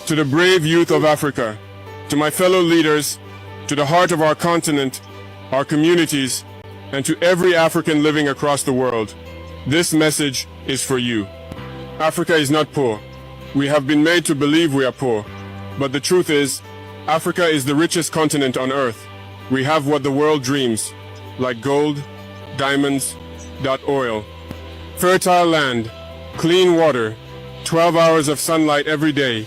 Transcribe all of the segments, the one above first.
to the brave youth of Africa, to my fellow leaders, to the heart of our continent, our communities, and to every African living across the world, this message is for you. Africa is not poor. We have been made to believe we are poor. But the truth is, Africa is the richest continent on earth. We have what the world dreams, like gold, diamonds, oil, fertile land, clean water, 12 hours of sunlight every day,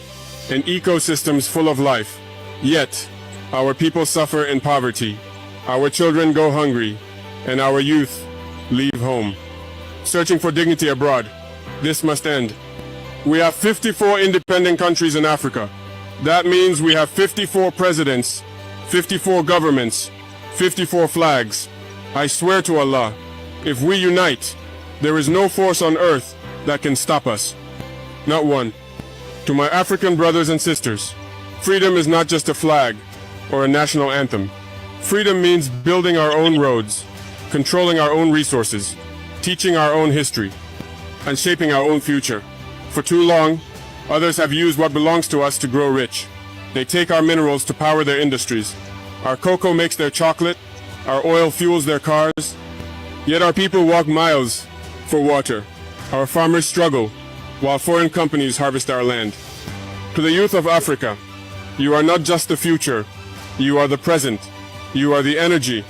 and ecosystems full of life. Yet, our people suffer in poverty, our children go hungry, and our youth leave home, searching for dignity abroad. This must end. We have 54 independent countries in Africa. That means we have 54 presidents, 54 governments, 54 flags. I swear to Allah, if we unite, there is no force on earth that can stop us. Not one. To my African brothers and sisters, freedom is not just a flag or a national anthem. Freedom means building our own roads, controlling our own resources, teaching our own history, and shaping our own future. For too long, others have used what belongs to us to grow rich. They take our minerals to power their industries. Our cocoa makes their chocolate, our oil fuels their cars. Yet our people walk miles for water. Our farmers struggle while foreign companies harvest our land. To the youth of Africa, you are not just the future, you are the present. You are the energy,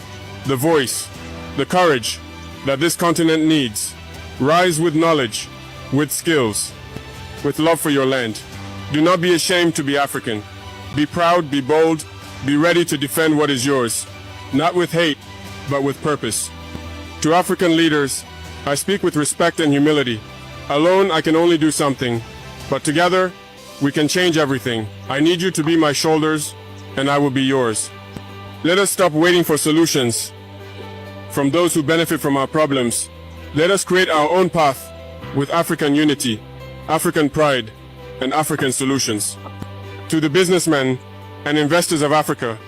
the voice, the courage that this continent needs. Rise with knowledge, with skills, with love for your land. Do not be ashamed to be African. Be proud, be bold, be ready to defend what is yours, not with hate, but with purpose. To African leaders, I speak with respect and humility. Alone, I can only do something, but together, we can change everything. I need you to be my shoulders, and I will be yours. Let us stop waiting for solutions from those who benefit from our problems. Let us create our own path with African unity, African pride, and African solutions. To the businessmen and investors of Africa,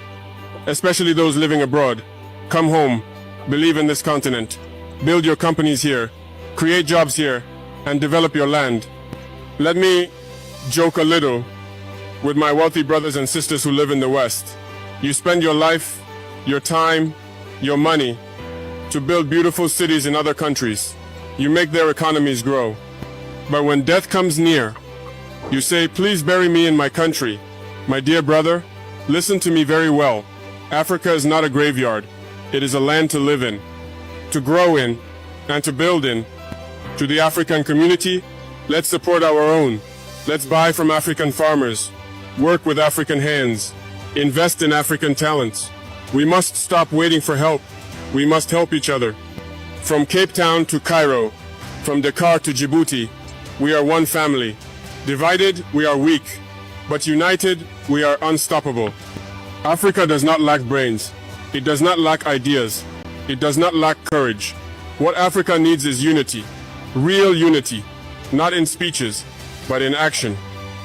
especially those living abroad, come home, believe in this continent, build your companies here, create jobs here, and develop your land. Let me joke a little with my wealthy brothers and sisters who live in the West. You spend your life, your time, your money to build beautiful cities in other countries. You make their economies grow. But when death comes near, you say, please bury me in my country. My dear brother, listen to me very well. Africa is not a graveyard. It is a land to live in, to grow in, and to build in. To the African community, let's support our own. Let's buy from African farmers, work with African hands, invest in African talents. We must stop waiting for help. We must help each other. From Cape Town to Cairo, from Dakar to Djibouti, we are one family. Divided, we are weak, but united, we are unstoppable. Africa does not lack brains. It does not lack ideas. It does not lack courage. What Africa needs is unity, real unity, not in speeches, but in action.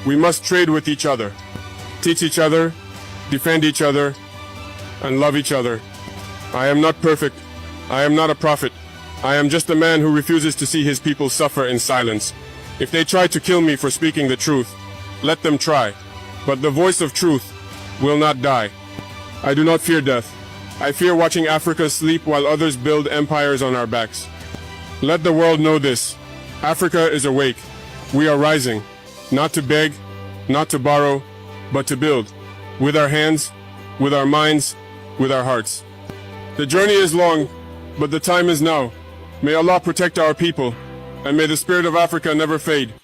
We must trade with each other, teach each other, defend each other, and love each other. I am not perfect. I am not a prophet. I am just a man who refuses to see his people suffer in silence. If they try to kill me for speaking the truth, let them try. But the voice of truth will not die. I do not fear death. I fear watching Africa sleep while others build empires on our backs. Let the world know this. Africa is awake. We are rising, not to beg, not to borrow, but to build. With our hands, with our minds, with our hearts. The journey is long, but the time is now. May Allah protect our people, and may the spirit of Africa never fade.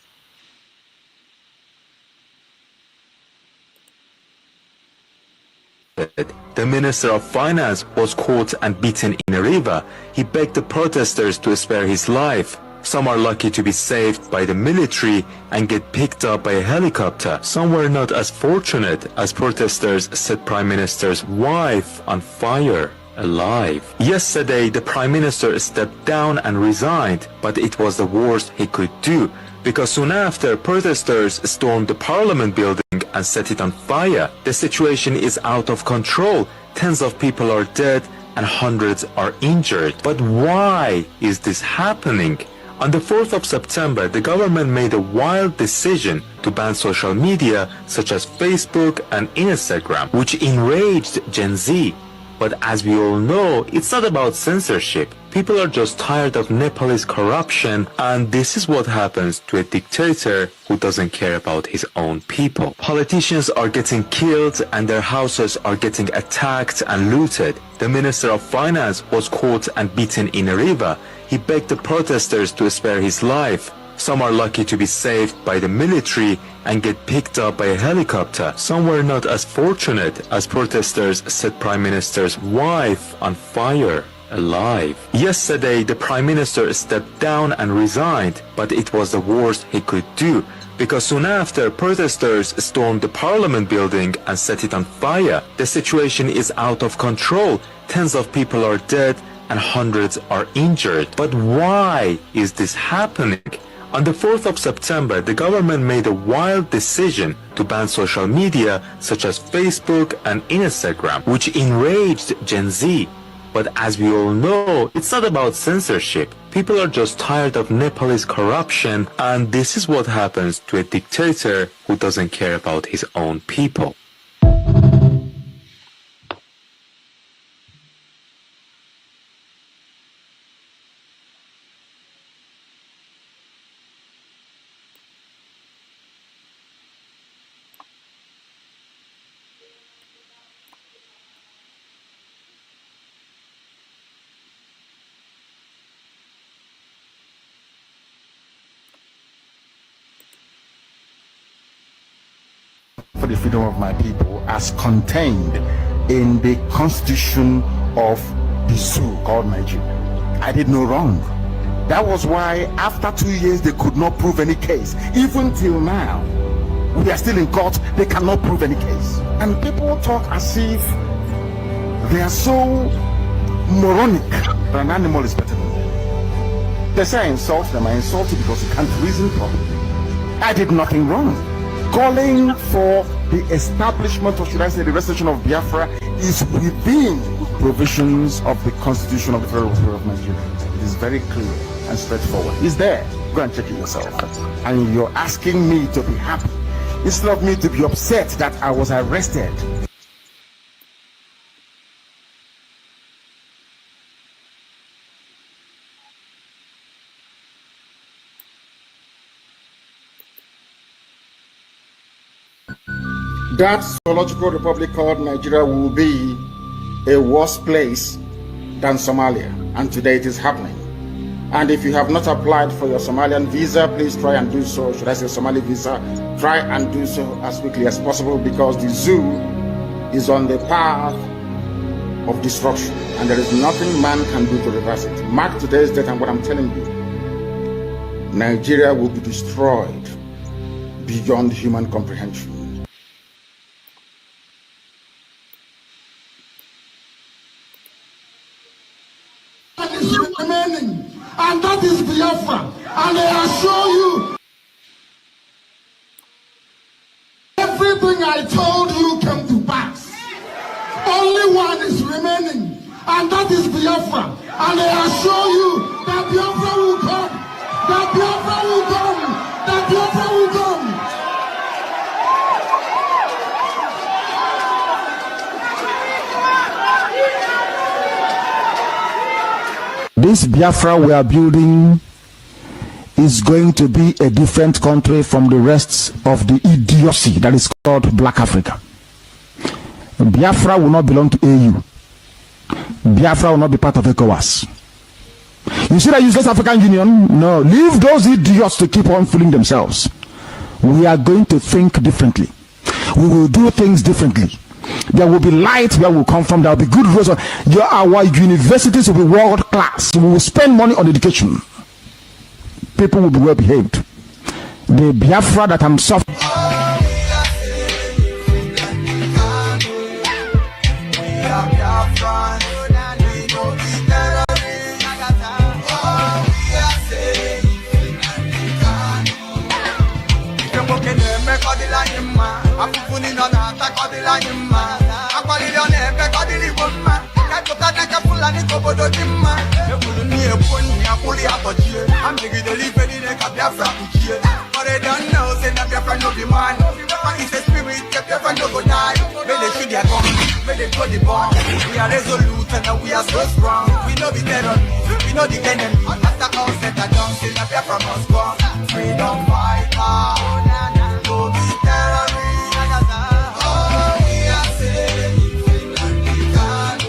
The Minister of Finance was caught and beaten in a river. He begged the protesters to spare his life. Some are lucky to be saved by the military and get picked up by a helicopter. Some were not as fortunate as protesters set Prime Minister's wife on fire alive. Yesterday, the Prime Minister stepped down and resigned, but it was the worst he could do, because soon after, protesters stormed the Parliament building and set it on fire. The situation is out of control. Tens of people are dead and hundreds are injured. But why is this happening? On the 4th of September, the government made a wild decision to ban social media such as Facebook and Instagram, which enraged Gen Z. But as we all know, it's not about censorship. People are just tired of Nepalese corruption, and this is what happens to a dictator who doesn't care about his own people. Politicians are getting killed and their houses are getting attacked and looted. The Minister of Finance was caught and beaten in a river. He begged the protesters to spare his life. Some are lucky to be saved by the military and get picked up by a helicopter. Some were not as fortunate as protesters set Prime Minister's wife on fire alive. Yesterday, the Prime Minister stepped down and resigned, but it was the worst he could do, because soon after, protesters stormed the Parliament building and set it on fire. The situation is out of control. Tens of people are dead and hundreds are injured. But why is this happening? On the 4th of September, the government made a wild decision to ban social media such as Facebook and Instagram, which enraged Gen Z. But as we all know, it's not about censorship. People are just tired of Nepalese corruption, and this is what happens to a dictator who doesn't care about his own people. For the freedom of my people as contained in the constitution of the zoo called Nigeria. I did no wrong. That was why after 2 years they could not prove any case. Even till now, we are still in court, they cannot prove any case. And people talk as if they are so moronic that an animal is better than them. They say I insult them. I insult you because you can't reason properly. I did nothing wrong. Calling for the establishment, or should I say the restoration of Biafra, is within provisions of the Constitution of the Federal Republic of Nigeria. It is very clear and straightforward. It's there. Go and check it yourself. And you're asking me to be happy instead of me to be upset that I was arrested. That zoological republic called Nigeria will be a worse place than Somalia, and today it is happening. And if you have not applied for your Somalian visa, please try and do so. Should I say Somali visa? Try and do so as quickly as possible, because the zoo is on the path of destruction and there is nothing man can do to reverse it. Mark today's date and what I'm telling you. Nigeria will be destroyed beyond human comprehension. Is remaining, and that is Biafra. And I assure you, everything I told you came to pass. Only one is remaining, and that is Biafra. And I assure you that Biafra will come. That Biafra will come. That Biafra will come. This Biafra we are building is going to be a different country from the rest of the idiocy that is called Black Africa. Biafra will not belong to AU. Biafra will not be part of ECOWAS. You see that useless African Union? No, leave those idiots to keep on fooling themselves. We are going to think differently. We will do things differently. There will be light where we come from. There will be good roads. Our universities will be world class. We will spend money on education. People will be well behaved. The Biafra that I'm suffering. I'm Fulani Kobodo Dimma. You couldn't hear Pony, a fully apology. I'm making the leaf in the Biafra. But they don't know, say that Biafra no be man. Biafra is a spirit, Biafra no go die. May they shoot their gun, may they go the bomb. We are resolute and we are so strong. We know the terrorists, we know the enemy. After all said and done, say that Biafra must go. Freedom fighter, no be terrorists. Oh, we are saying Finland,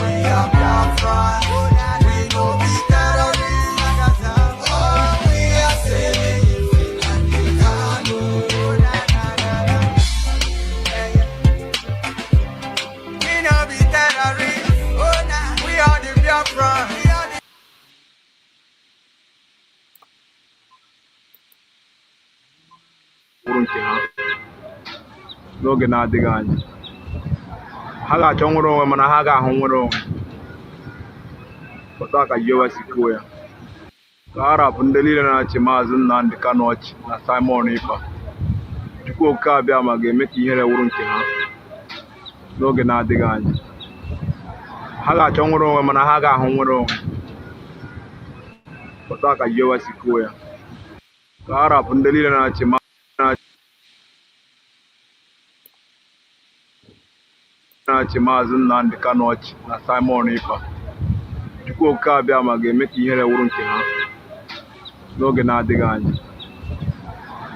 we are Biafra. We know be terrorists. Oh, we are saying Finland, we know be terrorists. Oh, we are the Biafra. n'oge na-adịghị anya ha ga-achọ nwere onwe mana ha ga-ahụ nwere onwe pụta ka Jehovah si kwuo ya ka a rapụ ndị niile na-achị Maazị Nnamdi Kanu ọchị na Simon Ekpa Chukwu oke abịa ma ga-eme ka ihere wụrụ nke ha n'oge na-adịghị anya ha ga-achọ nwere onwe mana ha ga-ahụ nwere onwe pụta ka Jehovah si kwuo ya ka a rapụ ndị niile na-achị Maazị Nnamdi Kanu ọchị na Simon Ekpa Chukwu oke abịa ma ga-eme ka ihere wụrụ nke ha n'oge na-adịghị anya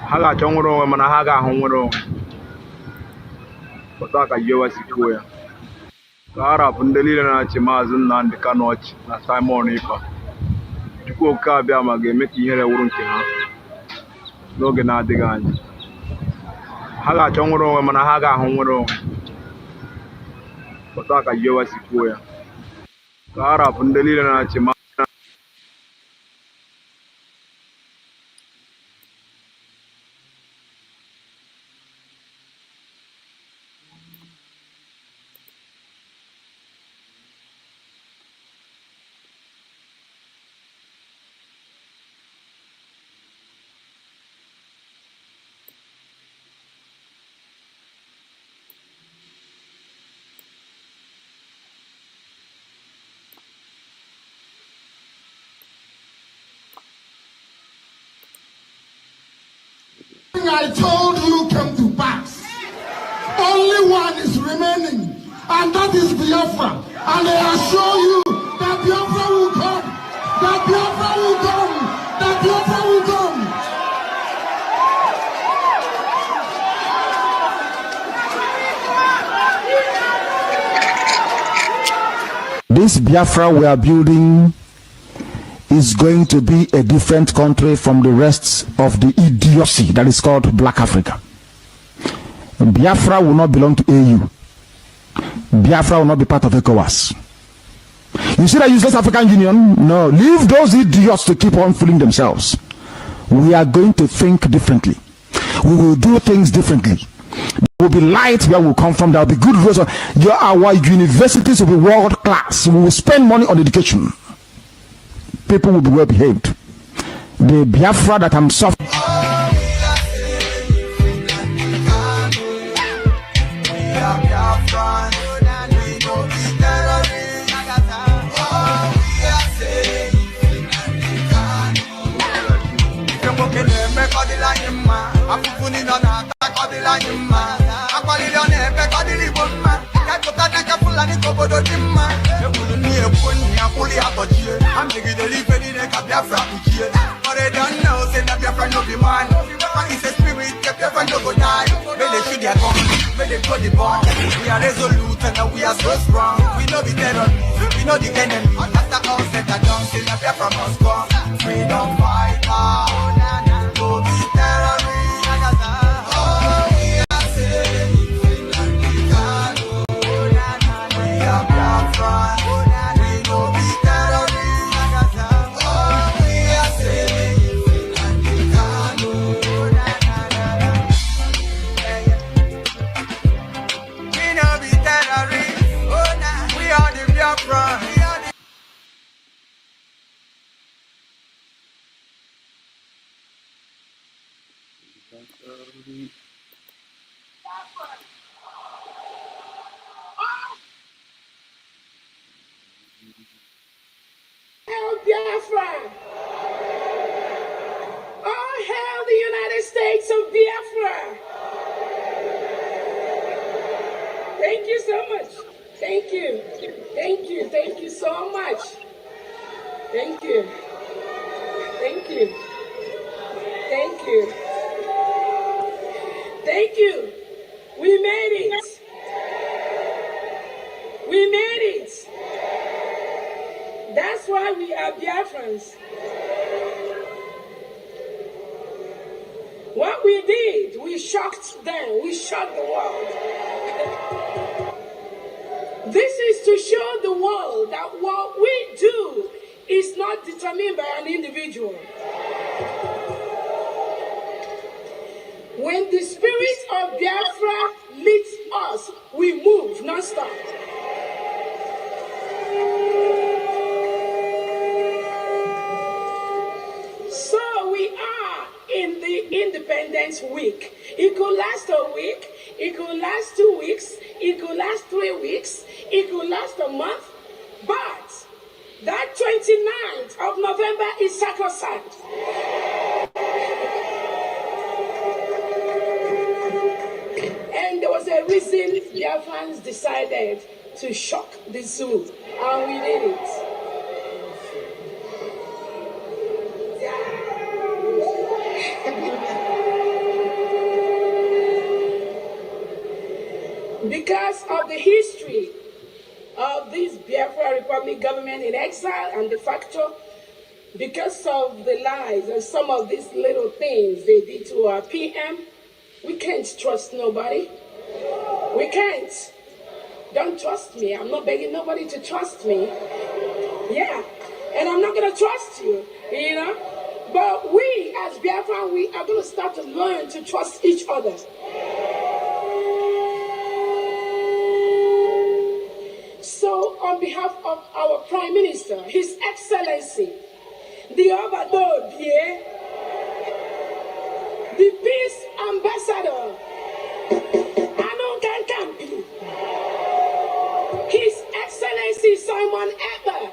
ha ga-achọ nwere onwe mana ha ga-ahụ nwere onwe pụta ka Jehovah si kwuo ya ka a rapụ ndị niile na-achị Maazị Nnamdi Kanu ọchị na Simon Ekpa Chukwu oke abịa ma ga-eme ka ihere wụrụ nke ha n'oge na-adịghị anya ha ga-achọ nwere onwe mana ha ga-ahụ nwere onwe pụta ka Jehovah si kwuo ya ka a rapụ ndị niile na-achị I told you came to pass. Only one is remaining, and that is Biafra. And I assure you that Biafra will come. That Biafra will come. That Biafra will come. This Biafra we are building is going to be a different country from the rest of the idiocy that is called Black Africa. Biafra will not belong to AU. Biafra will not be part of ECOWAS. You see that useless African Union? No, leave those idiots to keep on fooling themselves. We are going to think differently. We will do things differently. There will be light where we come from. There will be good roads. Our universities will be world class. We will spend money on education. People will be well behaved. The Biafra that I'm suffering. I'm making the leaf in the Biafra. But they don't know, say that Biafra no be man. Biafra is a spirit, Biafra no go die. May they shoot their gun, may they go the bomb. We are resolute and we are so strong. We know the terrorists, we know the enemy. After all said and done, say that Biafra must come. Freedom fighter, no be terrorists. Oh, we are saying Finland, we are Biafra. Biafra! All hail the United States of Biafra! Thank you so much. Thank you. Thank you. Thank you so much. Thank you. Thank you. Thank you. Thank you. We made it. We made it. That's why we are Biafrans. What we did, we shocked them. We shocked the world. This is to show the world that what we do is not determined by an individual. When the spirit of Biafra leads us, we move non-stop. So we are in the Independence Week. It could last a week, it could last 2 weeks, it could last 3 weeks, it could last a month, but that 29th of November is sacrosanct. And there was a reason Biafrans decided to shock the zoo, and we did it. Because of the history of this Biafra Republic government in exile and de facto, because of the lies and some of these little things they did to our PM, we can't trust nobody. We can't. Don't trust me. I'm not begging nobody to trust me. Yeah. And I'm not going to trust you, you know. But we, as Biafra, we are going to start to learn to trust each other. So, on behalf of our Prime Minister, His Excellency, the Orabueze, the Peace Ambassador, His Excellency Simon Eber,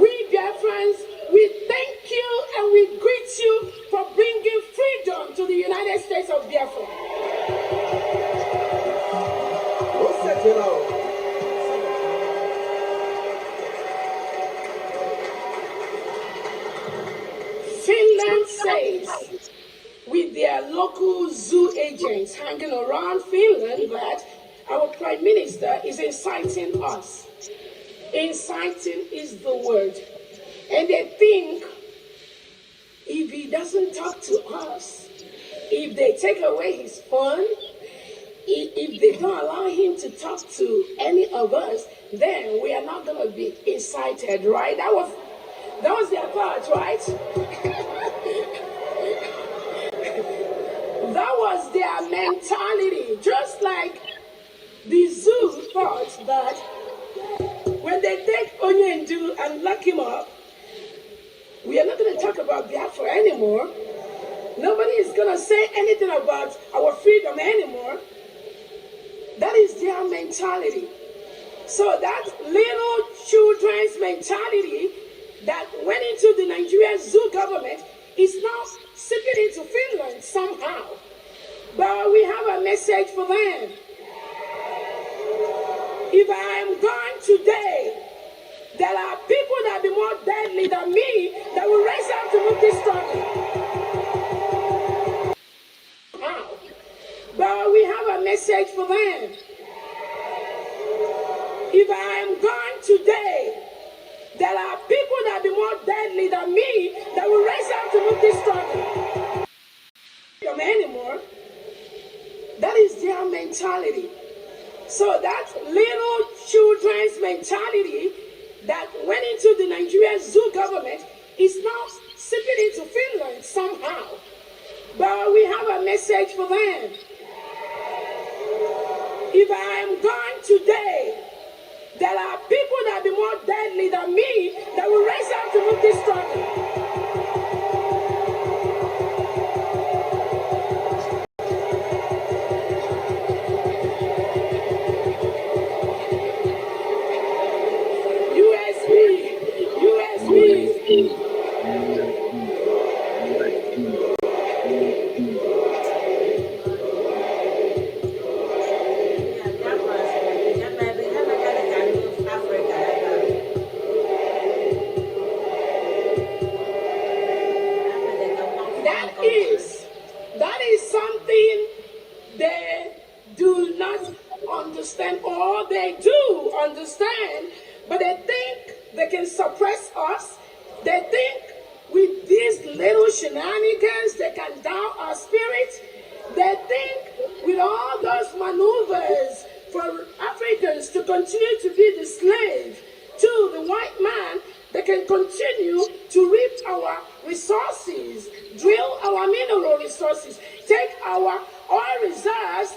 we Biafrans, we thank you and we greet you for bringing freedom to the United States of Biafra. Finland says, with their local zoo agents hanging around Finland, that our Prime Minister is inciting us. Inciting is the word. And they think if he doesn't talk to us, if they take away his phone, if they don't allow him to talk to any of us, then we are not going to be incited, right? That was their thought, right? That was their mentality. Just like the zoo thought that when they take Onyendu and lock him up, we are not going to talk about Biafra anymore. Nobody is going to say anything about our freedom anymore. That is their mentality. So that little children's mentality that went into the Nigerian zoo government is now seeping into Finland somehow. But we have a message for them. If I am gone today, there are people that will be more deadly than me that will rise up to move this struggle. But we have a message for them. If I am gone today, there are people that will be more deadly than me that will rise up to move this struggle. Anymore. That is their mentality. So that little children's mentality that went into the Nigerian zoo government is now seeping into Finland somehow. But we have a message for them. If I am gone today, there are people that will be more deadly than me that will rise up to move this struggle. USB, understand, or they do understand, but they think they can suppress us. They think with these little shenanigans they can down our spirit. They think with all those maneuvers for Africans to continue to be the slave to the white man, they can continue to reap our resources, drill our mineral resources, take our oil reserves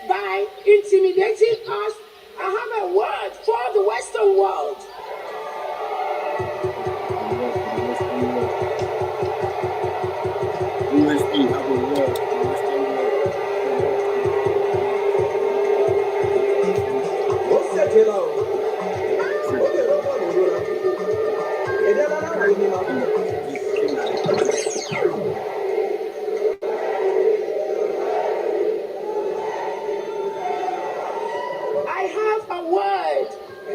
by intimidating us. I have a word for the Western world. I have a word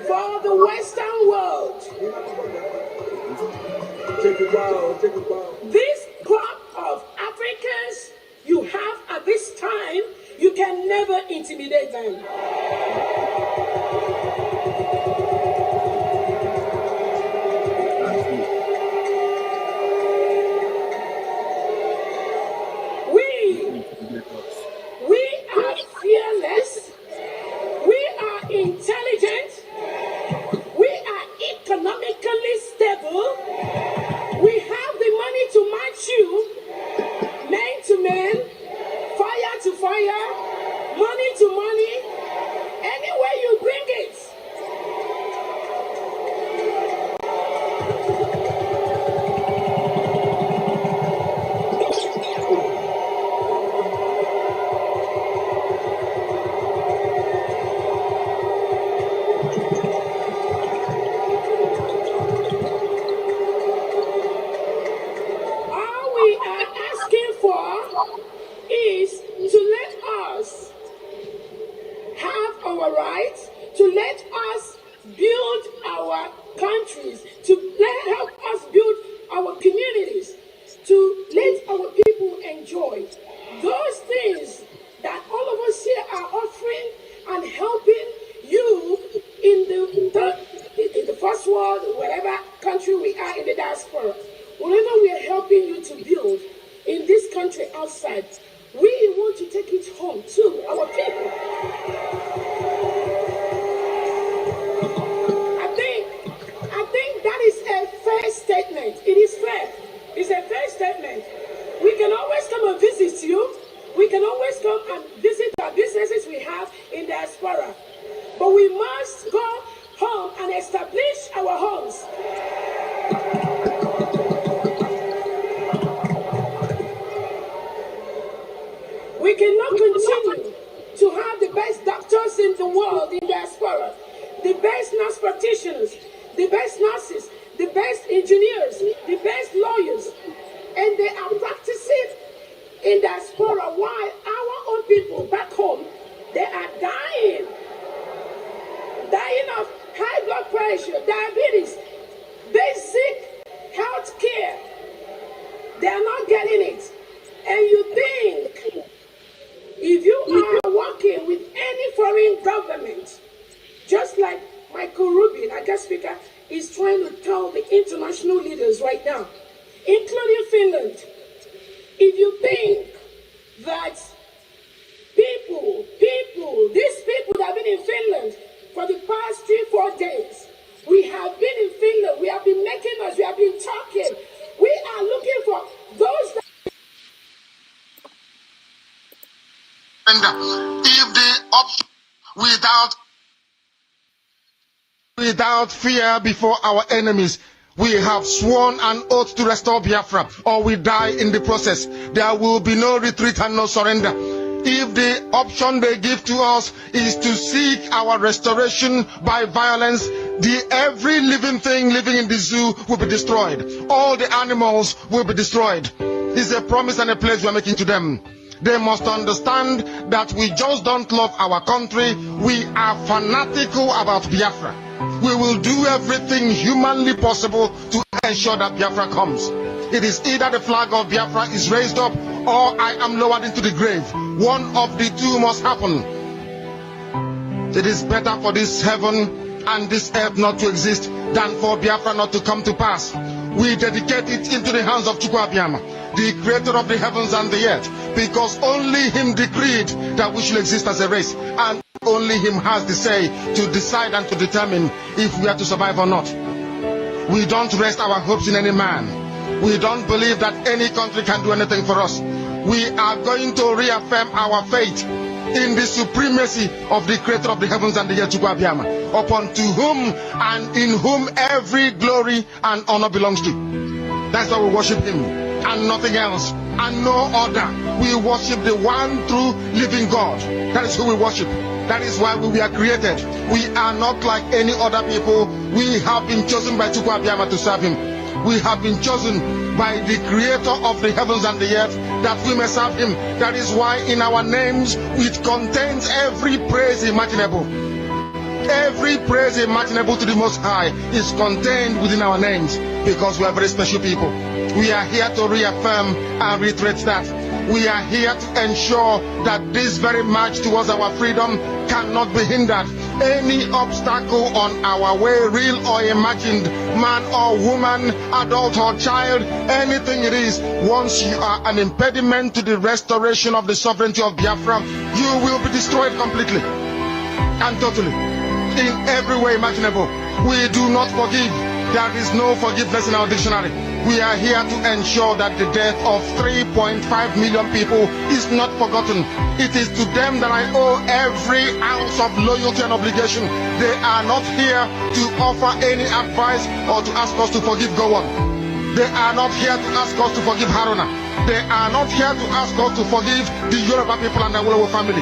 for the Western world. This crop of Africans you have at this time, you can never intimidate them. We are fearless. We are intelligent. We are economically stable. We have the money to match you, man to man, fire to fire, money to money, anywhere you bring it. Is to let us have our rights, to let us build our countries, to help us build our communities, to let our people enjoy those things that all of us here are offering and helping you in the first world, whatever country we are in the diaspora, whatever we are helping you to build in this country outside, we want to take it home to our people. I think that is a fair statement. It is fair. It's a fair statement. We can always come and visit you. We can always come and visit our businesses we have in diaspora. But we must go home and establish our homes. We cannot continue to have the best doctors in the world in diaspora, the best nurse practitioners, the best nurses, the best engineers, the best lawyers, and they are practicing in diaspora while our own people back home, they are dying of high blood pressure, diabetes, basic health care. They are not getting it. And you think, if you are working with any foreign government, just like Michael Rubin, our guest speaker, is trying to tell the international leaders right now, including Finland, if you think that these people that have been in Finland for the past 3-4 days, we have been in Finland, we have been making us, we have been talking, we are looking for those that if they without fear before our enemies, we have sworn an oath to restore Biafra, or we die in the process. There will be no retreat and no surrender. If the option they give to us is to seek our restoration by violence, every living thing living in the zoo will be destroyed. All the animals will be destroyed. It's a promise and a pledge we are making to them. They must understand that we just don't love our country. We are fanatical about Biafra. We will do everything humanly possible to ensure that Biafra comes. It is either the flag of Biafra is raised up or I am lowered into the grave. One of the two must happen. It is better for this heaven and this earth not to exist than for Biafra not to come to pass. We dedicate it into the hands of Chukwu Abiyama, the creator of the heavens and the earth, because only him decreed that we should exist as a race, and only him has the say to decide and to determine if we are to survive or not. We don't rest our hopes in any man. We don't believe that any country can do anything for us. We are going to reaffirm our faith in the supremacy of the creator of the heavens and the earth, Chukwu Abiyama, upon to whom and in whom every glory and honor belongs to. That's why we worship him and nothing else and no other. We worship the one true living God. That is who we worship. That is why we were created. We are not like any other people. We have been chosen by Chukwu Abiyama to serve him. We have been chosen by the creator of the heavens and the earth that we may serve him. That is why in our names it contains every praise imaginable. Every praise imaginable to the Most High is contained within our names, because we are very special people. We are here to reaffirm and reiterate that. We are here to ensure that this very march towards our freedom cannot be hindered. Any obstacle on our way, real or imagined, man or woman, adult or child, anything it is, once you are an impediment to the restoration of the sovereignty of Biafra, you will be destroyed completely and totally, in every way imaginable. We do not forgive. There is no forgiveness in our dictionary. We are here to ensure that the death of 3.5 million people is not forgotten. It is to them that I owe every ounce of loyalty and obligation. They are not here to offer any advice or to ask us to forgive Gowon. They are not here to ask us to forgive Haruna. They are not here to ask us to forgive the Yoruba people and the Wolowo family.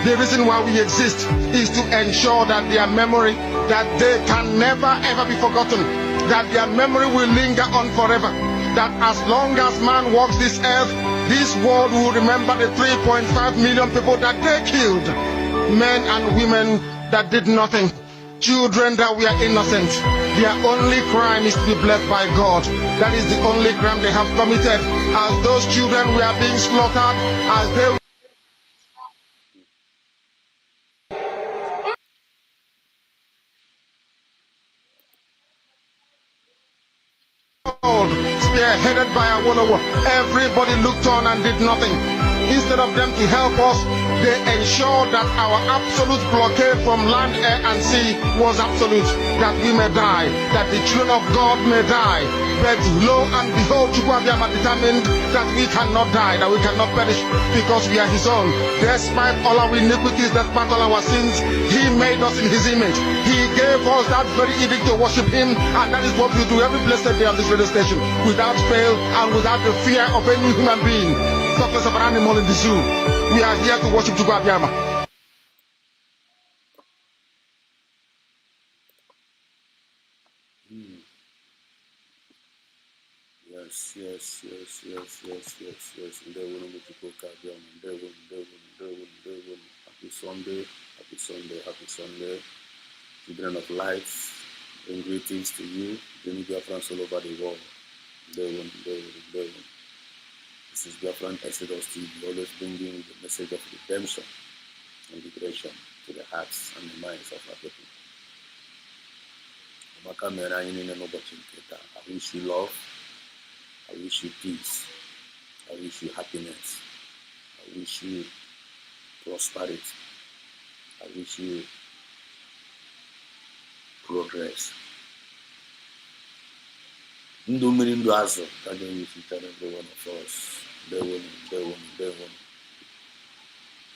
The reason why we exist is to ensure that their memory, that they can never ever be forgotten, that their memory will linger on forever, that as long as man walks this earth, this world will remember the 3.5 million people that they killed, men and women that did nothing, children that were innocent. Their only crime is to be blessed by God. That is the only crime they have committed. As those children were being slaughtered, as they spearheaded by a Wolowo, everybody looked on and did nothing. Instead of them to help us, they ensured that our absolute blockade from land, air, and sea was absolute, that we may die, that the children of God may die. But lo and behold, Chukwu Abiyama determined that we cannot die, that we cannot perish, because we are his own. Despite all our iniquities, despite all our sins, he made us in his image. He gave us that very edict to worship him, and that is what we do every blessed day on this radio station, without fail and without the fear of any human being. Talk less of an animal in the zoo. We are here to worship Chukwu Abiyama. Yes. Happy Sunday. Children of light, bring greetings to you, bring Biafrans all over the world. This is Biafran Exodus TV, always bringing the message of redemption and liberation to the hearts and the minds of our people. I wish you love, I wish you peace, I wish you happiness, I wish you prosperity, I wish you progress. Ndụ mmiri ndụ azụ ka ga-enye each and every one of us. Ndewo.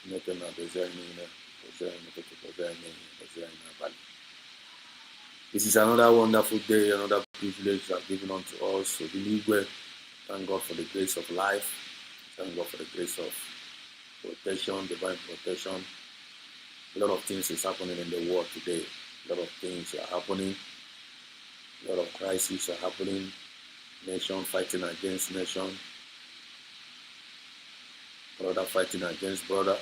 Chineke na-agọzi anyị niile, gọzie anyị n'ụtụtụ, gọzie anyị n'ehihie, gọzie anyị n'abalị. This is another wonderful day, another privilege you have given unto us. So believe well. Thank God for the grace of life. Thank God for the grace of protection, divine protection. A lot of things is happening in the world today. A lot of things are happening. A lot of crises are happening. Nation fighting against nation. Brother fighting against brother.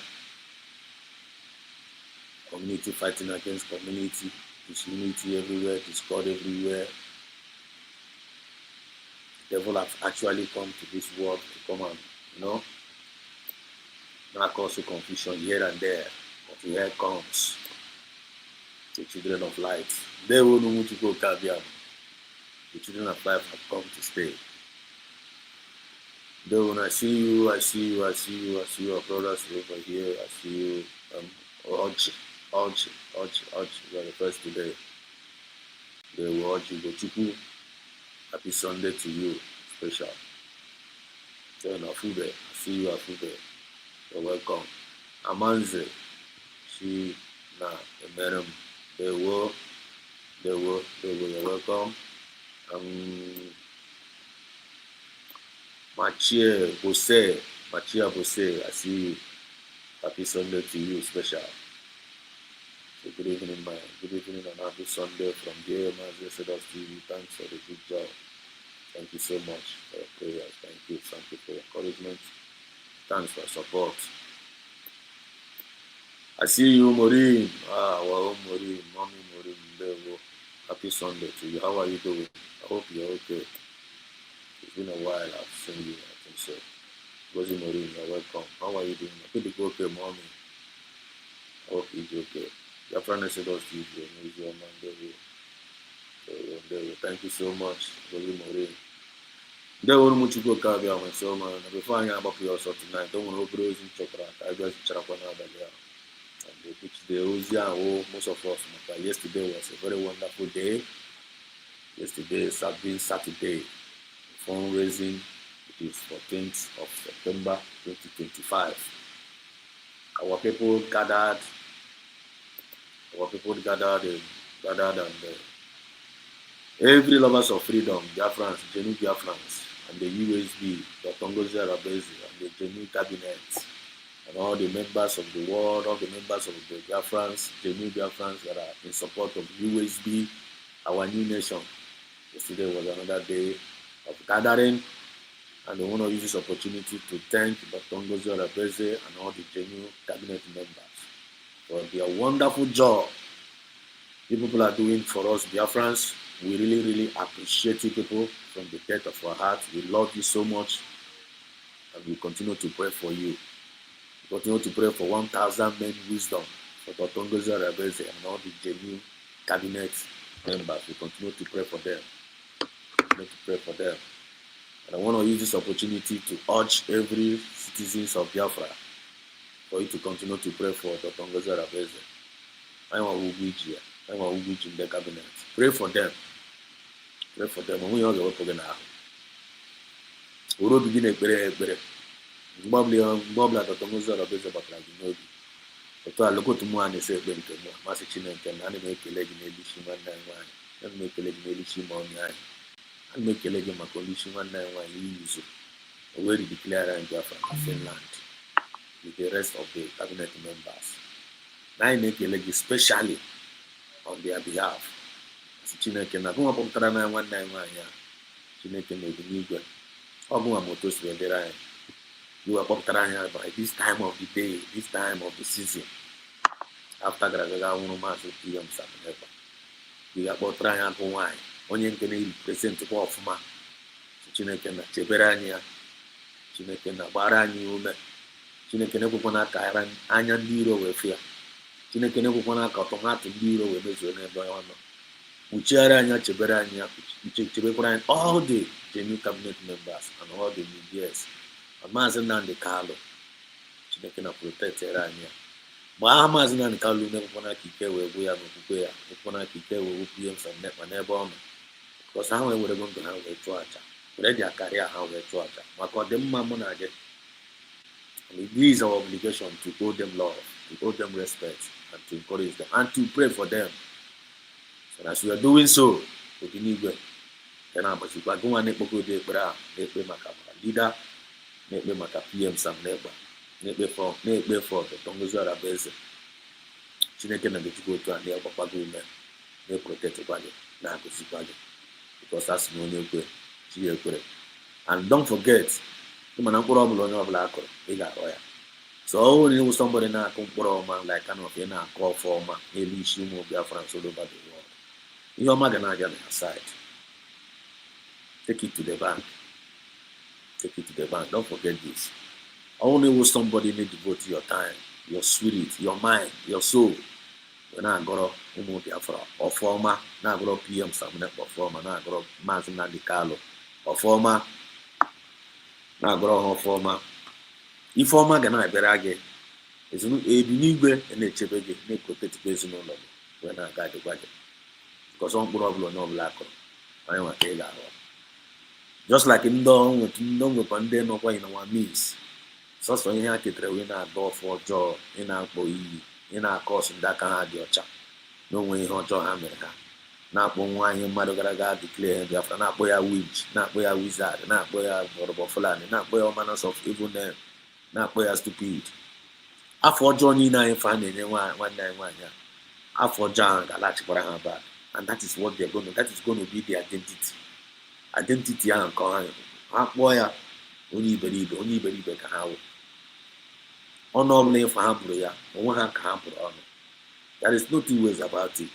Community fighting against community. Disunity everywhere, discord everywhere. The devil has actually come to this world to come and, not cause confusion here and there, but here comes the children of light. They will know to go Kabiam. The children of life have come to stay. Though when I see you, I see you, I see you, I see your brothers over here, I see you, Urge, you are the first today. They will urge you, Gochuku, happy Sunday to you, special. So, Afube, I see you, Afube, you're welcome. Amanze, she, na, Emerum, they will, you're welcome. Machia Bose, I see you. Happy Sunday to you, special. So good evening, man. Good evening and happy Sunday from here, Mazda Sedas TV. Thanks for the good job. Thank you so much for your prayers. Thank you for your encouragement. Thanks for your support. I see you, Maureen. Well, Maureen, Mommy Maureen. Happy Sunday to you. How are you doing? I hope you're okay. It's been a while I've seen you, I think so. Ngozi Maureen, you're welcome. How are you doing? I think it's okay, Mommy. I hope it's okay. Your friend said us to you, thank you so much, Ngozi Maureen. There won't much go carry on so man. Before I am up here also tonight, don't want to in chocolate. I just charapana there. And the pitch the Ozia, most of us. Yesterday was a very wonderful day. Yesterday is Saturday. Fundraising. It is 14th of September 2025. Our people gathered and every lovers of freedom, Biafrans, genuine Biafrans, and the USB, the Ngozi Orabueze, and the genuine cabinet, and all the members of the world, all the members of the Biafrans, genuine Biafrans that are in support of USB, our new nation. Yesterday was another day of gathering, and I want to use this opportunity to thank Dr. Ngozi Orabueze and all the genuine cabinet members for their wonderful job you people are doing for us Biafrans. We really, really appreciate you people from the depth of our heart. We love you so much, and we continue to pray for you. We continue to pray for 1,000 men wisdom for Dr. Ngozi Orabueze and all the genuine cabinet members. We continue to pray for them. And I want to use this opportunity to urge every citizens of Biafra for you to continue to pray for Dr. Ngozi Orabueze. I want to in the cabinet. Pray for them. And we all go again now. We will begin a prayer. Bobla Dr. Ngozi Orabueze about like you know. But I look to more and say, "Ben, Massachusetts and make a leg in a dish one night wine. And make a leg in a dish on the eye. And make a leg in my condition one night wine. Use already declare in Biafra, Finland, with the rest of the cabinet members. Now I make a leg especially on their behalf. Chineke na kuma pomtara na one night wine. Chineke no the new Oguma motos were there. You are pomtara by this time of the day, this time of the season. After Gragaga Unumas with PM Sapaneva. We are about trying to wine. Only can present to go for ma. Chineke na Cheberania. Chineke na Barani Ume. Chineke na Kupona Kairan, Anya Niro with fear. Chineke na Kupona Katomata Niro with this one. Ucharanya Cheberania, Chebekuran, all the genuine cabinet members and all the medias. A Mazan and the Carlo. Chineke na protect Erania. Bahamas and Kalu never want to keep away. We are not going to keep away PMs and net my neighbor. Because how we would have gone to have a torture. Ready a career how we torture. Macadam Mamma. And it is our obligation to owe them love, to owe them respect, and to encourage them, and to pray for them. And as we are doing so, we need to go and make de bra, make maka leader, make maka PM some neighbor, make for the Ngozi Orabueze. Chineke na go to and the papa go men, make protect the body, na go see body. Because that's no new way. And don't forget, you man problem on your black or so when you somebody na come man like kind of na call for man, maybe she move their friends all over the world. Your maganaja aside. Take it to the bank. Don't forget this. Only when somebody need to devote your time, your spirit, your mind, your soul, na-agọrọ ụmụ Biafra ọfọma, na-agọrọ PM Samuel ọfọma, na-agọrọ Maazị Nnamdi Kanu ọfọma, na-agọrọ ha ọfọma. Ifeọma ga na-abịara gị, ebinigwe na-echebe gị, na-ekotetikwa ezinụlọ gị wee na-aga adịkwa gị, kọsọ mkpụrụ ọbụla onye ọbụla akụrụ anyị nwa ka ị ga-ahụ. Just like ndị nwekwa ndị nọkwa in our midst, sọsọ ihe ha ketara wee na-adọ ọfọ ọjọọ, ị na-akpọ iyi, ị na-akọsụ ndị aka ha dị ọcha n'onwe ihe ọjọọ ha mere ha, na-akpọ nwaanyị mmadụ gara aga declare Biafra, na-akpọ ya witch, na-akpọ ya wizard, na-akpọ ya Yoruba Fulani, na-akpọ ya manners of evil name, na-akpọ ya stupid. Afọ ọjọọ niile anyị fa na-enye nwanne anyị nwaanyị a, afọ ọjọọ ahụ ga-alaghachikwara ha back, and that is what that is going to be the identity ahụ nke ha kpọọ ya onye iberibe ka ha wụ. Ọnụ ọbụla ịfa ha bụrụ ya, onwe ha ka ha bụrụ ọnụ. There is no two ways about it.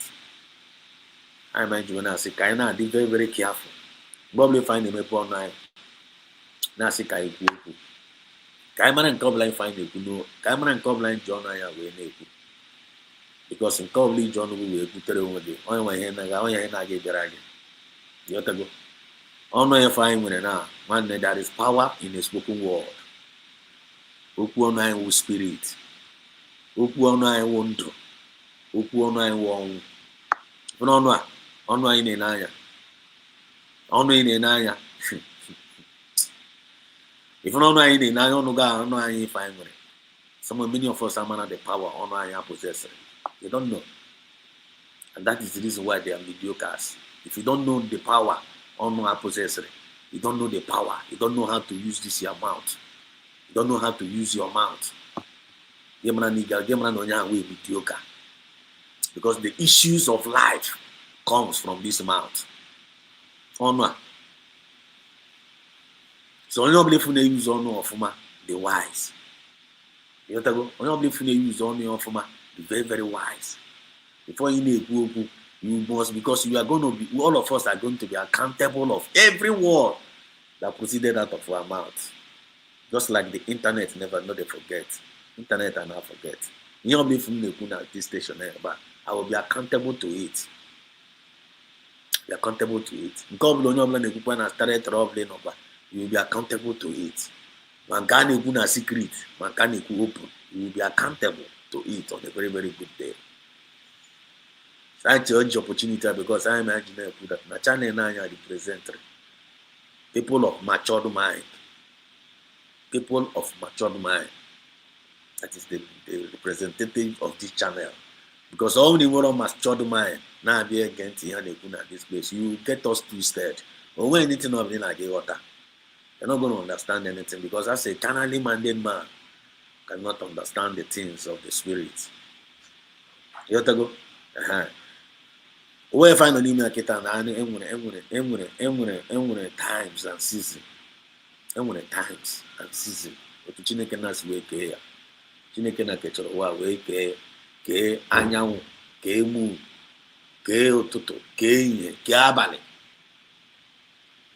anyị ma ji na-asị ka anyị na-adị very very careful mgbe ọbụla ife anyị na-emepe ọnụ anyị na-asị ka anyị kwuo okwu, ka anyị mara nke ọbụla ife anyị na-ekwu, ka anyị mara nke ọbụla anyị ji ọnụ anyị wee na-ekwu, because nke ọbụla iji ọnụ gị wee kwutere onwe gị, onye nwe ihe na-aga ịbịara gị. Ịghọtago? ọnụ ife anyị nwere na nwanne, there is power in a spoken word. Okwu ọnụ anyị wụ spirit, okwu ọnụ anyị wụ ndụ, okwu ọnụ anyị wụ ọnwụ. Ọnụ anyị na-ene anya, ọnụ anyị na-ene anya ife ọnụ anyị na-ene anya, ọnụ ga ọnụ anyị ife anyị nwere. Many of us are man the power ọnụ anyị possess. You don't know, and that is the reason why they are mediocres. If you don't know the power ọnụ I possess, you don't know the power, you don't know how to use this your mouth, you don't know how to use your mouth. Mediocre. Because the issues of life comes from this mouth. Honor. So only believe when they use honor of the wise. You know go? Only believe when they use honor of the very very wise. Before you need you must, because you are going to be, all of us are going to be accountable of every word that proceeded out of our mouth. Just like the internet never they forget. Internet and not forget. You don't believe when they put at this station but I will be accountable to it. Be accountable to it. God will not let you started troubling over. You will be accountable to it. Man can't put a secret. Man can't open. You will be accountable to it on a very very good day. So I urge opportunity because I imagine that my channel now are representing people of matured mind. People of matured mind. That is the representative of this channel. Because all the world matured mind now be against here they put at this place. You get us twisted. But when anything of like water, you're not going to understand anything, because as a carnally minded man cannot understand the things of the spirit. You have to go. Where find an email times and season. Times and season. But Chineke nas we ke. Chineke na ke choro wa we ke anyanwụ, ke emu, ke ụtụtụ, ke ehihie, ke abalị.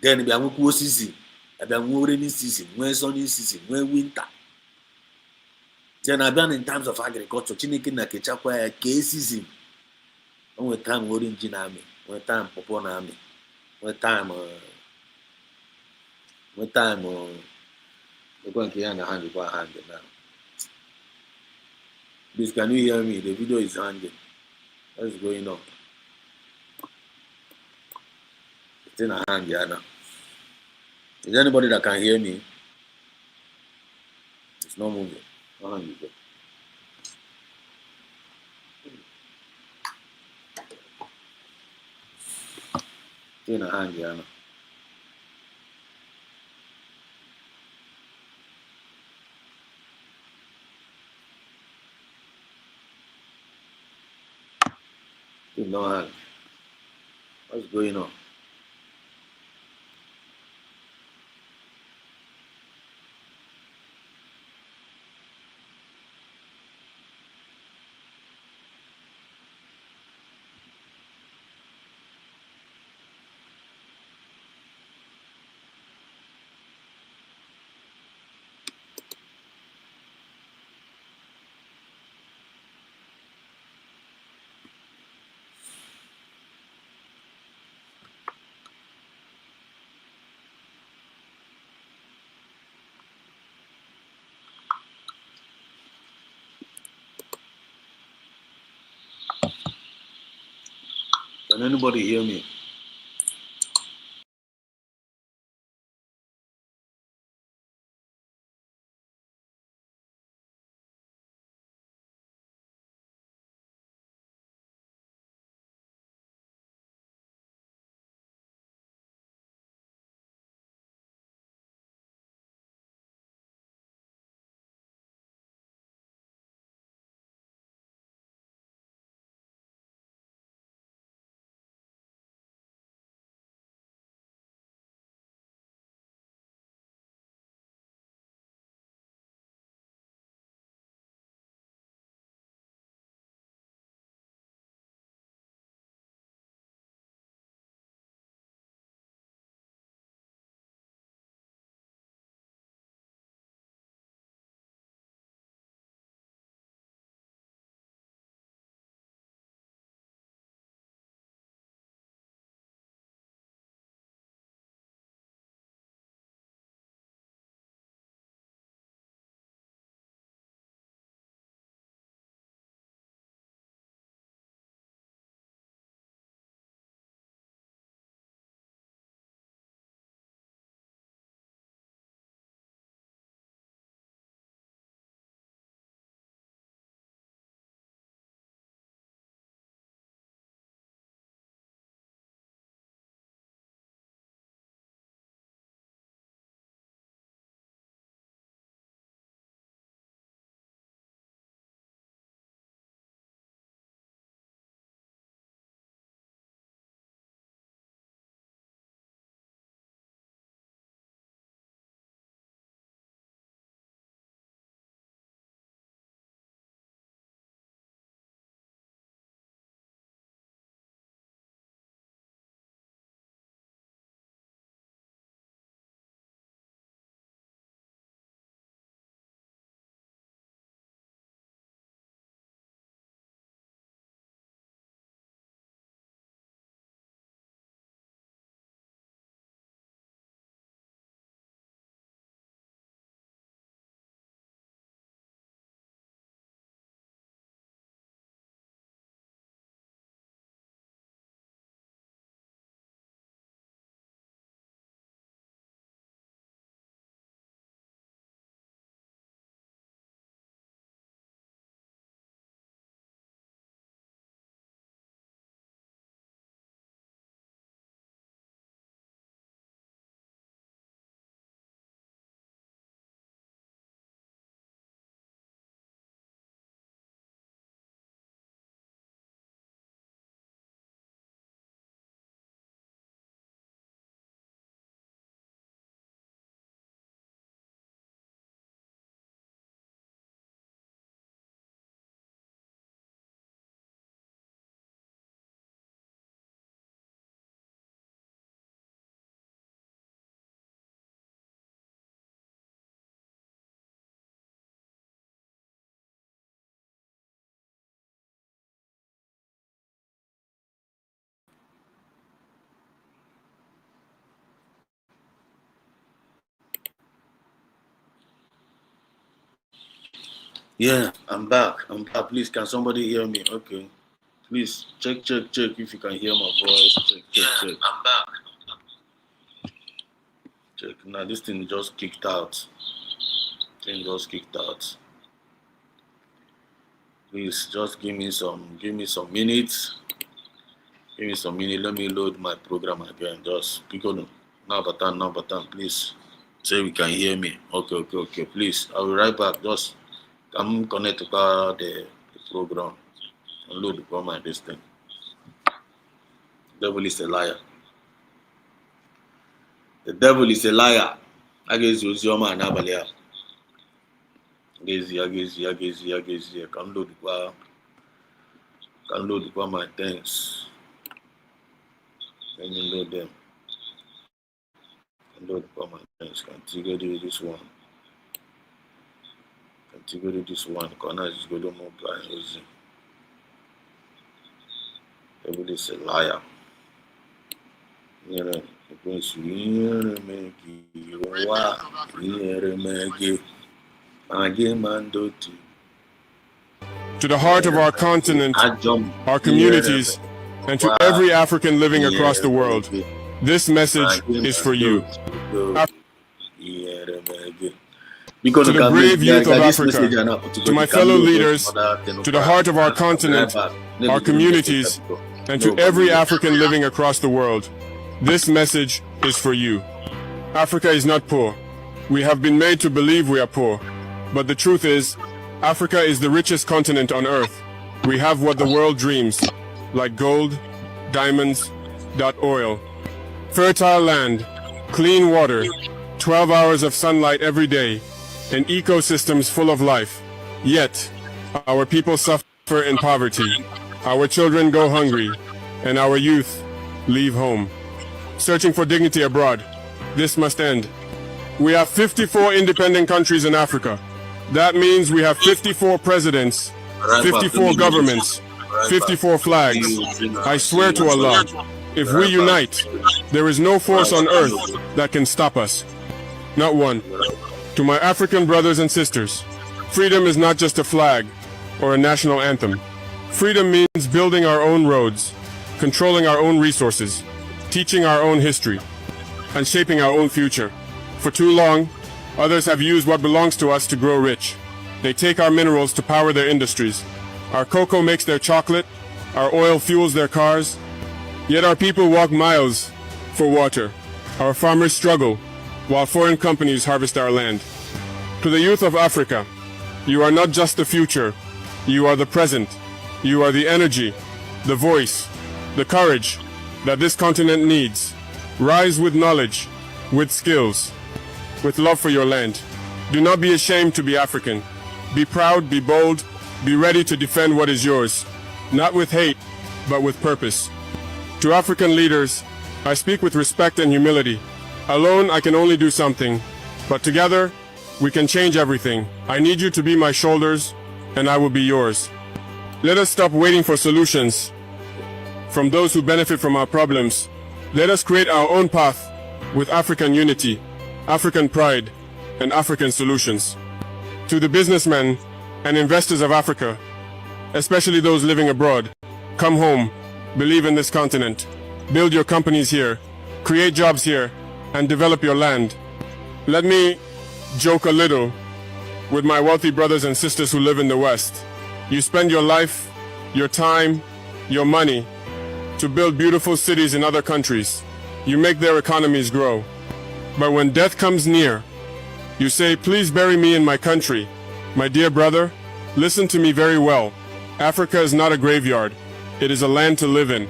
Then bịa nwekwa season, bịa nwee rainy season, nwee sunny season, nwee winter. Then abịa in terms of agriculture, Chineke na kechakwa ya ke season. Onwe time orange na-amị, nwee time pawpaw na-amị, nwee time ekwe nke ya na hand now. Please, can you hear me? The video is hanging. What's going on? It's in a hand here now. Is there anybody that can hear me? It's not moving. No hand is there. It's in a hand here now. No hand. What's going on? Can anybody hear me? Yeah, I'm back. Please, can somebody hear me? Okay. Please, check if you can hear my voice. Check. I'm back. Check. Now, this thing just kicked out. Please, just give me some minutes. Let me load my program again. Just pick on now button, please. Say we can hear me. Okay. Please, I'll be right back. Just come connect to the program and load the program this thing. The devil is a liar. The devil is a liar. Against your man, Abalia. Against. Can load the my things. Let me load them. Can load the my things. Continue to do this one. Colonized is going to move by Ngozi. The devil is a liar. To the heart of our continent, our communities, and to every African living across the world, this message is for you. To the brave youth of Africa, to my fellow leaders, to the heart of our continent, our communities, and to every African living across the world, this message is for you. Africa is not poor. We have been made to believe we are poor. But the truth is, Africa is the richest continent on earth. We have what the world dreams, like gold, diamonds, oil, fertile land, clean water, 12 hours of sunlight every day, and ecosystems full of life. Yet, our people suffer in poverty, our children go hungry, and our youth leave home, searching for dignity abroad. This must end. We have 54 independent countries in Africa. That means we have 54 presidents, 54 governments, 54 flags. I swear to Allah, if we unite, there is no force on earth that can stop us. Not one. To my African brothers and sisters, freedom is not just a flag or a national anthem. Freedom means building our own roads, controlling our own resources, teaching our own history, and shaping our own future. For too long, others have used what belongs to us to grow rich. They take our minerals to power their industries. Our cocoa makes their chocolate, our oil fuels their cars. Yet our people walk miles for water. Our farmers struggle while foreign companies harvest our land. To the youth of Africa, you are not just the future, you are the present. You are the energy, the voice, the courage that this continent needs. Rise with knowledge, with skills, with love for your land. Do not be ashamed to be African. Be proud, be bold, be ready to defend what is yours, not with hate, but with purpose. To African leaders, I speak with respect and humility. Alone, I can only do something, but together, we can change everything. I need you to be my shoulders, and I will be yours. Let us stop waiting for solutions from those who benefit from our problems. Let us create our own path with African unity, African pride, and African solutions. To the businessmen and investors of Africa, especially those living abroad, come home, believe in this continent, build your companies here, create jobs here, and develop your land. Let me joke a little with my wealthy brothers and sisters who live in the West. You spend your life, your time, your money to build beautiful cities in other countries. You make their economies grow. But when death comes near, you say, please bury me in my country. My dear brother, listen to me very well. Africa is not a graveyard. It is a land to live in,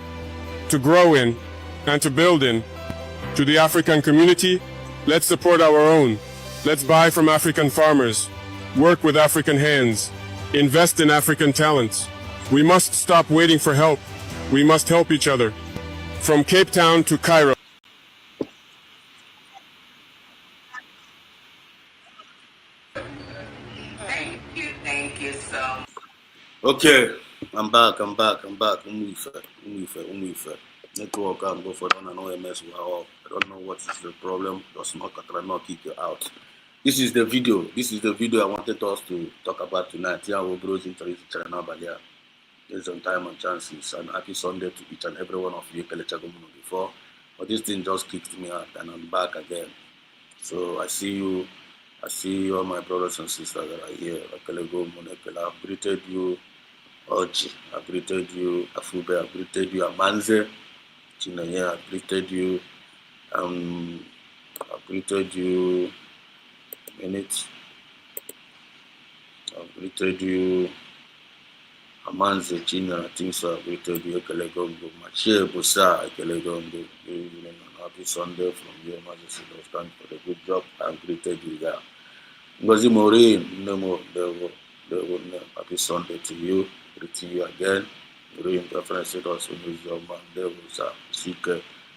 to grow in, and to build in. To the African community, let's support our own. Let's buy from African farmers, work with African hands, invest in African talents. We must stop waiting for help. We must help each other. From Cape Town to Cairo. Thank you so much. Okay, I'm back. Umuife. Network and go for down and OMS. I don't know what is the problem. Just not try not kick you out. This is the video. I wanted us to talk about tonight. Yeah, we'll grow into this channel, but yeah, there's some time and chances. And happy Sunday to each and every one of you. Before, but this thing just kicked me out, and I'm back again. So I see you, all my brothers and sisters that are here. I've greeted you, Oji. I've greeted you, Afube. I've greeted you, Amanze. Chinaya. I've greeted you. I've greeted you. Minute. I've greeted you. Amanze China, I think so. I've greeted you. Ekelegongo. Machie Busa. Ekelegongo. Happy Sunday from your Majesty. Stand for the good job. I've greeted you there. Ngozi Maureen. No more. Happy Sunday to you. Greeting you again. Biafran said also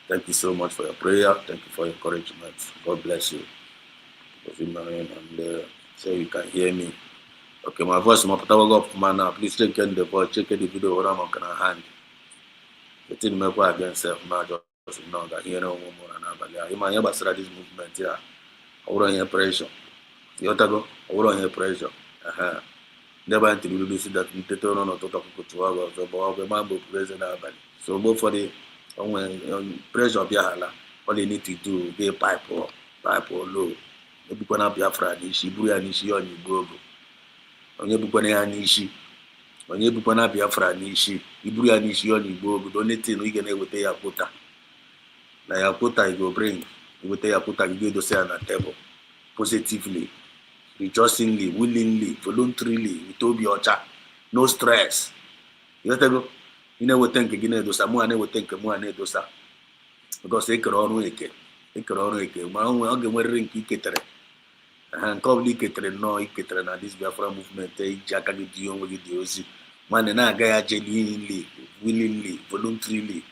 thank you so much for your prayer. Thank you for your encouragement. God bless you. And so you can hear me. Okay, my voice is up, man. Please check in the voice, check in the video what I'm on hand. The thing me go against self now just know that here no more and abali. You man you basra this movement here. I want your pressure. You tago, I want your pressure. Never until you see that you don't know to talk to our so but mambo president abali. So both for the when pressure Biahala, all they need to do get pipe or low. Maybe gonna Biafra nishi, Buya nishi on you go. On your Bukwana nishi, on your Bukwana Biafra nishi, Ibuya nishi on you go. The only thing we can ever take a quota. Now your quota you go bring, you will take a quota, you go to say on the table. Positively, rejoicingly, willingly, voluntarily, with Toby Ocha, no stress. You know, you never think again, those are more, never think more, those are because they could all make it. They could all make it. My own wearing kicketer and probably kicketer, no, kicketer, and this Biafra movement, Jack and the young with the OC. Man, and I got genuinely, willingly, voluntarily.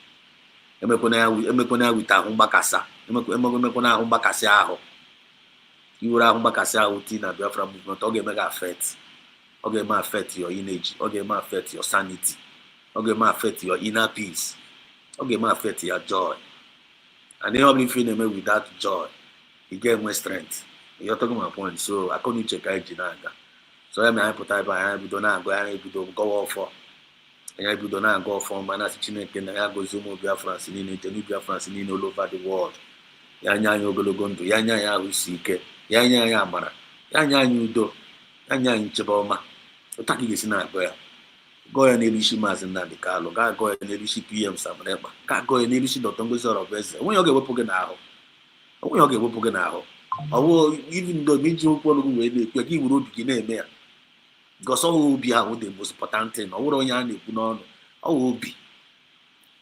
Emekona with a humbakasa. Emekona humbakasa. You will have humbakasa within a Biafra movement. Okay, mega affect. Okay, may affect your energy. Okay, may affect your sanity. Okay, may affect your inner peace. Okay, may affect your joy. And then only feeling with that joy, you get more strength. You're talking my point. So I couldn't check out Jinaga. So I'm a type I do not go off for. And I do not go for Manas Chinekin, I go Zoom Biafrans in it, and Biafrans in all over the world. Yanya Yogologonto, Yanya Usike, Yanya Yamara, Yanya Yudo, Yanya Chaboma. Otaki is not where. Go and Elishi Mazina de Carlo, go and Elishi PM Samanema, go and Elishi Dotongo Orabueze. When you get Wopoganao, when you get Wopoganao, or even though Mijo Polo, we give road begin there. Because all will be out the most important thing, or Yan Punon, all will be.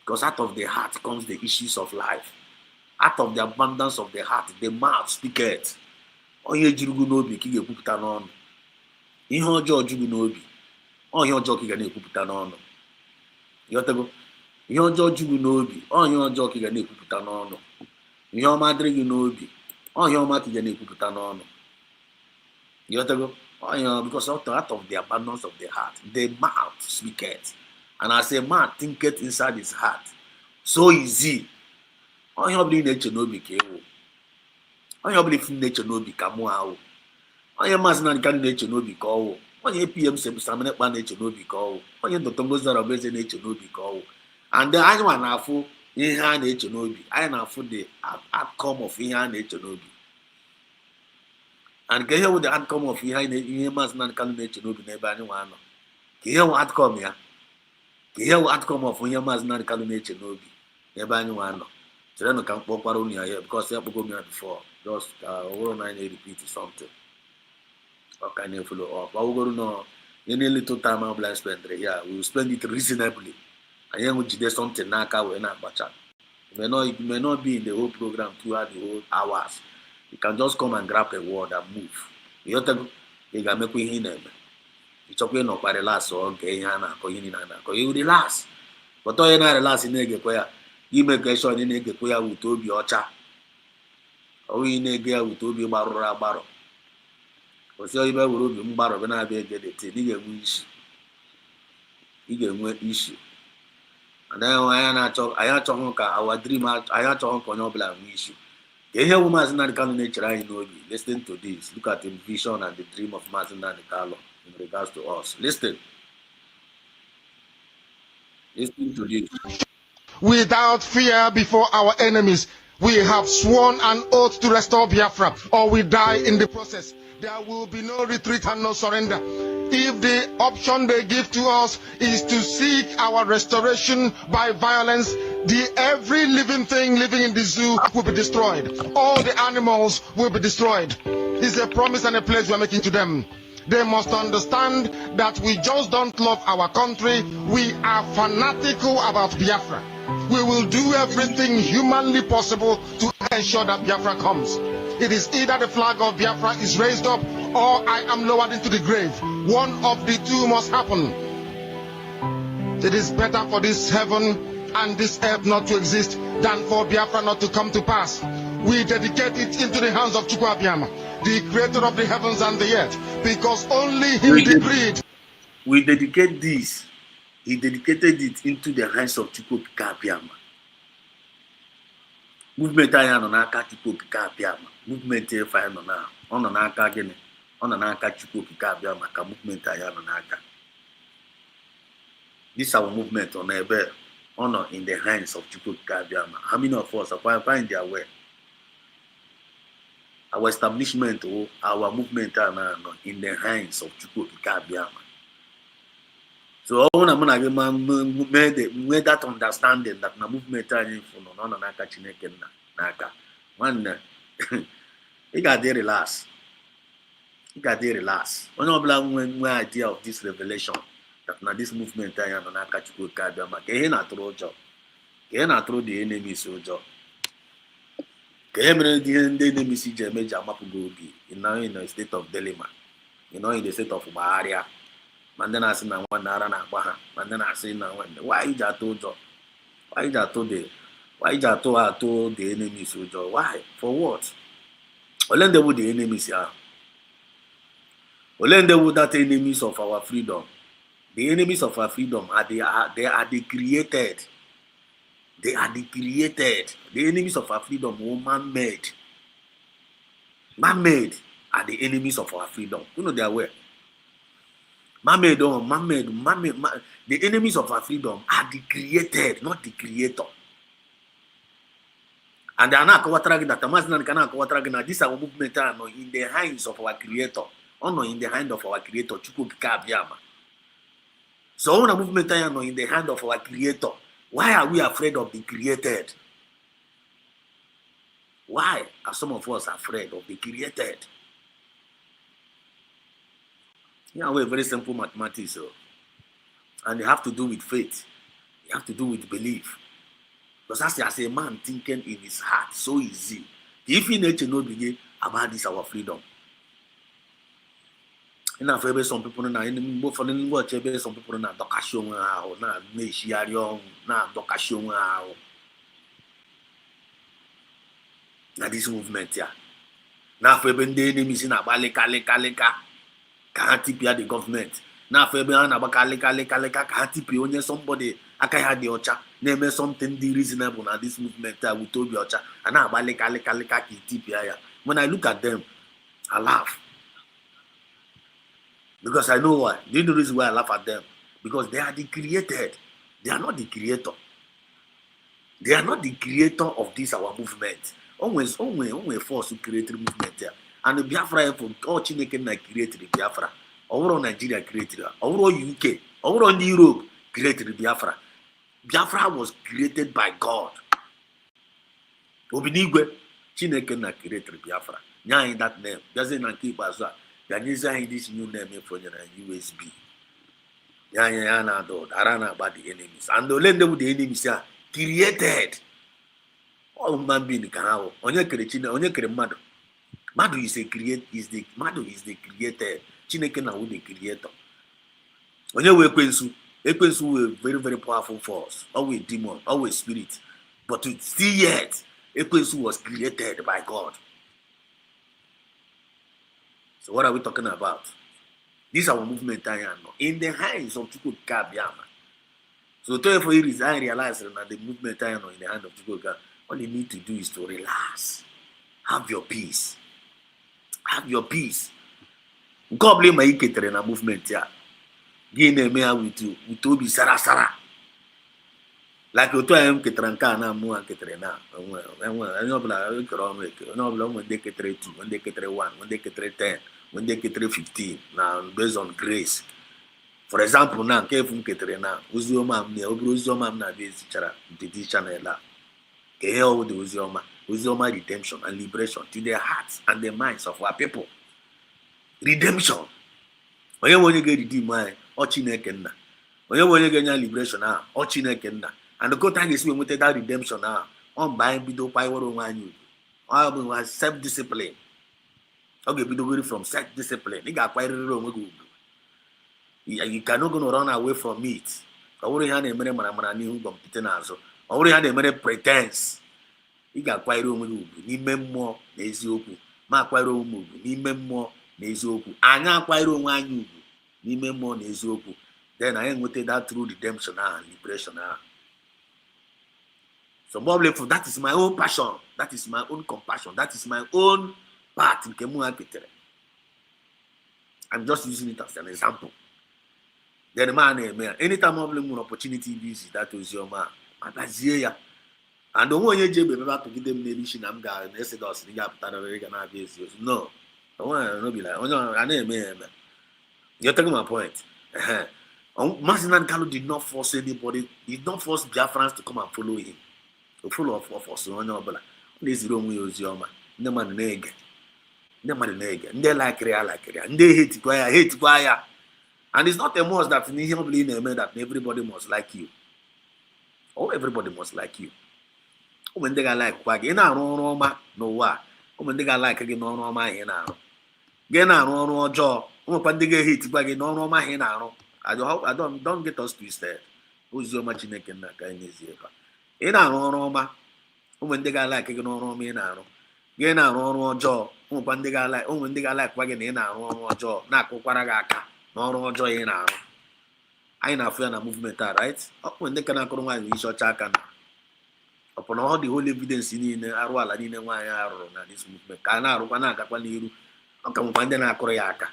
Because out of the heart comes the issues of life. Out of the abundance of the heart, the mouth speaketh. Oh, you Jugunobi, King Putanon. In her George Jugunobi. Oh, your jockey can put on. Yotago, your George Jugunobi. Oh, your jockey can put on. Your madre Gunobi. Oh, your mati can put on. Yotago, oh, your because out of the abundance of the heart, the mouth speaketh. And as a man thinketh inside his heart, so easy. Oh, your believe nature no be kewo. Oh, your believe nature no be kamuao. Oh, your master can nature no be call. Onye PM Samane Pan nature no be call. Onye Dotongo Orabueze nature no be call. And then I want to fool in her nature no be. I na fool the outcome of in her nature no be. And can you hear the outcome of in her man's non canon nature no be never anyone. Can you hear what outcome ya? Can you hear what outcome of in your man's non canon nature no be? Never anyone. So then I can't walk around here because they have go me before. Just 9 repeat something. Okay, I follow up. But we're going to know any little time I'll blind spend here. We will spend it reasonably. And then we do something now. We're not batching. It may not be in the whole program throughout the whole hours. You can just come and grab a word and move. You can make me in. You talk no para relax or okay, Hana, you relax. But all you not relax in the immigration in the Koya with Toby Ocha. Or in a girl with Toby Barro. Or so you will be Barro when I get it. You get one issue. And then I talk our dream out, I talk on your black issue. You hear woman's not coming nature, I know you. Listen to this. Look at the vision and the dream of Martin and Carlo in regards to us. Listen. Listen to this. Without fear before our enemies, we have sworn an oath to restore Biafra, or we die in the process. There will be no retreat and no surrender. If the option they give to us is to seek our restoration by violence, every living thing living in the zoo will be destroyed. All the animals will be destroyed. It's a promise and a pledge we're making to them. They must understand that we just don't love our country. We are fanatical about Biafra. We will do everything humanly possible to ensure that Biafra comes. It is either the flag of Biafra is raised up or I am lowered into the grave. One of the two must happen. It is better for this heaven and this earth not to exist than for Biafra not to come to pass. We dedicate it into the hands of Chukwu Abiyama, the creator of the heavens and the earth, because only him decreed. We dedicate this. He dedicated it into the hands of Chukwu Abiyama. Movement ayano n'aka Chukwu Abiyama. Movement efe ayano na ono n'aka gịnị? Ono n'aka Chukwu Abiyama ka movement ayano n'aka. This our movement on ebe. honor in the hands of Chukwu Kabiama. How many of us are find their way? Our establishment or our movement are now in the hands of Chukwu Kabiama. So all I'm gonna made that understanding that my movement are in for no naka Chineke naka. One you got there relax. You got there relax. When you have idea of this revelation that now this movement I am naka Chukwu Kabiama. Ke na throw job. Ke na throw the enemy so job. Ke mere the enemy si jeme jamapu gobi. You know in a state of dilemma. You know in the state of barrier. And then I say na one naira na agba. And then I say na one. Why you just told you? Why you just told the enemies so job? Why? For what? Only they would the enemies here. Only they would that enemies of our freedom. The enemies of our freedom are they are the created. They are the created. The enemies of our freedom were man-made. Man-made are the enemies of our freedom. You know they are where? Man-made. The enemies of our freedom are the created, not the creator. And they are not that this our movement are not in the hands of our creator, or not in the hand of our creator. So when a movement are not in the hand of our creator, why are we afraid of the created? Why are some of us afraid of the created? Yeah, we're very simple mathematics, and they have to do with faith. They have to do with belief. Because as a man thinking in his heart, so easy. If he need to know about this our freedom. And I've heard some people now, some people now dokashion na neshiarion na dokashion na this movement here. Now for the enemies in abaleka can't tip the government. Now for be na abaleka can't tip onye somebody aka had the ocha name something reasonable na this movement we told you ocha and now abaleka tip here. When I look at them, I laugh. Because I know why. Do you know the reason why I laugh at them? Because they are the created. They are not the creator. They are not the creator of this our movement. Always force to create the movement here. And the Biafra for all Chineke na created the Biafra. Over Nigeria created it. Over UK. Over on Europe created the Biafra. Biafra was created by God. Obinigwe Chineke na created the Biafra. Nya in that name. Doesn't not keep as well. They are using this new name for USB. About the enemies. And the land with the enemies are created. All human being can have. Onye kere madu. Madu is the created. Chineke na who the creator. Onye we Ekwensu were very, very powerful force. Always demon, always spirit. But still yet, Ekwensu was created by God. So what are we talking about? This is our movement in the hands of Chukwu Kabiama. So therefore I realize that the movement in the hand of Chukwu Kabiama, all you need to do is to relax. Have your peace. Have your peace. God blame my in a movement here. Gain me with Toby Sarasara. Like you told him Ketranka na mu and Ketrena. No, when they get 2, when they get 1, when they get 10, when they get 15. Now based on grace. For example, now Kefum Ketrena, Uzioma me, Uzioma na this channel. Kehel the Uzioma redemption and liberation to the hearts and the minds of our people. Redemption. When you get redeemed, or Chineke na. When you get liberation now, or Chineke na. And the good thing is we want that redemption now. On buying bido power on you. All self-discipline. Okay, bido from self-discipline. You got quite wrong. You cannot go run away from it. I already had a many competence. I already had a many pretense. You got quite wrong. Ni more nezoku. Ma quite wrong. Ni more nezoku. Anya quite wrong you. Ni more nezoku. Then I ain't with that through redemption and liberation. So that is my own passion. That is my own compassion. That is my own part in Kemu. I'm just using it as an example. Then man, anytime I'm an opportunity busy, that was your man. agazie ya and onwe onye ji egbe ebe atụgide m n'elu isi na m ga-Exodus ga apụtara ga na-abịa ezi ozi no onwe no be like onye a na-eme ya eme. You take my point. Mazinan Kalu did not force anybody, did not force Biafrans to come and follow him. To follow up for so on your bala. This is wrong with your man. No man neg. No man neg. And they like real like real. And they hate choir. And it's not a must that in that everybody must like you. Or everybody must like you. When they got like quag in our own Roma, no wa. When they got like again on Roma in our. Get our own jaw. When they get hit by no Roma in our. I don't get us twisted. Who's your machineke na kind is here? In our Roma. When they got like again on Roma in our. Get our own jaw. When they got like wagging in our own jaw. Nako Quaragaka. No joy in our. I know fear movement, right? When they cannot come on with your chakana. Upon all the whole evidence in Arwala in why arrow na this movement. Kana Rupanaka Paniru. Come find an Akoyaka.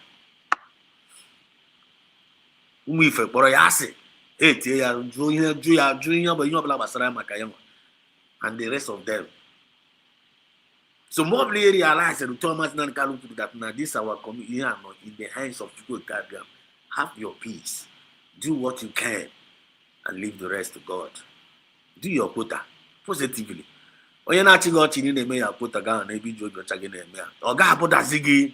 Umife Boroyasi. 8 years, Junior, but you know Blabasara Makayama. And the rest of them. So more realize that Thomas Nankalu that now this our community in the hands of people. Have your peace. Do what you can and leave the rest to God. Do your quota positively. Onye na-achị gị ọchị na eme ya quota ga na ebe iji obi ọcha gị na-eme ya. Ọ ga-abụdazi gị.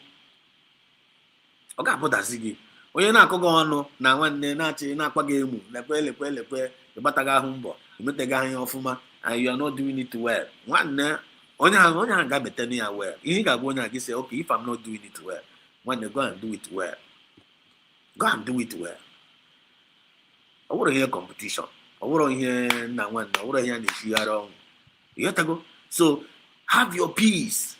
Onye na-akọ gị ọnụ na nwanne na-achị na-akpa gị emu lekwe ịgbataghị ahụ mbọ imeteghị anya ọfụma and you are not doing it well. Nwanne onye ahụ ga-metene ya well. Ihe ga-agwa onye a gị say okay if I'm not doing it well, nwanne go and do it well. Go and do it well. I want to hear competition. I want to hear Nawan. I want to hear Nishiaro. You have to go. So have your peace.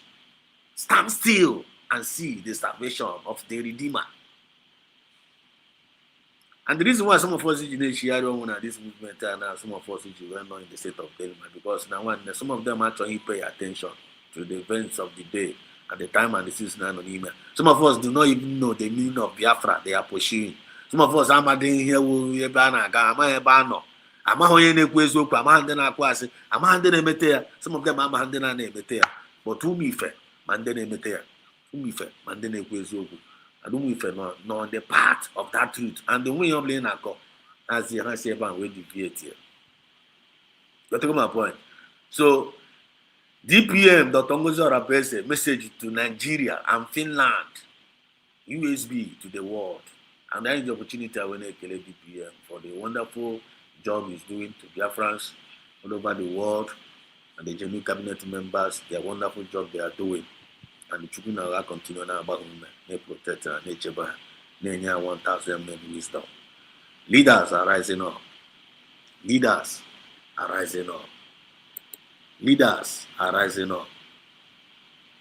Stand still and see the salvation of the Redeemer. And the reason why some of us in Nishiaro this movement and some of us were not in the state of Denmark because now some of them actually pay attention to the events of the day. At the time and the season on email. Some of us do not even know the meaning of Biafra they are pursuing. Some of us are here with Banaga, Bano, Amahoyene Quezo, Amandana Quasi, Amandana Metea, some of them Amandana Metea, but to me fair, Mandane Metea, to me fair, Mandane Quezo, and do me fair, no, the part of that truth, and the way of Lenako, as the Hanseban will deviate here. You take my point. So, DPM, Dr. Ngozi Orabueze, message to Nigeria and Finland, USB to the world. And that is the opportunity I want to tell DPM for the wonderful job he's doing to Biafrans all over the world and the genuine cabinet members, their wonderful job they are doing. And the children are continuing now about they protect and nature by 1,000 men wisdom. Leaders are rising up. Leaders are rising up. Leaders are rising up.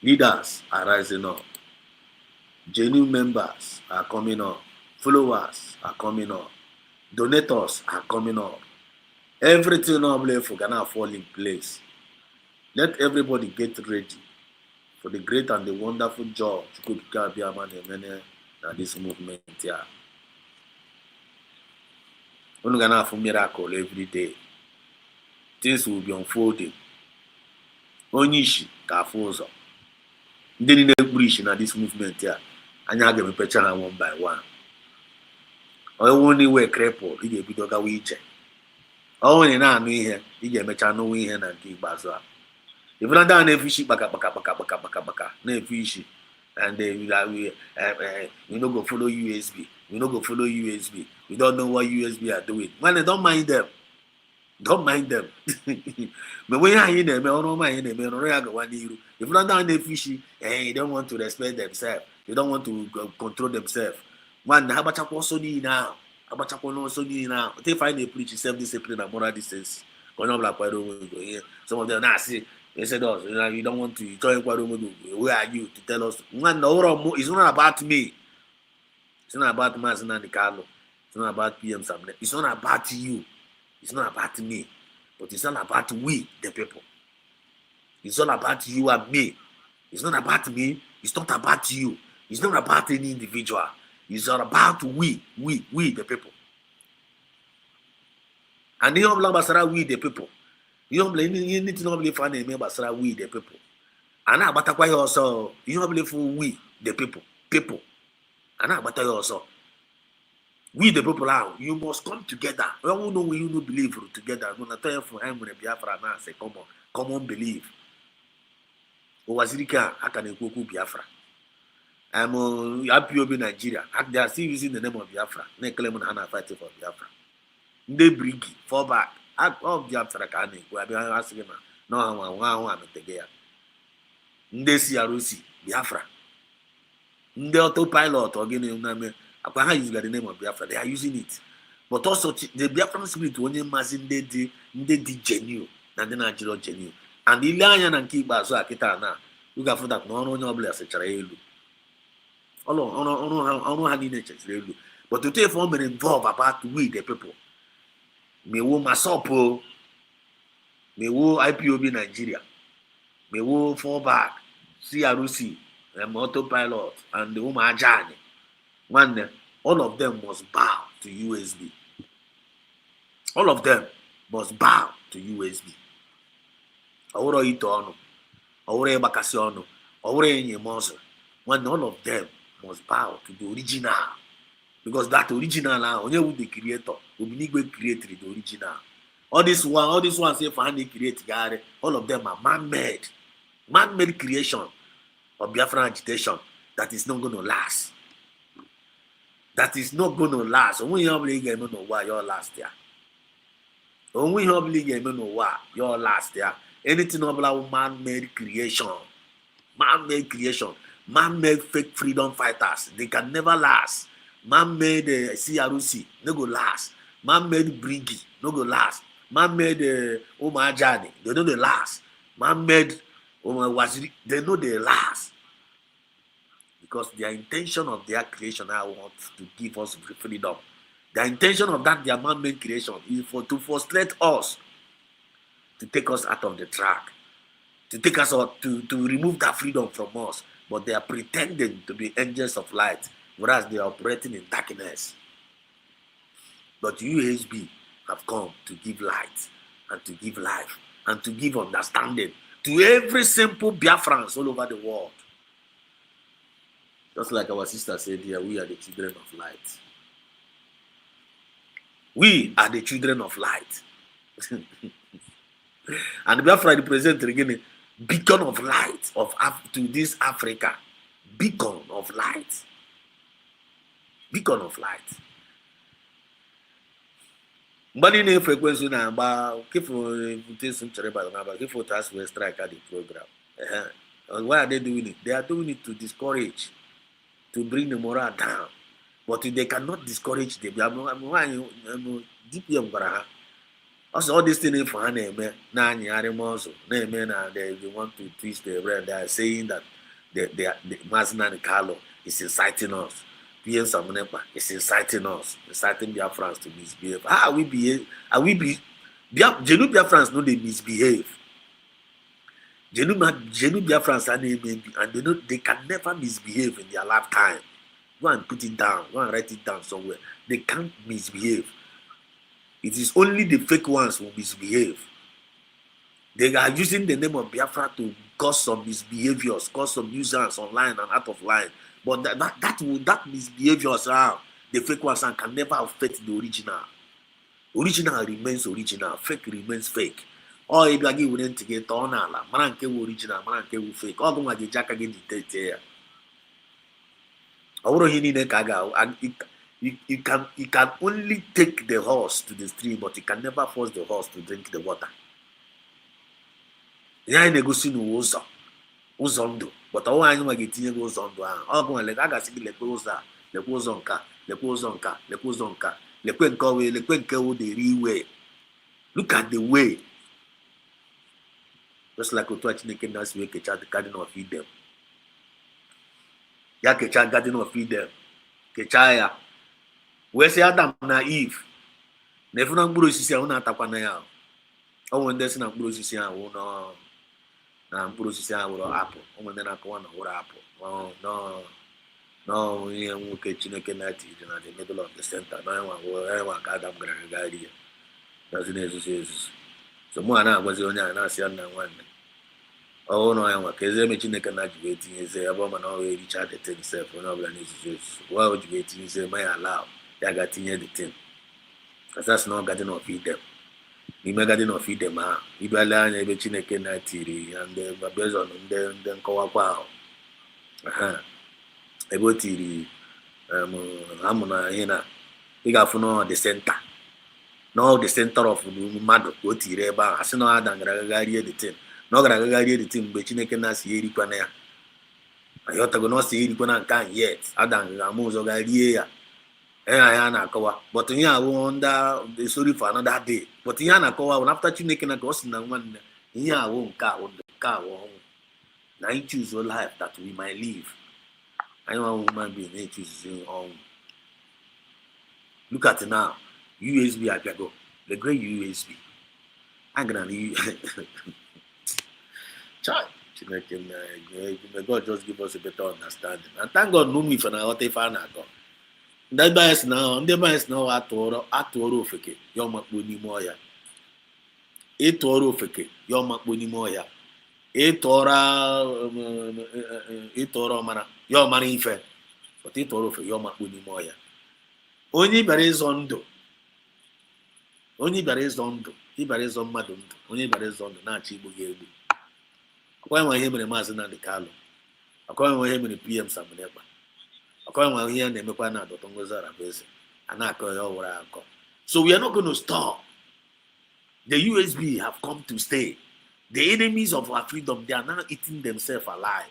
Leaders are rising up. Genuine members are coming up. Followers are coming up. Donators are coming up. Everything normally for gonna fall in place. Let everybody get ready for the great and the wonderful job to could be a man and this movement here. We're gonna have a miracle every day. Things will be unfolding. Onye isi ka afọ ụzọ ndị niile kpuru isi na this movement ya anya ga-emepecha ha one by one. Onye iwe cripple ị ga-ebido gawa ije. Onye na-anụ ihe ị ga-emecha n'onwe ihe na nke ikpeazụ a. Even ndị a na-efu isi kpaka na-efu isi and we no go follow USB. We no go follow USB. We don't know what USB are doing. Man, don't mind them. Don't mind them. But when you're in them, if not down the fishy, they don't want to respect themselves. They don't want to control themselves. Man, how much also need now? How much also need now? They find they preach self-discipline and moral distance. Some of them now see they said us, you don't want to join where are you to tell us? Man, it's not about me. It's not about Mazina Carlo. It's not about PM Samne. It's not about you. It's not about me, but it's all about we, the people. It's all about you and me. It's not about me. It's not about you. It's not about any individual. It's all about we, the people. And you have basara we the people. You have you need to know believe for name basara we the people. And I batakwa also you have believe for we the people. People. And I batakwa also. We the people are you must come together. We all know we you no believe together. I'm gonna tell you for I'm gonna Biafra now say come on believe. Owazirika akane kwoku Biafra. I'm IPOB Nigeria. They are still using the name of Biafra. They claim Hana fighting for Biafra. They bring fall back. All Biafra can go. I've been asking them. No, I'm Tegea. They see Arusi, Biafra. The autopilot or getting name. How you got the name of Biafra? They are using it. But also the Biafran spirit when you imagine they genuine and then Nigeria genuine. And the lion and keep as well Kitana. You got for that no bless a child. Ono ha nature elu. But to take for involved about we the people. Me wo Masopo, me wo IPOB Nigeria, me wo fallback, CRC, autopilot, and the Ajani. One, all of them must bow to USB. All of them must bow to USB. Awuro ito ono, awuro bakasi ono, awuro enye mozo. When all of them must bow to the original. Because that original now, only with the creator, Obinigwe created the original. All this one say for hand create all of them are man-made creation of Biafran agitation that is not going to last. That is not going to last. Only you believe know why you're last year. Only you believe know why you're last year. Anything about man-made creation, man-made fake freedom fighters, they can never last. Man-made CRC, no go last. Man-made Brigi, no go last. Man-made Omajani, they know they last. Man-made Waziri, they know they last. Because their intention of their creation, I want to give us freedom. The intention of that their man-made creation is to frustrate us, to take us out of the track, to take us out, to remove that freedom from us. But they are pretending to be angels of light, whereas they are operating in darkness. But USB have come to give light and to give life and to give understanding to every simple Biafrans all over the world. Just like our sister said here, we are the children of light. We are the children of light. And Biafra represents again beacon of light to this Africa. Beacon of light. Beacon of light. Money no frequency na ba kifo invitation chereba na ba kifo task we strike at the program. Why are they doing it? They are doing it to discourage, to bring the morale down. But they cannot discourage them. DPM gonna also all these things for they want to twist the brand. They are saying that the Mazna and Carlo is inciting us. PM Samunepa is inciting us, inciting Biafrans to misbehave. How are we behave? Genu Biafrans know they misbehave. Genu Biafrans are and they know they can never misbehave in their lifetime. Go and put it down. Go and write it down somewhere. They can't misbehave. It is only the fake ones who misbehave. They are using the name of Biafra to cause some misbehaviors, cause some nuisance online and out of line. But that misbehaviors are the fake ones and can never affect the original. Original remains original. Fake remains fake. Or if you wouldn't get on Maranke original, Maranke fake. All going to jack again here. You can only take the horse to the stream, but you can never force the horse to drink the water. Yeah, negotiate uzondo, but all I know I get uzondo. All going like I got to be like uzonka, the real way. Look at the way. Just like we touch naked nas we catch the garden of feed them. Ya catch garden of feed them. Kechaya. We say Adam na Eve. Never na gburu osisi a una atakwa na ya. O wonde si na gburu osisi a wo no na gburu osisi a wo apple. O wonde na akwa na wo apple. No, we nwoke Chineke na ti na the middle of the center. No one ka Adam gara here. That's in Jesus. So more na agwazi onye a na-asị ya nna nwanne. Ọwụ na ya nwa ka eze eme Chineke na ji wee tinye eze ebe ọ ma na ọ wee richa the thing self onye ọbụla na-ezuzu ezuzu. Why o ji wee tinye eze ma ya allow ya ga tinye the thing. Because that's not Garden of Eden. N'ime Garden of Eden ahụ ịbịala anya ebe Chineke na-tiri ya ndị babezon ndị nkọwakwa ahụ. Ebe o tiri amụ na ihe na ị ga-afụ na the center. No, the center of mmadụ ka o tiri ebe ahụ asị na Adam gara agagharịa the thing. Na ọ gara agagharịa the thing mgbe Chineke na-asị erikwa na ya. Ayọtago na ọ sị erikwa na nke ahụ yet Adam ga-amụ ụzọ ga rie ya. Ya na-akọwa but ihe awụ ndị sorry for another day but ihe a na-akọwa bụ after Chineke na ka ọ sị na nwanne ihe awụ nke awụ ọnwụ na anyị choose life that we might live. Anyị nwa human being na-choose ọnwụ. Look at now. USB abịago. The great USB. Agara na Chineke may God just give us a better understanding. And thank God no me for na ọta ife a na-akọ. Ndị bias na atụọrọ ofeke ya ọmakpo n'ime ọhịa. Ịtụọrọ ofeke ya ọmakpo n'ime ọhịa. Ịtụọrọ ọmara ya ọmara ife. But ịtụọrọ ofeke ya ọmakpo n'ime ọhịa. Onye bịara ịzọ ndụ. Onye bịara ịzọ ndụ. Ịbịara ịzọ mmadụ ndụ. Onye bịara ịzọ ndụ na-achọ igbu gị egbu. Akwa enwe ihe mere Maazị Nnamdi Kanu. Akwa enwe ihe mere PM Sam Ekpa. Akwa enwe ihe na-emekwa na Dr. Ngozi Orabueze. Anakọ ya ọwụrụ akọ. So we are not going to stop. The USB have come to stay. The enemies of our freedom, they are now eating themselves alive.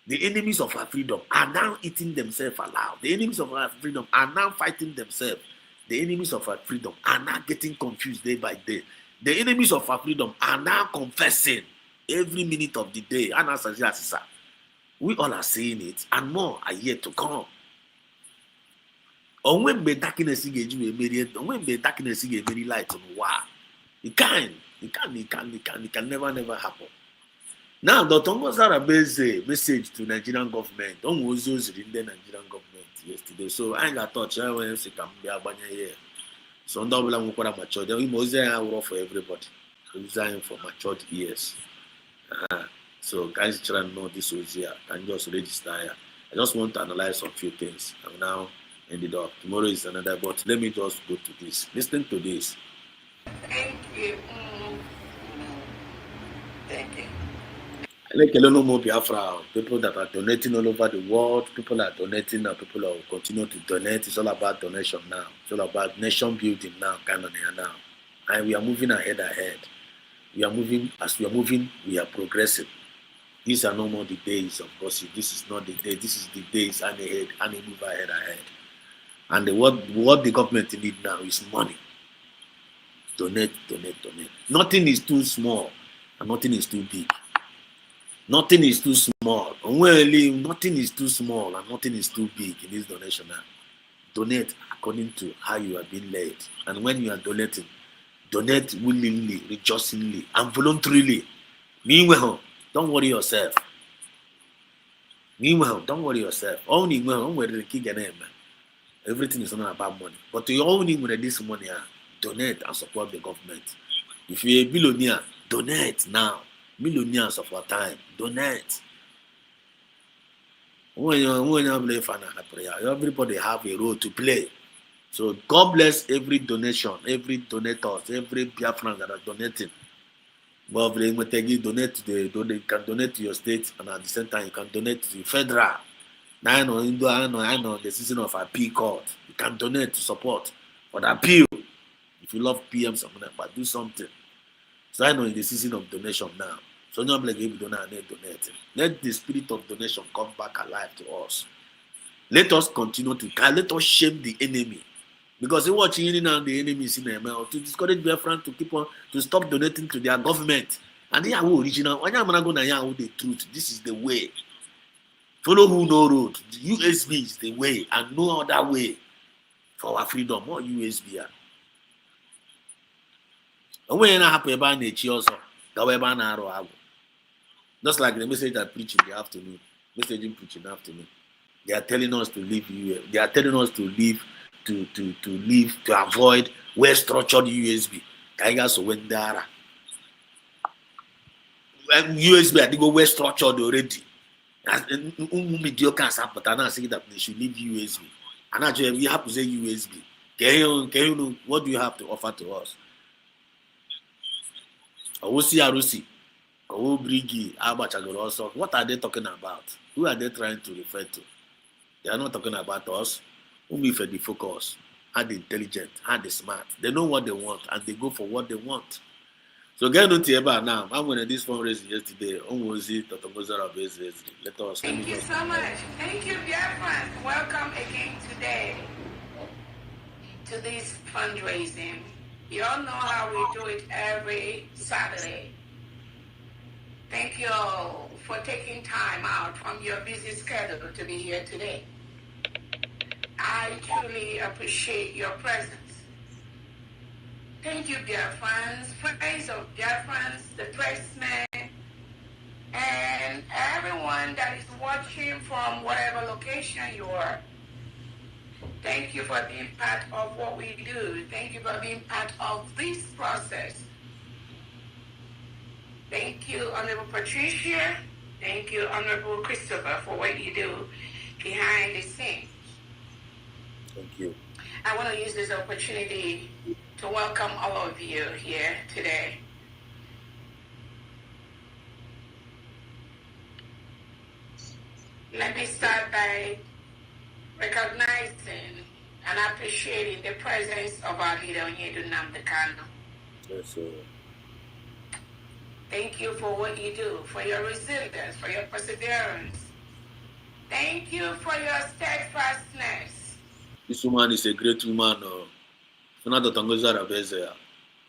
The enemies of our freedom are now eating themselves alive. The enemies of our freedom are now fighting themselves. The enemies of our freedom are now getting confused day by day. The enemies of our freedom are now confessing every minute of the day. We all are seeing it, and more are yet to come. Or when the darkness is when the darkness is very light on the it can never happen. Now, Dr. Ngozi Orabueze message to Nigerian government. Ngozi was in the Nigerian government yesterday. So I ain't got touch. I want to come here. So I'm double mature. We must for everybody. Resign for matured years. So guys, try to know this was here. Can just register here. I just want to analyze some few things. I'm now ended up. Tomorrow is another, but let me just go to this. Listen to this. Thank you. Thank you. Like no more Biafra, people that are donating all over the world, people are donating and people will continue to donate. It's all about donation now. It's all about nation building now, kind of now. And we are moving ahead. We are moving, as we are moving, we are progressing. These are no more the days of gossip. This is not the day. This is the days and ahead, and we move ahead. And what the government need now is money. Donate. Nothing is too small and nothing is too big. Nothing is too small. Nothing is too small and nothing is too big in this donation now. Donate according to how you are being led. And when you are donating, donate willingly, rejoicingly, and voluntarily. Meanwhile, don't worry yourself. Only everything is not about money. But you only need this money, donate and support the government. If you're a billionaire, donate now. Millionaires of our time, donate. Everybody have a role to play. So God bless every donation, every donators, every Biafran that are donating. But you can donate to your state, and at the same time you can donate to the federal. I know the season of appeal court. You can donate to support for the appeal. If you love PM but do something. So I know in the season of donation now. So no like if you donate. Let the spirit of donation come back alive to us. Let us continue let us shame the enemy. Because they watching now the enemy is in them to discourage Biafran to keep on to stop donating to their government. And they are original. When I'm not going to the truth, this is the way. Follow who no road. The USB is the way and no other way for our freedom. More USB. And when I happen about nature also, just like the message I preach in the afternoon, messaging preaching in the afternoon, they are telling us to live. They are telling us to live, to avoid well structured USB. Kaiga so when there USB I think go well structured already. Mediocre but I now say that they should leave USB. And actually we have to say USB. Can you know what do you have to offer to us? Rusi, Brigi, also. What are they talking about? Who are they trying to refer to? They are not talking about us. Only for the focus, are the intelligent, are the smart. They know what they want and they go for what they want. So get on to now. I'm going to this fundraising yesterday. Ngozi, Orabueze. Let us. Thank you so much. Thank you, Biafran. Welcome again today to this fundraising. You all know how we do it every Saturday. Thank you all for taking time out from your busy schedule to be here today. I truly appreciate your presence. Thank you, Biafrans, friends of Biafrans, the pressmen, and everyone that is watching from whatever location you are. Thank you for being part of what we do. Thank you for being part of this process. Thank you, Honorable Patricia. Thank you, Honorable Christopher, for what you do behind the scenes. Thank you. I want to use this opportunity to welcome all of you here today. Let me start by recognizing and appreciating the presence of our leader, Onyedu Namdekano. Yes, sir. Thank you for what you do, for your resilience, for your perseverance. Thank you for your steadfastness. This woman is a great woman. Not Ngozi Orabueze.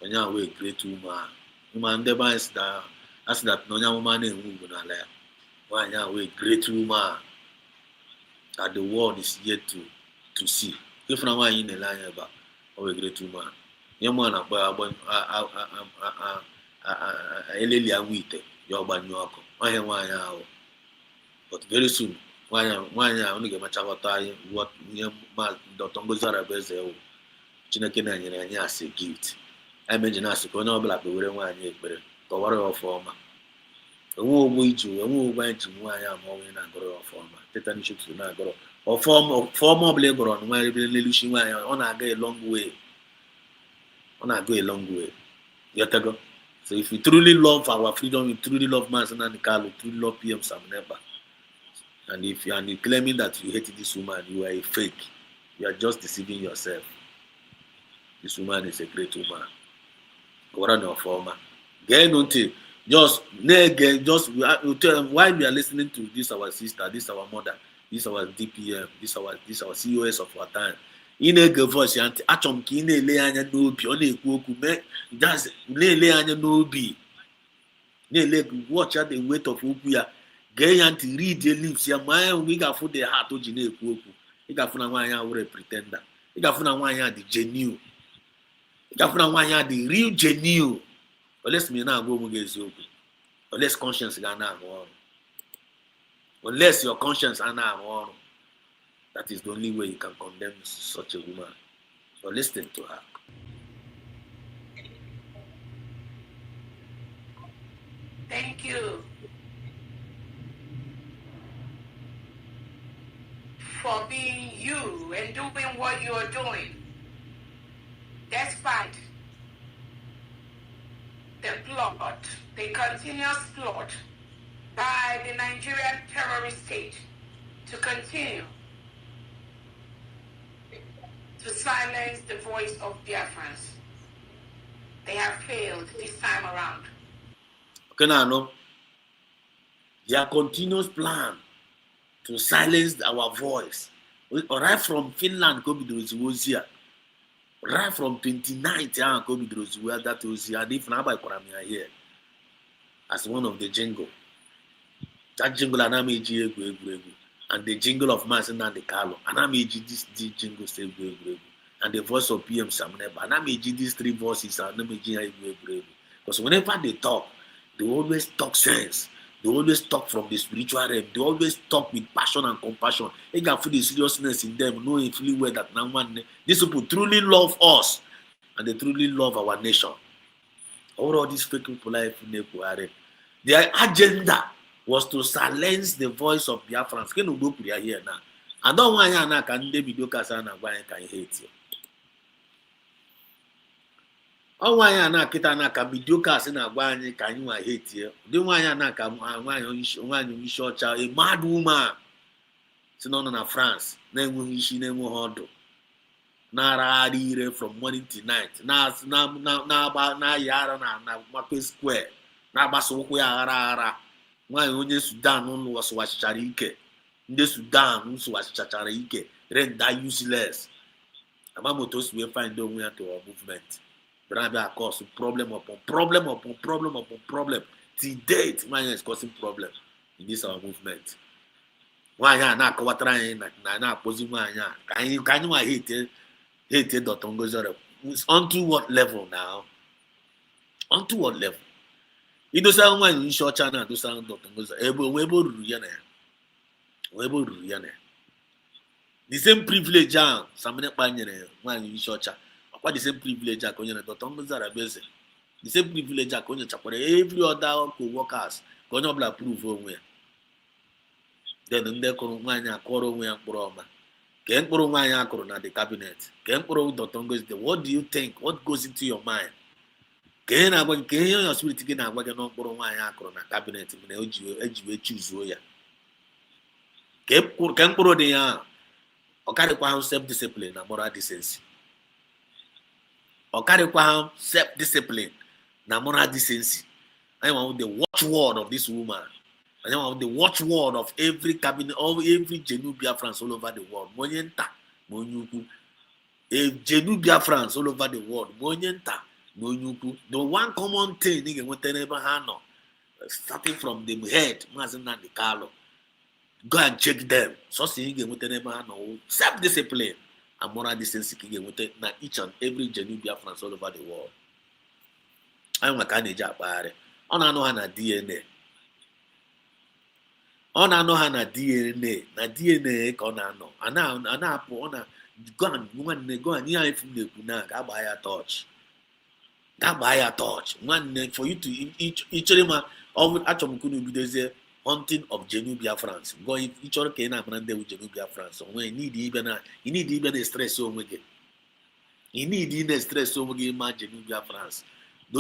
A great woman. Woman, the man is that as that no woman in Uganda. Why a great woman that the world is yet to see. If no one in the line about a great woman. Young man about Elelia Wite, your Banyako. I am one hour. But very soon, one year only get much of time. What Dr. Ngozi Orabueze, Chinakina and as a gift. I imagine us to go no black the way 1 year, but cover of former. A war wage you, a war went to why I'm all in a grow of former. Tetan ships will not grow. Or form of labor on where illusion on a go a long way. On a go a long way. Yet ago. So if we truly love our freedom, we truly love Manson and Carl, we truly love PM Sam Neba. And if you are claiming that you hate this woman, you are a fake. You are just deceiving yourself. This woman is a great woman. Go on former. Get on to just while we are listening to this our sister, this our mother, this our DPM, this our COS of our time. In a voice, Auntie Achom Kine Leanya Nobi, on a Kuku, that's Leanya Nobi. Watch out the weight of Ukuya. Gay Auntie read the lips, ya my we got for the heart of Gene Kuku. You got for a pretender. You got for the genuine. You got for the real genuine. Unless me now go against you. Unless conscience is not on. Unless your conscience is not on. That is the only way you can condemn such a woman. So listen to her. Thank you for being you and doing what you are doing. Despite the plot, the continuous plot by the Nigerian terrorist state to continue to silence the voice of Biafrans. They have failed this time around. Okay, now, no. Their continuous plan to silence our voice, right from Finland, Ngozi, right from 29th, Ngozi, that was here, and if Nabai Koramia here, as one of the jingle. That jingle, and the jingle of Manson and the Carlo, and I made this jingle say and the voice of PM Sam Neba, and I made these three voices, and I made because whenever they talk, they always talk sense. They always talk from the spiritual realm. They always talk with passion and compassion. They can feel the seriousness in them, knowing fully well that now one these people truly love us, and they truly love our nation. All these fake people life in their agenda was to silence the voice of Biafrans. Can go here now? I don't want you can they be dokasana why can hate you. Oh, why kita can be dokas in a wine can you hate you? The why you short child, a mad woman. So no na France, name hodo. Na from morning to night. Na yara na Market Square. Na baso ara. Why onye Sudan no was wachicharike. Nde Sudan no was wachicharike. Render useless. Amamotos will find their way to our movement. Brother cause problem upon problem. Till date, man is causing problem in this our movement. Why na ka trying na opposing why can you hate Dr. Ngozi? Onto what level now? Onto what level? You do sound when you short channel do sound Dr. Ngozi. The same privilege samene panyere when you short chat. What the same privilege akonye Dr. Ngozi Orabueze. The same privilege akonye chapore every other co-workers konye obla prove onwe. Then ndị kụrụ nwaanyị akọrọ onwe ya mkpụrụ ọma ka mkpụrụ nwaanyị akọrọ na the cabinet ka mkpụrụ Dr. Ngozi. What do you think? What goes into your mind? Ka ihe na-agwa gị ka ihe your spirit gị na-agwa gị na mkpụrụ nwaanyị akọrọ na cabinet mere eji wee chuzuo ya ka mkpụrụ dị ya ọ karịkwa ha self discipline na moral decency. Ọ karịkwa ha self discipline na moral decency. I want the watchword of this woman. I want the watchword of every cabinet, of every genuine Biafrans all over the world. Monyenta, Monyuku. Genuine Biafrans all over the world. Monyenta, Monyuku. The one common thing you can never handle, starting from the head, Mazina the Carlo. Go and check them. So seeing you can never handle self-discipline and moral decency with each and every genuine Biafrans all over the world. I'm a candidate. I don't know how DNA. Ọ na-anọ ha na DNA ka ọ na-anọ a na-apụ ọ na nwanne ihe efu na-ekwu na ga-agba ya touch nwanne for you to ịchọrọ ma achọrọ m kunu bidozie hunting of genuine Biafrans ịchọrọ ka ị na-amara ndị genuine Biafrans onwe need ibe na stress onwe gị ma genuine Biafrans. The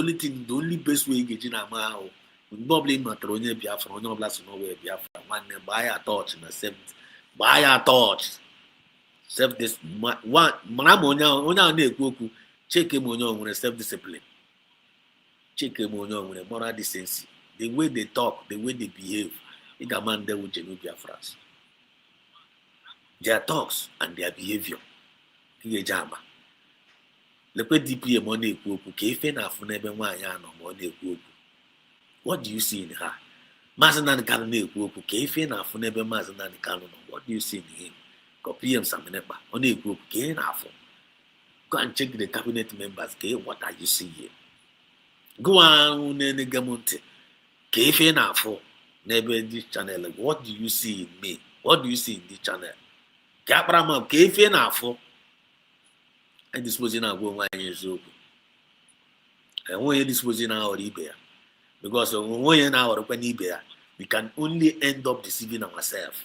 only best way ị ga-eji na-ama ahụ mgbe ọbụla ị matara onye Biafra onye ọbụla so n'owe Biafra nwanne gbaa ya touch self this mara ma onye ahụ na-ekwu okwu cheke ma onye ọ nwere self discipline, cheke ma onye ọ nwere moral decency, the way they talk, the way they behave. Ị ga-ama ndị wu genuine Biafrans, their talks and their behavior ị ga-eji ama. Lekwe DPM ọ na-ekwu okwu ka ife na-afụ n'ebe nwaanyị anọ ma ọ na-ekwu okwu. What do you see in her? Maazị Nnamdi Kanu na-ekwu okwu ka ife na-afụ n'ebe Maazị Nnamdi Kanu nọ. What do you see in him? Ka PM Saminekpa ọ na-ekwu okwu ka ihe na-afụ. Go and check the cabinet members. What are you seeing here? Go on na-enege m ntị ka ife na-afụ n'ebe this channel. What do you see in me? What do you see in this channel? Ka akpara m ka ife na-afụ. Anyị dispozi na-agwa onwe anyị eziokwu. Enweghị dispozi na-aghọrọ ibe ya. Because when we can only end up deceiving ourselves.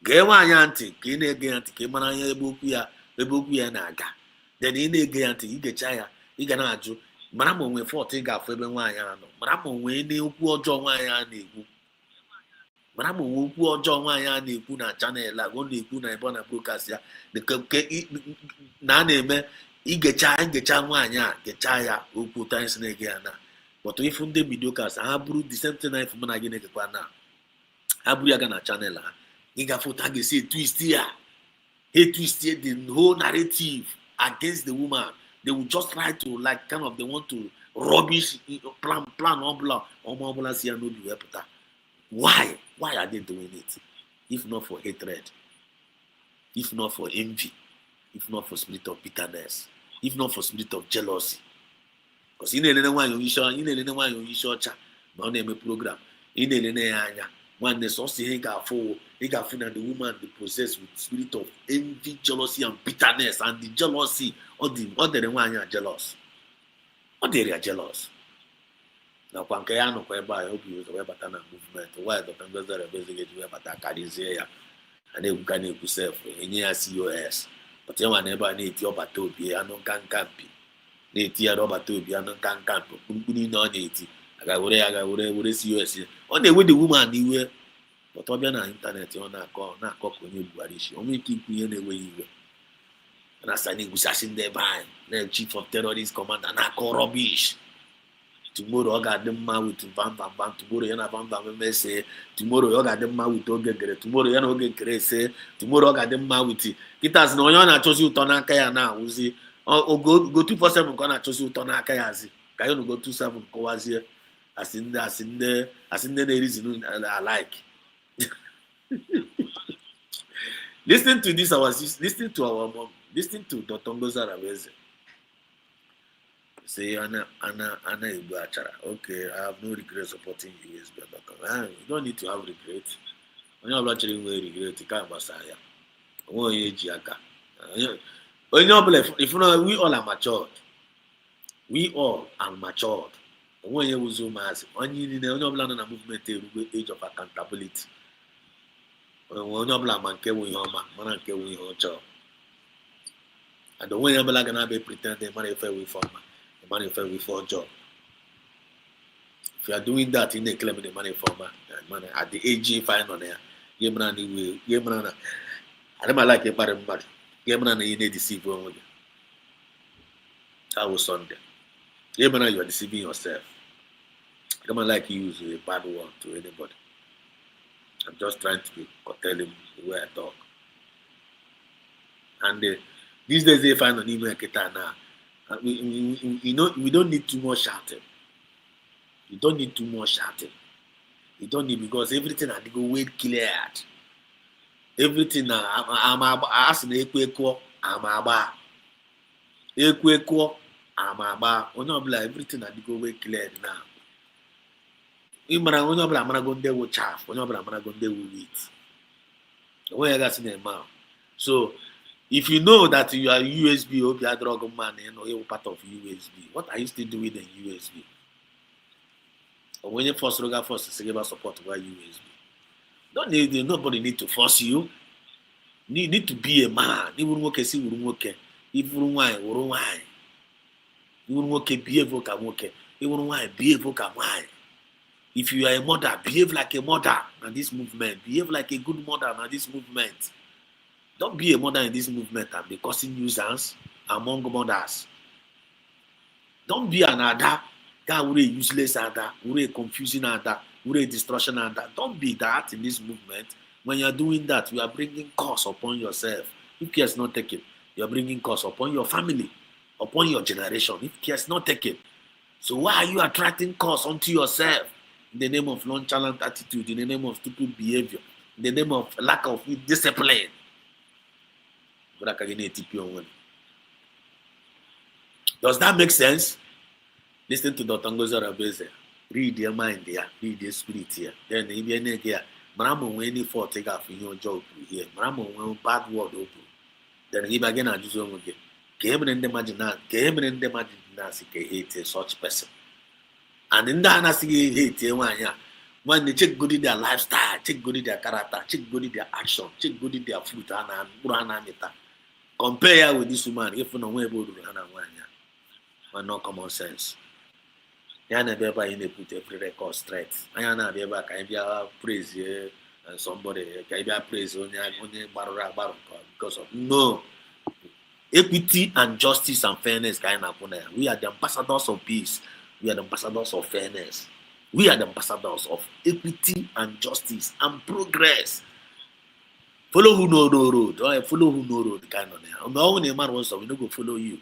Gee nwaanyị ntị ka ị na-ege ya ntị ka ị mara anya ebe okwu ya na-aga. Then ị na-ege ya ntị ị ga-echa ya ị ga na-ajụ mara ma onwe fọt ị ga-afụ ebe nwaanyị ahụ nọ, mara ma onwe okwu ọjọọ nwaanyị ahụ na-ekwu, mara ma onwe okwu ọjọọ nwaanyị ahụ na-ekwu na chanel a ọ na-ekwu na ebe ọ na broadcast ya na a na-eme igecha nwaanyị a gecha ya okwu tanyị na-ege ya na. But if ndị mediocres ha bụrụ the same thing if mana gị na-ekekwa na ha bụrụ ya ga na channel ha ị ga-afụta ga-esi twist the whole narrative against the woman. They will just try to like kind of they want to rubbish plan ọbụla si ya n'obi wee pụta. Why are they doing it? If not for hatred, if not for envy, if not for spirit of bitterness, if not for spirit of jealousy. Because ị na-elele nwaanyị onye isi ọcha ma ọ na-eme program ị na-elele ya anya When the source he got that the woman be possessed with spirit of envy, jealousy, and bitterness, and the jealousy of the one you are jealous. What they are jealous. Now, Pankayano, I hope you was a Webatana movement, why the Tangas are basically Webataka, and they can help yourself in your COS. But you never need your batopia, and no can campi. Need your batopia, and no can camp. Unkuni no need. I would see COS. On the way the woman anywhere. But on the internet, you're not when you barish. Only keep me anyway you were. And as I need assassin there by the chief of terrorist command, and I call rubbish. Tomorrow I got them man with Van. Tomorrow you know Van say. Tomorrow I got them man with Ogre. Tomorrow you know Ogre say. Tomorrow I got them man with it. It has no one I chose you to Nakaya now. Uzi. Or go 247 gonna choose you to Nakayazi. Can you go 27 Kowazi? As in the reason I like. Listen to this, listen to our mom, listen to Dr. Ngozi Orabueze. Say, Anna Ibuachara. Okay, I have no regret supporting USB.com. You don't need to have regret. When you're watching, we regret. You can't pass here. If you know, we all are matured. We all are matured. When you use mass, when you need a movement, age of accountability. When you're black man, can we man can we job. And the way you're black and I be pretend they money fair with farmer, the money fair with for job. If you are doing that, in the claim the money farmer, money at the AG fine on there. Yemenana, I don't like a parent, Yemenana, you need to deceive one with you. That was Sunday. Yemenana, you are deceiving yourself. I don't like you use a bad word to anybody. I'm just trying to tell him the way I talk. And these days they find an email now. We don't need too much shouting. You don't need too much shouting. You don't need, because everything I go wait cleared. Everything I'm asking equal, I'm about equal, I'm about everything I go wait cleared now. I'm gonna go there with chaff. I'm gonna go there with wheat. When I got in the mouth. So if you know that you are USB or you are drug man, you know you're part of USB. What are you still doing in USB? Or when you force to say about support over USB. Nobody need to force you. You need to be a man. Even work see work. Even why even work behave work. Even why behave work. If you are a mother, behave like a mother in this movement. Behave like a good mother in this movement. Don't be a mother in this movement and be causing nuisance among mothers. Don't be an ada. Guy who is useless ada, who is confusing ada, who is destruction ada. Don't be that in this movement. When you are doing that, you are bringing curse upon yourself. If care is not taken, you are bringing curse upon your family, upon your generation. If care is not taken. So why are you attracting curse onto yourself? In the name of nonchalant attitude, in the name of stupid behavior, in the name of lack of discipline. Does that make sense? Listen to Dr. Ngozi Orabueze. Read your mind here, read your spirit here. Then if you're here, Maramo when any fault take off in your job here. Maramo when bad word open. Then if again I just want to get came in the imagination, hate such person. And in that, I see hate when they check good in their lifestyle, check good in their character, check good in their action, check good in their fruit, and compare with this woman, if you know where to but no common sense. I never put every record straight. I never can praise and somebody can praise only because of no equity and justice and fairness. We are the ambassadors of peace. We are the ambassadors of fairness. We are the ambassadors of equity and justice and progress. Follow who know the road. Or follow who know the road. Kind of there. No one man wants to. We don't go follow you.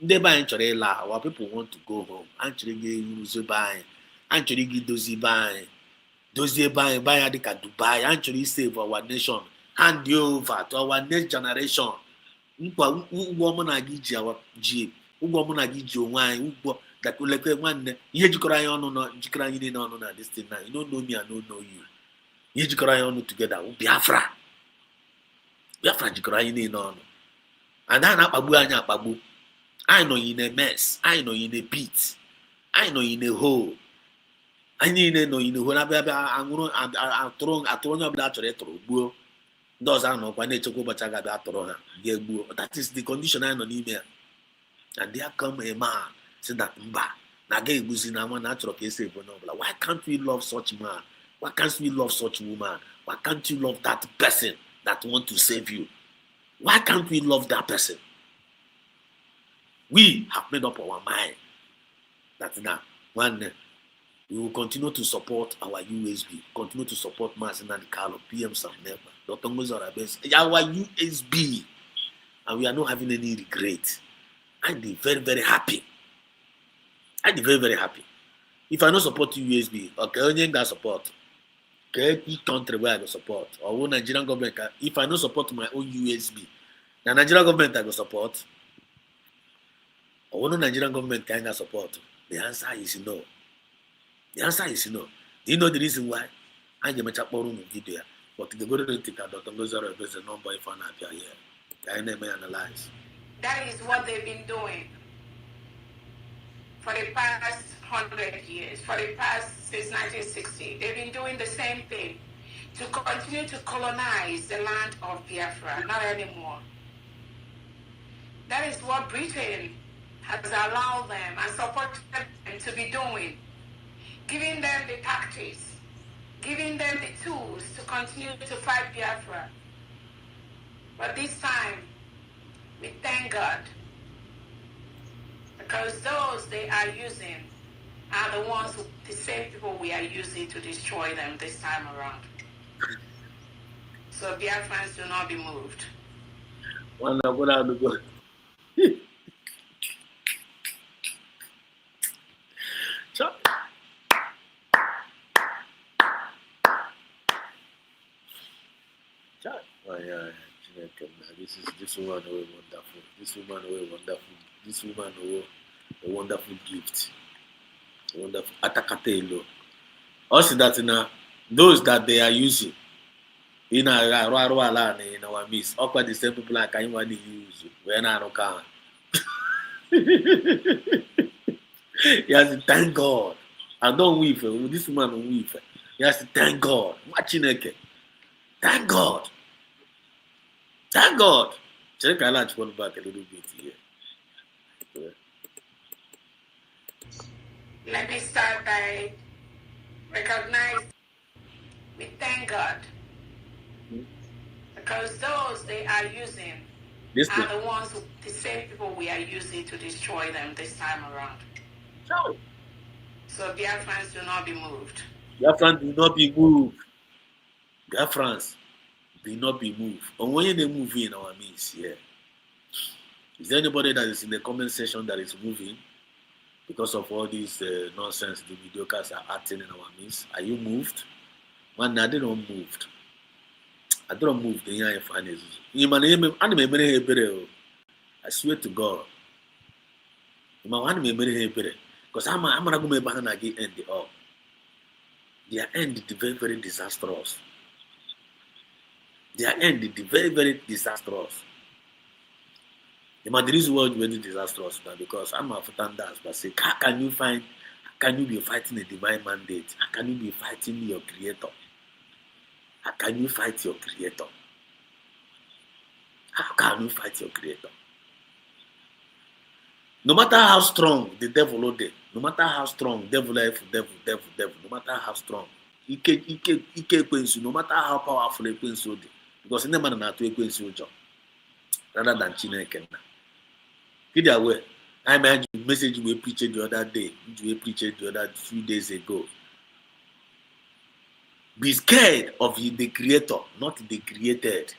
They buy our people want to go home. Actually, use buy. Actually, get those buy. Those buy adika Dubai. Actually, save our nation. Hand you over to our next generation. Woman agiji our G. Woman agiji wine. That will like one. You cry on this thing now. You don't know me, I don't know you. Ihe jikọrọ anyị ọnụ together Biafra. Biafra jikọrọ anyị niile ọnụ. And a na-akpagbu anyị akpagbu. Anyị nọ in a mess. Anyị nọ in a pit. Anyị nọ in a hole. Anyị niile nọ in a hole. Na-abịa anwụrụ atụrụ onye ọbụla chọrọ ịtụrụ gbuo. Ndị ọzọ anọkwa na-echekwa ụbọchị a ga-abịa atụrụ ha ga-egbuo. That is the condition anyị nọ n'ime ya. And there come a man say that mba na ga egbuzi na nwa na achọrọ ka esi ebo n'ọbụla. Why can't we love such man? Why can't we love such woman? Why can't you love that person that want to save you? Why can't we love that person? We have made up our mind that now one we will continue to support our USB, continue to support Martin and Carlo, PM Sam Never, Dr. Ngozi Orabueze, our USB, and we are not having any regret. I'm very, very happy. I'm very, very happy. If I don't support USB, okay, only that support. Okay, each country where I go support, or Nigerian government, if I don't support my own USB, the Nigerian government I go support, or Nigerian government can I support? The answer is no. The answer is no. Do you know the reason why? I am a chat forum video, but the good thing that Dr. Ngozi Orabueze number if I appear here. I never analyze. That is what they've been doing for the past 100 years, for the past since 1960. They've been doing the same thing to continue to colonize the land of Biafra, not anymore. That is what Britain has allowed them and supported them to be doing, giving them the tactics, giving them the tools to continue to fight Biafra. But this time, we thank God, because those they are using are the ones who, the same people we are using to destroy them this time around. So Biafrans do not be moved. This woman who is wonderful. This woman who is wonderful. This woman who a wonderful gift. A wonderful atakatelo. Also that now those that they are using in our midst, all the same people like I want to use when I don't can. Yes, thank God. I don't weep. This woman will weep. Yes, thank God. Watching it. Thank God. Thank God. Check I like one back a little bit here. Let me start by recognizing we thank God, because those they are using are the ones who, the same people we are using to destroy them this time around. So Biafrans do not be moved. Biafrans do not be moved. Biafrans do not be moved. And when they move in our midst here, is there anybody that is in the comment section that is moving because of all this nonsense the mediocres are acting in our midst? Are you moved? Man, I didn't moved. I don't move the young finance. I swear to God. Because I'm gonna go back and again end it up. Their end is very, very disastrous. Their end is very, very disastrous. The reason why it's very disastrous now because I'm a standards, but say, how can you be fighting a divine mandate? How can you be fighting your creator? How can you fight your creator? How can you fight your creator? No matter how strong the devil is, no matter how strong devil, no matter how strong, no matter how powerful a quincy, because in the man not to a quincy job rather than Chineke. Either way, I imagine the message we preached the other day, we preached the other few days ago. Be scared of the creator, not the created.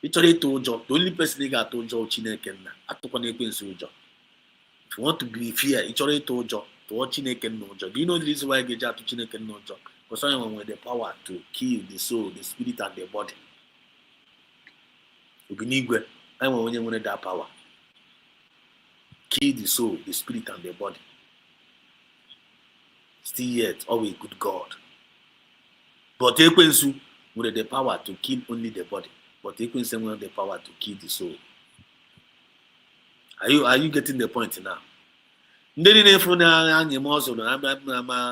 It's already told you, the only person that told you Chineke na atukwane quincy job. If you want to be fear, it's already told you to watch Chineke no job. Do you know the reason why I get to Chineke no job? Because someone with the power to kill the soul, the spirit, and the body. I'm when with that power. Kill the soul, the spirit, and the body. Still yet, always good God. But Ekwensu with the power to kill only the body. But Ekwensu with the power to kill the soul. Are you getting the point now? Ndị na-efu na anyị m ọzọ na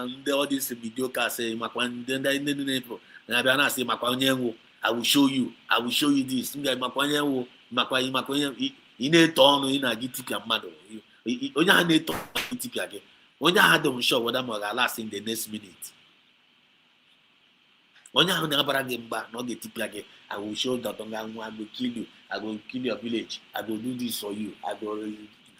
ndị ọ dị si bidio ka sị makwa ndị na-efu na-abịa na-asị makwa onye nwụ I will show you this makwa onye nwụ makwa onye ị na-eto ọnụ ị na-agị tipịa mmadụ onye ahụ na-eto tipịa gị onye ahụ dị m sure whether ma ọ ga-alasị in the next minute onye ahụ na-abara gị mgba na ọ ga-etipịa gị I will show that I will kill you, I will kill your village, I will do this for you, I will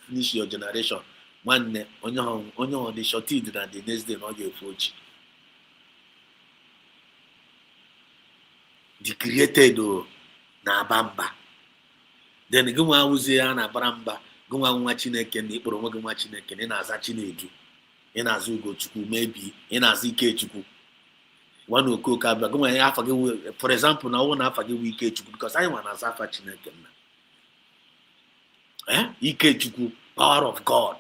finish your generation. Nwanne onye ọ dị shorted na the next day na ọ ga-efu the created na-aba mba then gị nwa awụzie ya na-abara mba gị nwa Chineke na ịkpọrọ onwe gị nwa Chineke na ị na-aza Chinedu ị na-aza Ugochukwu mebi ị na-aza Ikechukwu one okoko abịa gị nwa afa gị for example na ọwụ na afa gị wụ Ikechukwu because anyị nwa na-aza afa Chineke nna Ikechukwu power of God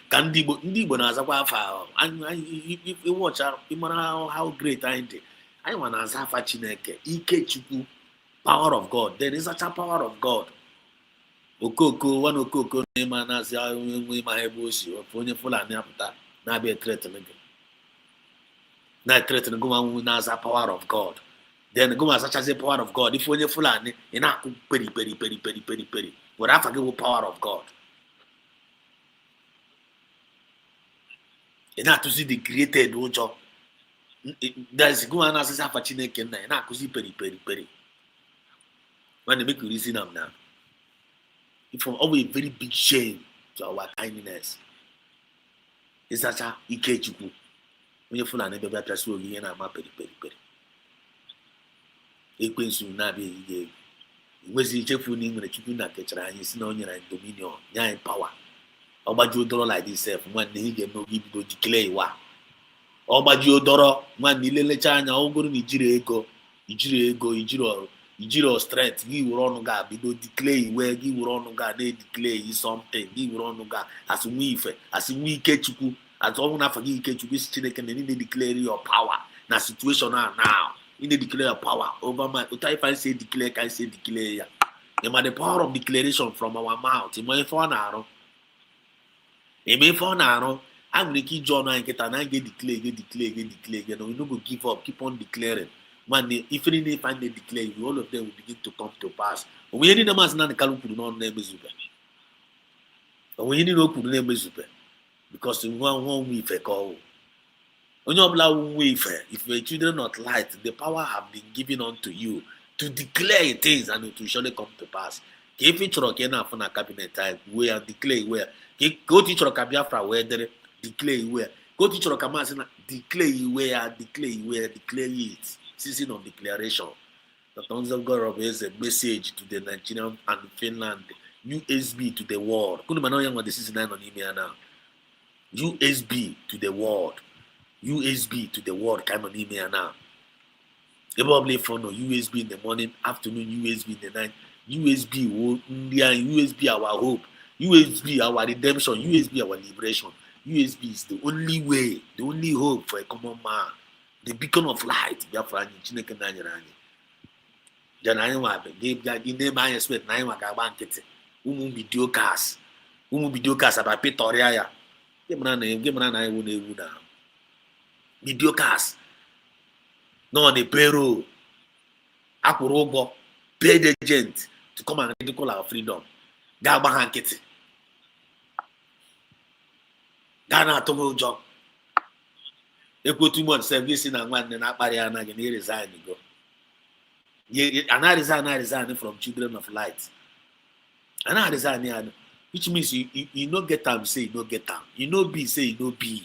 ka ndị Igbo na-azakwa afa ịwọcha ịmara how great anyị dị anyị nwa na-aza afa Chineke Ikechukwu power of God then ịzacha power of God okoko one okoko na-ema na-azị nwe ịma ha ebe o si onye Fulani apụta na-abịa na-etretin gụmanwụ na-aza power of God then gụma azachazi power of God ife onye Fulani ị na-akụ peri were afa gị wụ power of God ị na-atụzi the created ụjọ dazi gụma na-azazi afa Chineke nna ị na-akụzi peri when they make you reason them now it's always a very big shame to our kindness is that Ikechukwu onye Fulani bebe apịasị oge ihe na-ama peri Ekwensu na-abịa ihe enwezi ichefu na nwere Chukwu na kechara anyị si na o nyere anyị dominion nye anyị power ọgbaji odoro like this self nwanne ị ga-eme oge ibido declare iwa ọgbaji odoro nwanne ilelecha anya ọgụrụ na ijiri ego ijiri strength gị were ọnụ ga bido declare iwe gị were ọnụ ga na-declare something gị were ọnụ ga asị nwe Ikechukwu atọ na afa gị Ikechukwu isi Chineke na need declare your power na situation now you need declare your power over my if I say declare can say declare ya the power of declaration from our mouth ime ife ọ na-arụ a nwere ike iji ọnụ anyị nkịta na anyị ga-declare no we no go give up keep on declaring man if any day find they declare all of them will begin to come to pass onwe ndị na-amazị na nkalụ kwuru n'ọnụ na-emezube onwe ndị na-okwuru na-emezube because nwa ife ka ọwụ onye ọbụla nwe ife if your children not light the power have been given unto you to declare things and it will surely come to pass ka ife chọrọ ka ị na-afụ na cabinet time wee and declare where ka otu chọrọ ka Biafra wee dere declare where ka otu chọrọ ka maasị na declare it season of declaration. The tons of Orabueze message to the Nigerian and Finland, USB to the world. Couldn't man know what the season 9 on email now. USB to the world. USB to the world kind of email now. You probably phone or USB in the morning, afternoon, USB in the night. USB our hope. USB our redemption. USB our liberation. USB is the only way, the only hope for a common man. The beacon of light, Biafran, Chineke na nyere anyị. Jana anyị nwa gị na-eme anyị expect na anyị nwa ga-agba nkịtị. Ụmụ bidio kas aba pịtọrịa ya. Gị mara na anyị wụ na-ewu na bidio kas nọ na payroll akwụrụ ụgwọ paid agent to come and ridicule our freedom. Ga-agba ha nkịtị. Ga na-atụ ha ụjọ. Ekwotu months service na nwanne na-akparị ya anaghị na resign go. Resign from children of light. Resign which means you no get time say you no get time. You no be say you no be.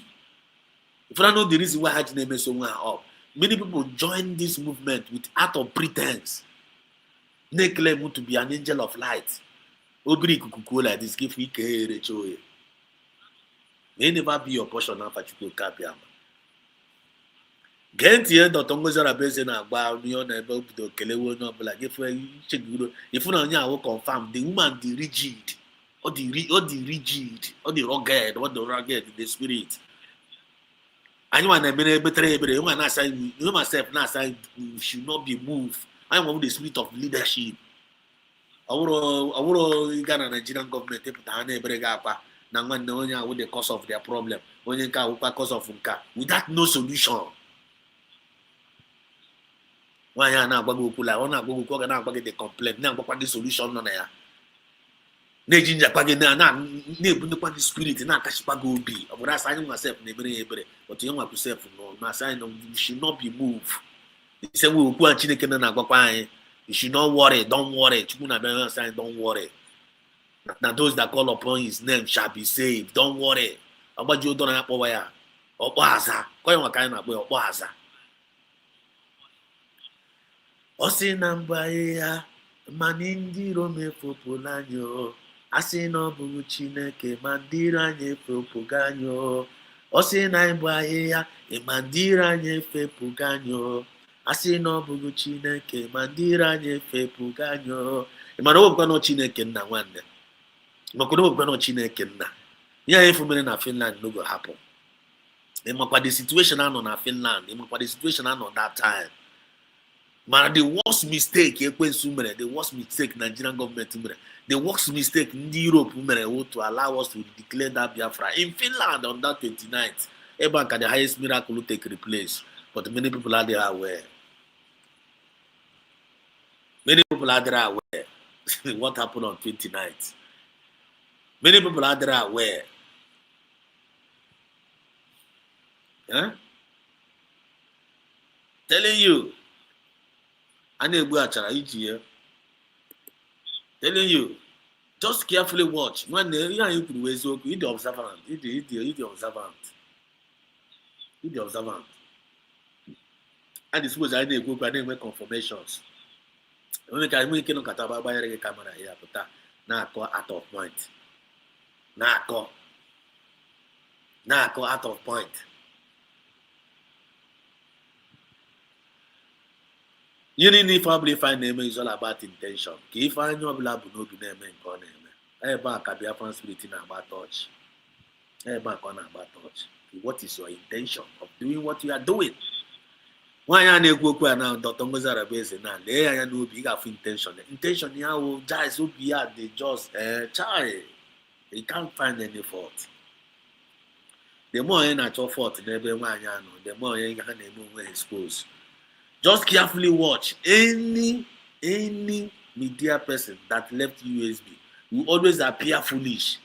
If I know the reason why Hajj name so up, many people join this movement with out of pretense. They claim to be an angel of light. Obiri kukuku like this give me kerechoe. May never be your portion after you go kapiama. Get here, Dr. Ngozi Orabueze na agba onye na ebe obido kelewo no bla if you know confirm the woman the rigid or the rugged in the spirit And you myself now say you should not be moved. I want the spirit of leadership. Our Ghana Nigerian government with the cause of their problem. Cause of without no solution. Why na the complaint? Now the solution no na. Na jinja kwage na ebu the spirit na kashipago obi. Obodo assign myself na ebere but you want to self no. Na assign you should not be moved. He said we will go and Chineke na agwakwa anyị. You should not worry, don't worry. Don't worry. Now those that call upon his name shall be saved. Don't worry. About you don't have power. Obaza. Koy wakai na boy obaza. Osinamba ya manindiro mefopolanyo. Asino bu Chineke mandira nye fopoganyo. Osinamba ya mandira nye fopoganyo. Asị na ọ bụghị Chineke ma ndịrị anyị efepụghị anyị. Ịmara ọgwụkwa nọ Chineke nna nwanne. Ịmakwa ọgwụkwa nọ Chineke nna. Ihe anyị fumere na Finland no go happen. Ịmakwa the situation anọ na Finland. Ịmakwa the situation anọ that time. Mara the worst mistake ekwensu mere, the worst mistake Nigerian government mere, the worst mistake ndị Europe mere to allow us to declare that Biafra in Finland on that 29th. Ebe ka the highest miracle take place. But many people are there aware. Many people are there aware what happened on 29th. Many people are there aware. Huh? Telling you. Telling you. Just carefully watch. When you could wear so you the observant. You the observant. You the observant. And this was I didn't go, I didn't make confirmations. Only can we cannot cut about a camera here, but now go out of point. Now go out of point. You need probably find name is all about intention. If I know blah no be name and call name. I back at Biafran spirit in about touch. I back on about touch. What is your intention of doing what you are doing? Why are you going now? Dr. Ngozi Orabueze now. They are no big of intention. Intention here will just be at the just child. They can't find any fault. The more you not your fault, the more you can expose. Just carefully watch any media person that left USB will always appear foolish,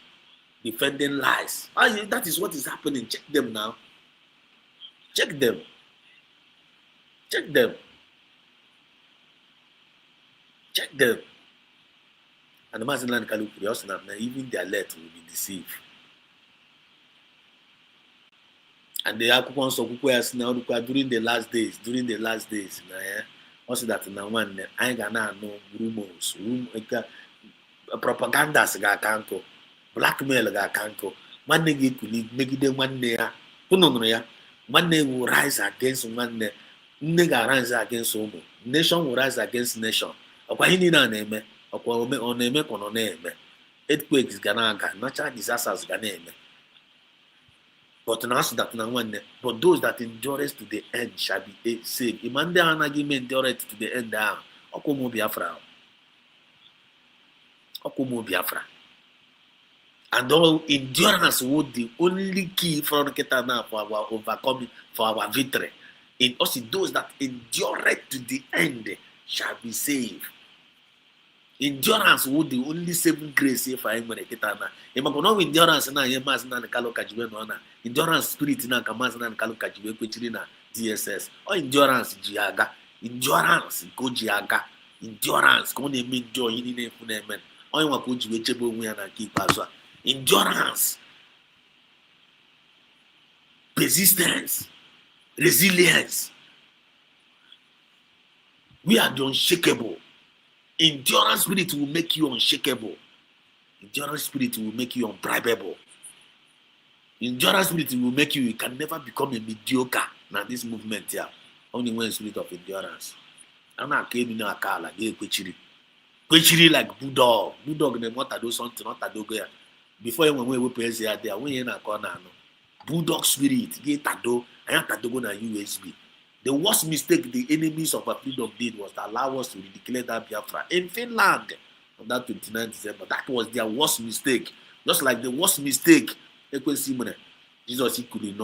defending lies. That is what is happening. Check them now. Check them. Check them. Check them. And the Mazinland Kalukurios and even their let will be deceived. And the Akupon Sokuas now during the last days, also that now one I gonna know rumors, propagandas ga kanko, blackmail ga kanko, one nigga could make them one near, Punoya, one name will rise against one name. Nigga rise against Omo. Nation will rise against nation. Okwa name, okwa oneme kono name. Earthquakes ganaga, natural disasters ganeme. But now that now one, but those that endure to the end shall be saved. Imande anagime endure to the end down. Okomo Biafra. Okomo Biafra. And all endurance would the only key for our overcoming, for our victory. In also those that endure to the end shall be saved. Endurance would the only saving grace if I am going to get an endurance na yemas na kalo kajibe no na endurance spirit na kamaz na kalo kajibe kwechiri na DSS or endurance jiaga endurance go jiaga endurance ko na eme endure yin na efu na eme onye nwa ko jiwe chebe onwe ya na keep aso endurance persistence resilience. We are the unshakable. Endurance spirit will make you unshakable. Endurance spirit will make you unbribable. Endurance spirit will make you can never become a mediocre. Now this movement here, only one spirit of endurance. I'm not came in a car like Kwechiri like bulldog. Bulldog ne want to do something, not to do there. Before you we praise here, when you're in a corner, bulldog spirit, get to do. Ayatadogo na USB. The worst mistake the enemies of our freedom did was to allow us to declare that Biafra in Finland on that 29 December. That was their worst mistake. Just like the worst mistake, Jesus equally.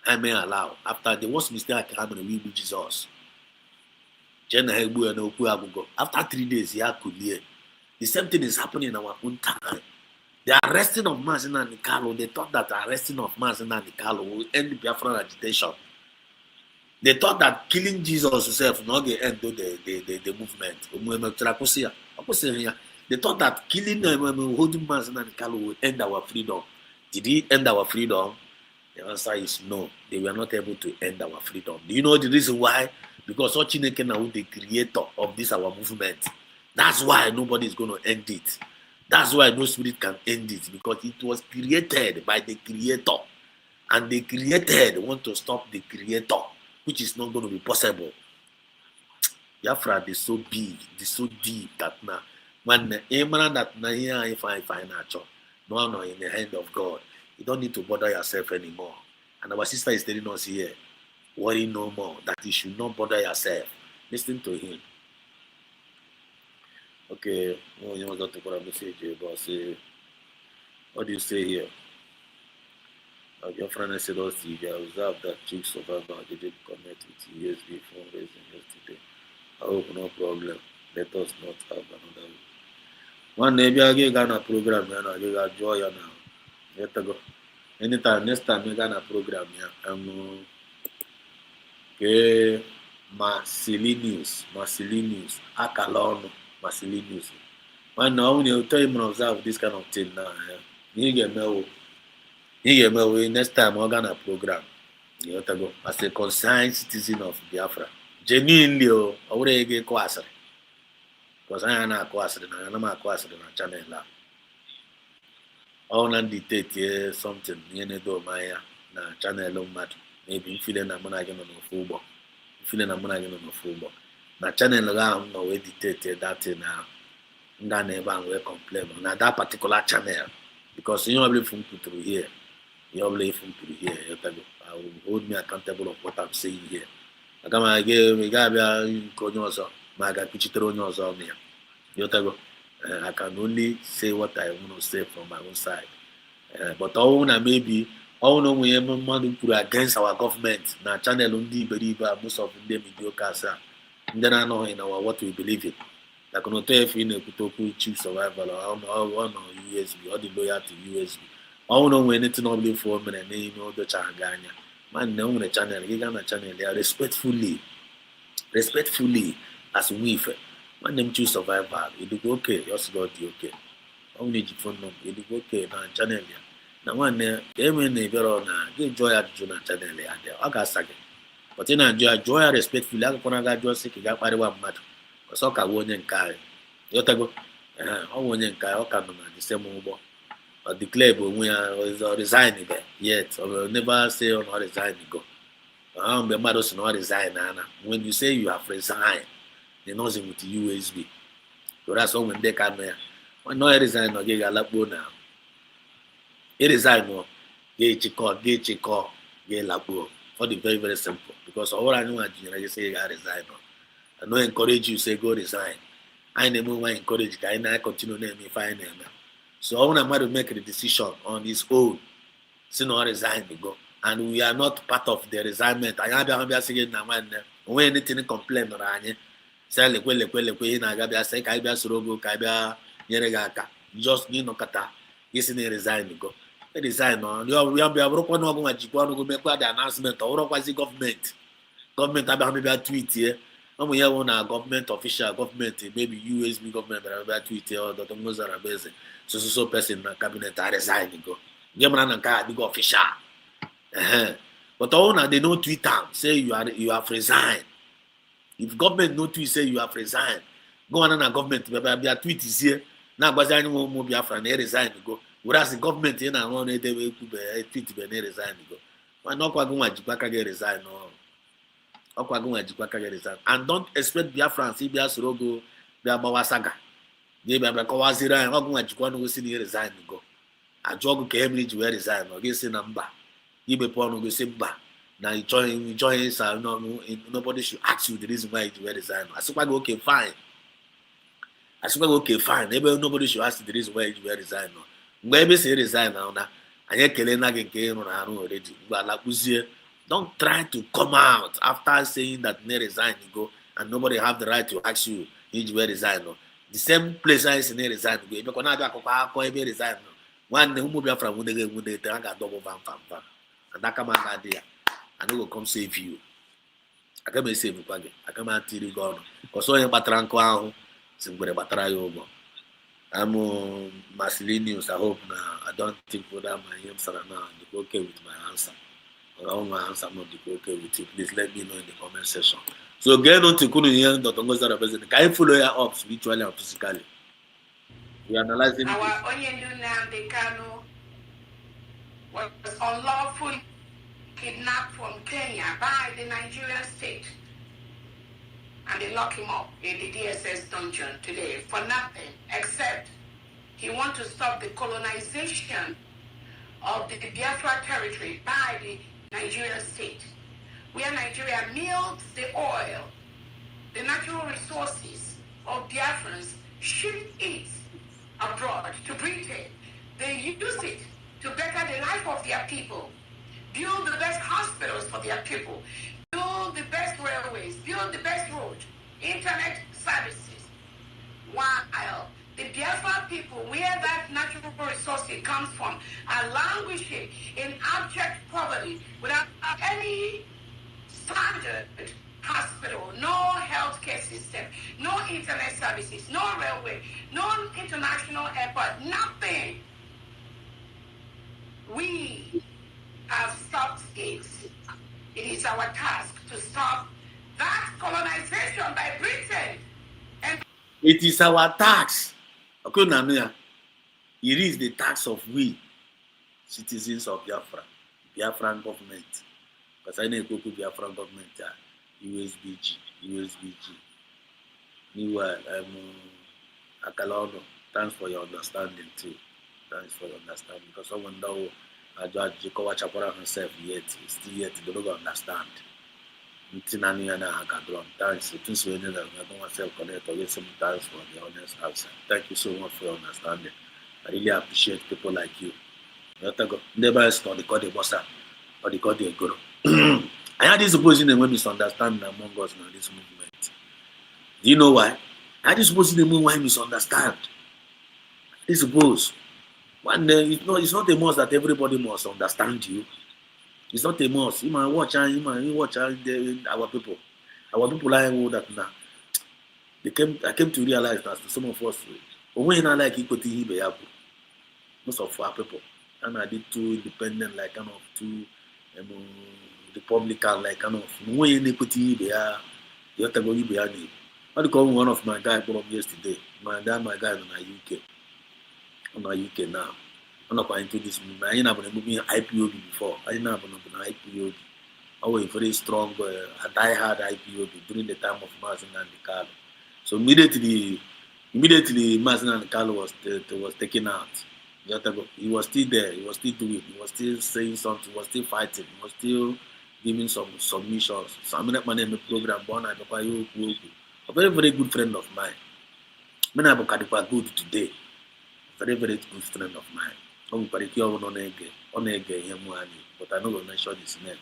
I may allow. After the worst mistake happened, we with Jesus. After 3 days, he had clear. The same thing is happening in our own time. The arresting of Mazi Nnamdi Kanu, they thought that the arresting of Mazi Nnamdi Kanu will end the Biafran agitation. They thought that killing Jesus himself not the end of the movement. They thought that killing holding Mazi Nnamdi Kanu will end our freedom. Did it end our freedom? The answer is no. They were not able to end our freedom. Do you know the reason why? Because Chineke now the creator of this our movement. That's why nobody is going to end it. That's why no spirit can end it, because it was created by the creator. And the created want to stop the creator, which is not going to be possible. Biafra is so big, it's so deep that now, when that here if I find a job, no in the hand of God, you don't need to bother yourself anymore. And our sister is telling us here, worry no more, that you should not bother yourself. Listen to him. Okay, no, you want to put a message, but say, what do you say here? Your friend said also, you observed that chicks survivor didn't connect with USB fundraising yesterday. I hope no problem. Let us not have another one. One maybe I get a program and I get a joy now. Let go. Anytime, next time I get a program here, I'm okay. Marcellinus, Akalon. Marcellinus. When now when you tell him to observe this kind of thing now, he get me next time we're gonna program. You have to go as a concerned citizen of Biafra. Genuinely, I would get quasar. Because I am not quasar, I am not quasar in a channel. I want to dictate something, you know, Maya, na channel matter. Maybe feeling I'm not getting on football. Feeling I'm not getting on football. Na channel around no way dictated that thing now. Nga never will complain on that particular channel. Because you only from through here. You only from through here. I will hold me accountable of what I'm saying here. I come again, we got Konyoso, Maga Pichitronyoso me. I can only say what I want to say from my own side. But I want to maybe all know we man put against our government. Na channel undi believe most of them mediocre. Then I know in our what we believe in. Like no tell if you know Kutoku chief survival or USB or the lawyer to USB. I don't know anything only for me and you know the Changanya. Man, no the channel, you got a channel, they are respectfully as we when them choose survival, you do okay, just got you okay. Only your phone number, you do okay, now channel. Now one there, even if you're on give joy at Juna channel there. I got second. But in Nigeria, joy respectfully, I'm going to go sick, you got one matter. Because I can't win and carry. You go, I won and carry, I can't the same mobile. Or declare when we are resigning there. Yet, I will never say on not resigning go. I am the mother's not resign, Anna. When you say you have resigned, they know with the USB. So that's all when they come there. When no resign, or get a lap now. It resign more. Get your call, get lap for the very, very simple. Because all I know I say I resign. I don't encourage you say go resign. I never encourage you. I continue name if I name. So I want to make a decision on his own. So no resign to go. And we are not part of the resignment. I am saying now when anything complain or any say just kata yes in resign to go. Resign on you have broken no go make the announcement or quasi government about tweet here. When we have one government official government, maybe USB government about tweet or Dr. Orabueze, so person in the cabinet I resign to go. Get man card go official. But all they don't tweet out say you have resigned. If government no tweet say you have resigned, go on a government their tweet is here. Now Bazani more Biafran they resign to go. Whereas the government in and one they will tweet they resign to go. Why not go get resign no. And don't expect Biafran see Biasurogo Biabawasaga. They be Kawazira and Ogumajikwan will see resign to go. ajụọgụ ka emere ji wee resign ọ ga-esi na mba imepe ọnụ gosi mba na enjoying sa nobody should ask you the reason why you were resign. Asịkwa gị okay fine. Asịkwa gị okay fine. Ebe nobody should ask you the reason why you were resign. Mgbe ebe si resign na anyị ekele na gị nke ịrụ na arụ already. Mgbe ala kụzie, don't try to come out after saying that you resign you go and nobody have the right to ask you if you were resign. The same place anyị si na resign go. Ebe kwa na-abịa akụkọ ebe resign. Nwanne ụmụ Biafra nwunye ha ga-adọbụ vam. And aka m aka dị ya. I no go come save you. I can't save you again. I can't tell you God. Because all you batran ko ahụ si mgbere batara ya ụgbọ. I'm Marcelinius. I hope now. I don't think whether my answer now is okay with my answer. Or all my answer not okay with you. Please let me know in the comment section. So get on to Kunu here. Dr. Ngozi represent. Can you follow your up spiritually and physically? We analyzing. Our Onyendu Nnamdi Kanu was unlawful kidnapped from Kenya by the Nigerian state, and they lock him up in the DSS dungeon today for nothing except he wants to stop the colonization of the Biafra territory by the Nigerian state, where Nigeria milks the oil, the natural resources of Biafrans, ship it abroad to Britain. They use it to better the life of their people. Build the best hospitals for their people. Build the best railways. Build the best roads. Internet services. While the Biafra people, where that natural resource comes from, are languishing in abject poverty without any standard hospital, no healthcare system, no internet services, no railway, no international airport, nothing. We have stopped it. It is our task to stop that colonization by Britain. And it is our tax. Okay, Namia. It is the tax of we, citizens of Biafra, Biafran government. Because I know Biafran government, USBG. Meanwhile, Akalono. Thanks for your understanding too. Thanks for your understanding. Because someone know Jacob Chapora himself yet, still yet they don't understand. Thanks. Since we know that I don't myself connect or get some thanks for the honest answer. Thank you so much for your understanding. I really appreciate people like you. Never start the code bossa or the code guru. I had this supposing they will misunderstand among us now this movement. Do you know why? I had this supposing they will misunderstand. I suppose. One day, it's not a must that everybody must understand you. It's not a must. You might watch our people. Our people like that now. I came to realize that some of us, when you like equity, most of our people, and I did too independent, like kind of too Republican, like kind of when you equity, you have to go behind it. I call one of my guys from yesterday. My guy in the UK. On the UK now. I'm not going to this movement. I didn't have a movie IPOB before. I didn't have an IPOB. I was very strong, a die-hard IPOB during the time of Mazin and the Carlo. So immediately Mazin and the Carlo was taken out. He was still there. He was still doing it. He was still saying something. He was still fighting. He was still giving some submissions. So I'm not managing the program. A very, very good friend of mine. I'm not good today. Very, very good friend of mine. But I don't know mention his name.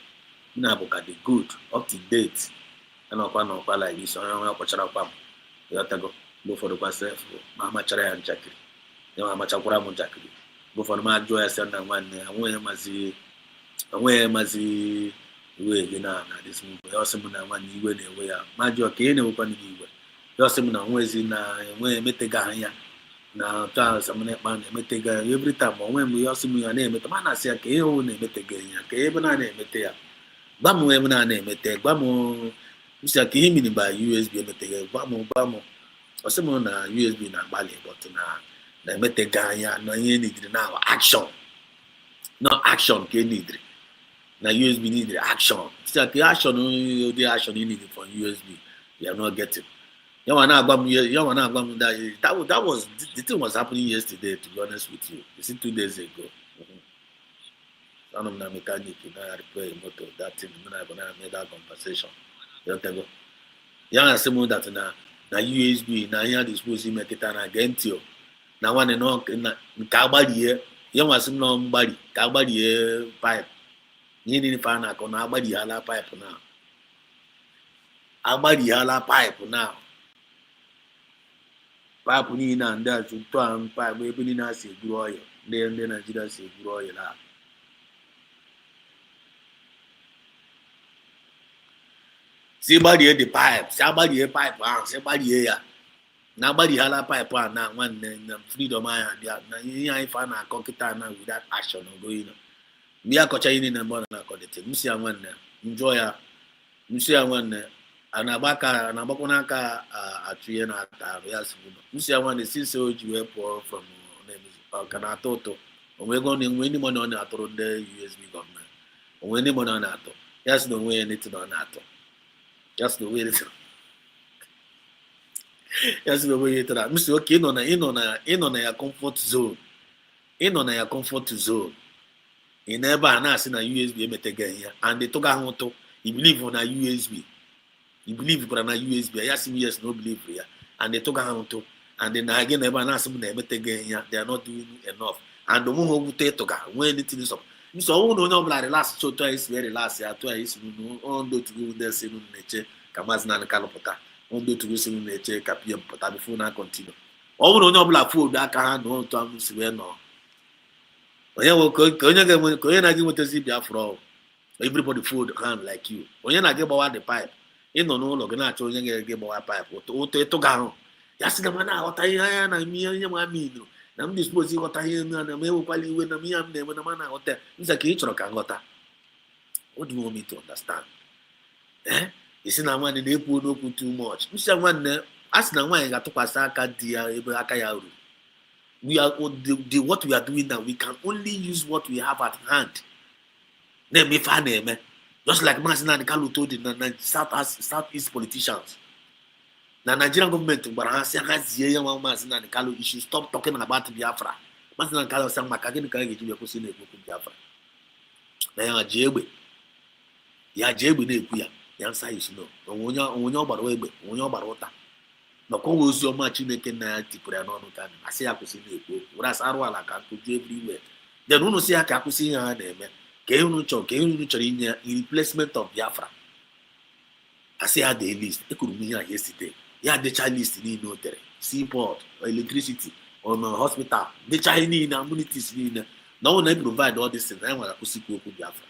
The good, up to date. I know like this. I don't know you have to go for the myself. Mama Chara and Jackie. Mama Chakura Jackie. Go for my joyous and one. Away Mazi. You know, this movie. Also, one you went away. My joy can't open you. You also know who is in a way, Metegaya. Now, Charles, I'm not man, every time when we also me a name, the man I say, Keo name it again, Kaebana name it there. Bamu, Emana name it there, Bamu, Mr. Kimi by USB, Bamu, or someone USB not Bali, but now the Metegaya, no, you need now action. No action, can need. Now, USB need action. It's like the action you need from USB, you are not getting. You wanna that was the thing was happening yesterday, to be honest with you. You see, 2 days ago. Son of the mechanic, I repair a motor, that thing, when I made that conversation. You know, young assume that na USB, na here dispose him at an against you. Now one and all in Kabadi, young assume no body, Kabadi pipe. You need to find out on Abadi Hala pipe now. Abadi Hala pipe now. Pipe ni na nda to and pipe, maybe na say grow, then Nigeria say grow. Somebody the pipe, somebody a pipe, somebody here. Nobody had a pipe now one freedom I had. Now you find a concrete now without action or going. Me a coach in the morning. I call it. Musia one enjoy a Musia one and Abakonaka a tree and a yes. Musia one is since so you poor from Canatoto. We're going to win money on that on the USB government. Winning money on that. Yes, no way anything on that. Just the way it is. Just the way it is. Mr. Okay, in on a comfort zone. In on a comfort zone. In never announced a USB here. And they took a moto. He believe on a USB. He believe on a USB. I asked him yes, no believe here. And they took a moto. And then again, never announced him here. They are not doing enough. And the woman who take to go when it is up. So we don't know like the last show twice very last year twice on do to go there sinu neche kamazina na kalopota on do to go sinu neche kapia pota before na continue o we don't know like food aka ha no to am si we no onye wo ko onye na gi motezi Biafra everybody food hand like you onye na gi gbawa the pipe ino no ụlọ gị na-achọ onye ga-ege gbawa pipe oto ịtụga ahụ ya sị na mana aghọta ihe anya na ihe ma aminu na m dispose ịghọta ihe na m ewekwala iwe na m ihe m na-enwe na mana aghọta nza ka ị chọrọ ka nghọta. What do you want me to understand? Isi na nwaanyị na-ekwu n'okwu too much. Nsi nwanne a sị na nwaanyị ga-atụkwasị aka di ya ebe aka ya ruru. What we are doing now, we can only use what we have at hand. Na-eme ife a na-eme. Just like Maazị Nnamdi Kanu told the Southeast politicians. The Nigerian government, but I say, you should stop talking about Biafra. Maazị Nnamdi Kanu said, "Makagini kage jibe kusini ekuku Biafra." Na ya jebe, na ekuya. The answer is no. Onye ọgbara egbe, onye ọgbara ụta. Na kwa ozi ọma Chineke na ya tipụrụ ya n'ọnụ ka asị ya kwụsị na-ekwu okwu. Were asa arụ ala ka nkụju everywhere. Then unu si ya ka akwụsị ihe ha na-eme. Ka unu chọrọ inye replacement of Biafra. Asị ya the list. Ekwuru m ihe a yesterday. Ya decha list niile o tere. Seaport, electricity, on hospital, decha ihe niile, amenities niile. Na ọ na provide all these things. Na ya nwere akwụsịkwu okwu Biafra.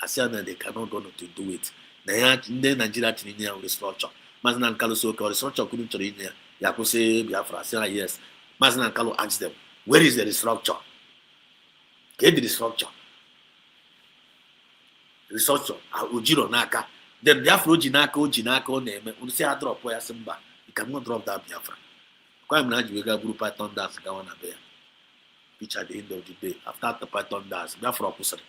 Asị ya na they cannot go to do it. Na ya ndị Nigeria chiri inye ya restructure. Maazị Nnamdi Kanu so ka restructure kwuru chọrọ inye ya kwụsị Biafra. Asị ya yes. Maazị Nnamdi Kanu asked them, where is the restructure? Ka the restructure? Restructure ojiro n'aka. Then Biafra oji n'aka ọ na-eme. Unu si ha drop ya sị mba. You cannot drop that Biafra. Kwa m na ji wega buru Python dance gawa na be ya. Which at the end of the day, after the Python dance, Biafra kwụsịrị.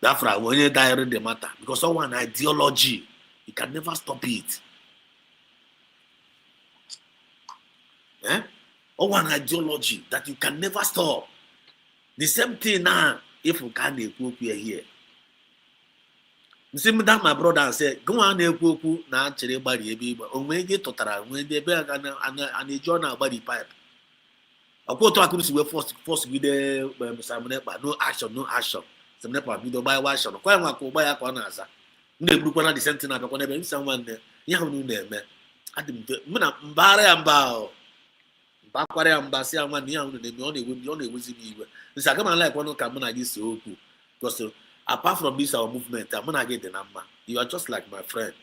Biafra onye diary the matter because someone ideology, you can never stop it. One ideology that you can never stop. The same thing now, if we can't ekwu here. Nsi that my brother said, go on ekwu na chere gbari ebe igba. Onwe ege tụtara, onwe ebe na-eji na agbari pipe. Ọkwoto akụrụ si we force gide Samnepa, no action. Samnepa bido gba wa action. Kwa nwa ko gba ya ka ọ na-aza. Ndị egburukwa na the same thing abịakwa n'ebe nsa nwanne. Ihe ahụ na-eme. Adị m na mbara ya mba o. Bakwara ya mba si ya nwanne ihe ahụ na-eme ọ na-ewezi m iwe. Nsi aga m like one ka mụ na gị si okwu. Because apart from this our movement, I'm not getting the number. You are just like my friend.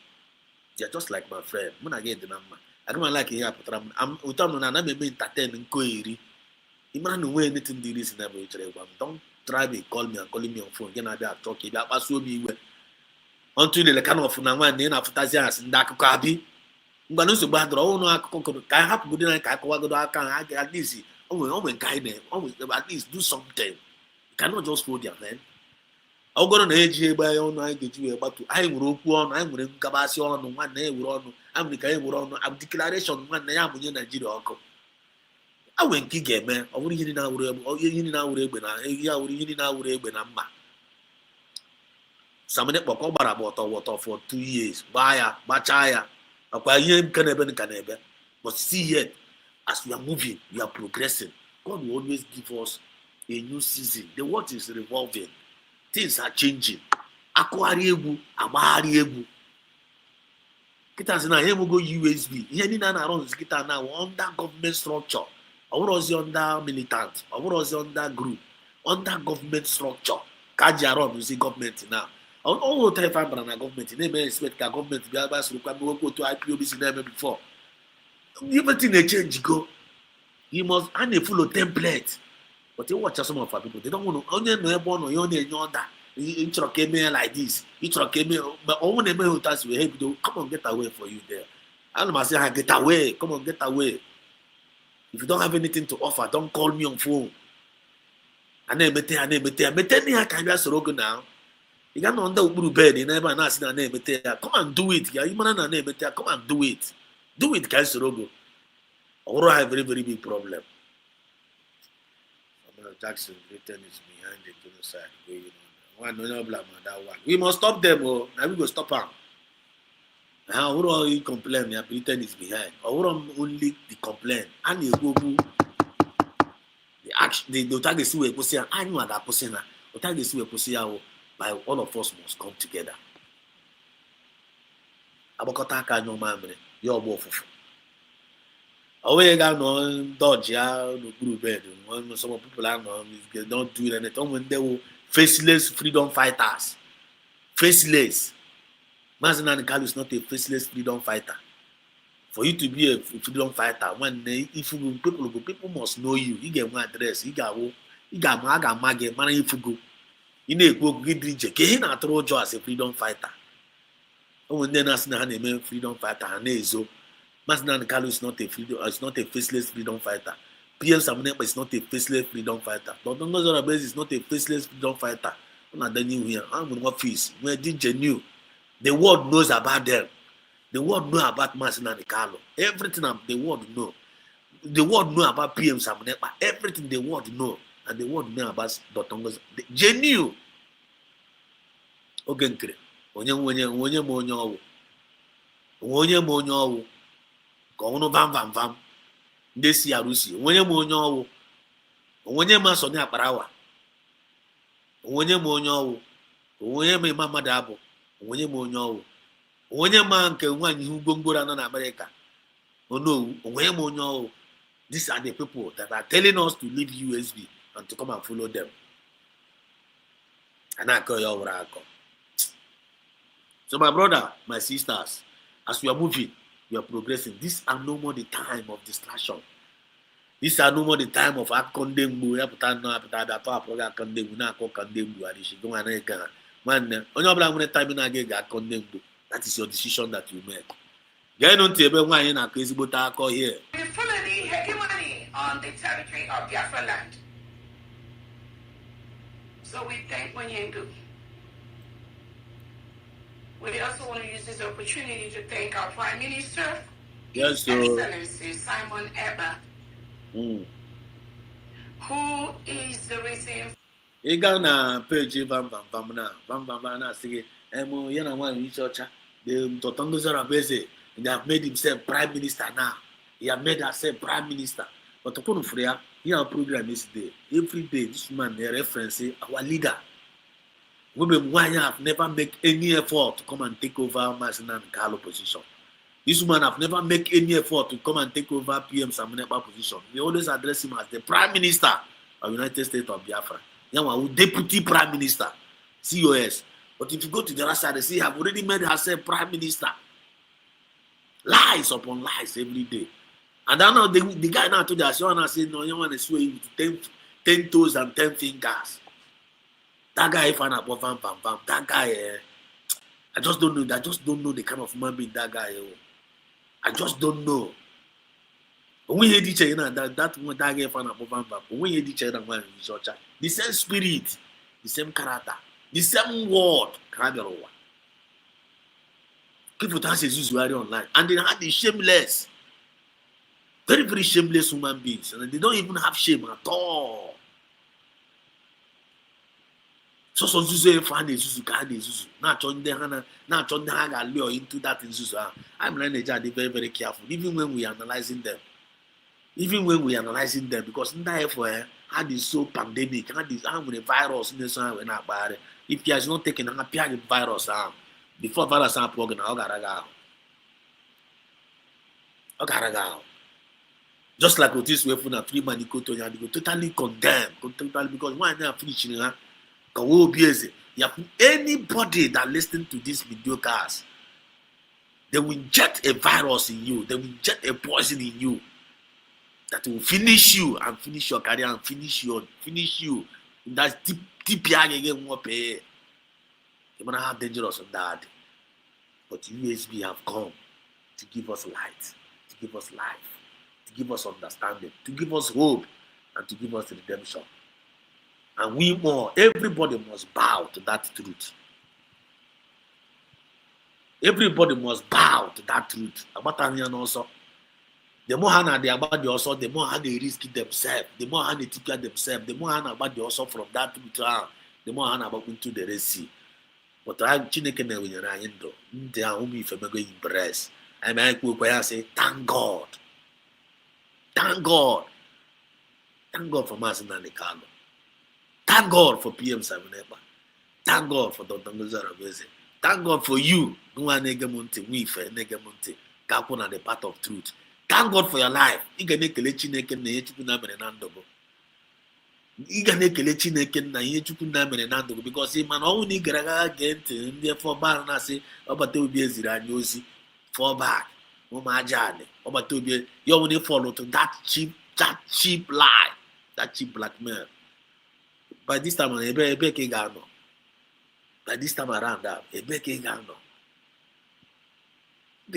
You are just like my friend. I'm not getting the number. I don't like here, but I'm entertain inquiry. You might know anything there is in every don't try to call me and calling me on phone. Again, I be talking. That was so me until the kind of one name of Tazias and Dak Kabi. But no so bad. Oh no, I can have good night. I can at least always guide always at least do something. You cannot just hold your hand. Ọ gọrọ na eji egbe ya ọnụ anyị ga-eji wee gbatu anyị nwere okwu ọnụ anyị nwere nkabasị ọnụ nwanne e were ọnụ America am declaration man na ya munye Nigeria ọkụ. Awe nke ga-eme ọ bụrụ ihe na-awụrụ egbe na mma. Samane kpọkọ gbara wọtọ for 2 years gbachaa ya akwa ihe nke na-ebe but see yet as we are moving we are progressing. God will always give us a new season. The world is revolving, things are changing. Akụgharị egwu agbagharị egwu kita sị na ihe mụgo USB ihe niile na-arụ nkịta na under government structure. Ọ bụrụzi under militant, ọ bụrụzi under group, under government structure ka ji arụ ọnụzi gọọmenti na ọwụrụ tefa bara na gọọmenti na-eme expect ka gọọmenti bịa gbasorokwa mmewekwa otu IPOB si na-eme before. Everything na-change go. You must follow template. But you watch some of our people, they don't want to only know about you only know that you came like this, you came but only me who touch you, hey, come on, get away for you there. I must say, get away, come on, get away. If you don't have anything to offer, don't call me on phone. I never tell me I can just rogo now. You got on the bed, you never ask na name come and do it. Yeah, you man na name come and do it. Do it, guys, rogo. Or I have a very, very big problem. Jackson Britain is behind the genocide going on. One blame on that one. We must stop them, now we go stop them. Now, who are you complain? Yeah, Britain is behind. Or only the complain. And you go the action, the target is we pursue. I know that person. The target is we pursue. By all of us must come together. Abokota ka no mamre. Your both. Away no dodge no group bed. Some people are they don't do anything when they were faceless freedom fighters. Faceless. Mazinan Kalu is not a faceless freedom fighter. For you to be a freedom fighter, when if you people must know you. You get one address. You got mage man if you go. You know go get reject. He not throw you as a freedom fighter. When they ask na name freedom fighter and so. Mazinan Kalu is not a faceless freedom fighter. PM Samunepa is not a faceless freedom fighter. But Orabueze is not a faceless freedom fighter. I'm the new here. I'm in office. We're genuine. The world knows about them. The world know about Mazinan Kalu. Everything the world know. The world know about PM Samunepa. Everything the world know. And the world know about Dr. Ngozi. Genuine. Ogenkre. Onye monyo. Kono vam. Desi arusi. Onye monyo. Onye ma soni akparawa. Onye monyo. Onye ma mama dabo. Onye monyo. Onye ma nke nwanyi ugongora na America. Oh no, onye monyo. These are the people that are telling us to leave USB and to come and follow them. And I call you So my brother, my sisters, as we are moving, we are progressing. These are no more the time of distraction. These are no more the time of condemn. That is your decision that you make. Get on table why you not crazy but I call here. The Fulani hegemony on the territory of Biafra land. So we thank Onyendu. We also want to use this opportunity to thank our Prime Minister, Yes, His Excellency Simon Eber, who is the reason. You got na page Vam na sige emo yana one researcher the Orabueze they have made himself prime minister now. He have made himself prime minister. But to come here, our program is there. Every day this man they reference our leader. Women why have never made any effort to come and take over Mazinan Kalu position. This woman have never made any effort to come and take over PM Samunepa position. We always address him as the Prime Minister of United States of Biafra. Deputy Prime Minister, COS. But if you go to the other side, they say have already made herself Prime Minister. Lies upon lies every day. And I know the guy now told us, you want to say, no, you want to sway with 10 toes and 10 fingers. That guy, if I'm above that guy, I just don't know. I just don't know the kind of human being that guy. I just don't know. When we hear each other, that guy, if I'm above when we hear each other, the same spirit, the same character, the same word. People dance usually online, and they had the shameless, very, very shameless human beings, and they don't even have shame at all. So Zuzu find Zuzu can Zuzu. Not on the Hana, not on the Haga lure into that in Zuzu. I'm very, very careful, even when we are analyzing them. Even when we are analyzing them, because in that effort, had this so pandemic, had this with virus in the sun when I buy it. If he has not taken a period virus before virus are program, just like with this way for a free man, go totally condemned, totally because why not finishing anybody that listen to these videocast, they will inject a virus in you, they will inject a poison in you that will finish you and finish your career and finish you. That's deep again more pay. You're gonna have dangerous on that. But USB have come to give us light, to give us life, to give us understanding, to give us hope, and to give us redemption. And everybody must bow to that truth. Everybody must bow to that truth. About Anian also. The more they about the also, the more they risk themselves, the more they take care themselves, the more about the also from that truth, the more about into the Red Sea. But I Chineke na when you're indo, they are only if I'm going to impress. I may say, thank God. Thank God. Thank God for Masin and Carlo. Thank God for PM Samuneba. Thank God for Dr. Orabueze. Thank God for you. Nwa Negemonte, Wife, Negemonte, Kapuna, the path of truth. Thank God for your life. You can make a Chineke na Yechukuna Menandogo. You can make a Chineke na Yechukuna Menandogo because he man only Graga get in there for Barna say, about to be a Ziranyosi, fall back, Mama Jane, about to be you only follow to that cheap lie, that cheap blackmail. By this time, by this time around, you can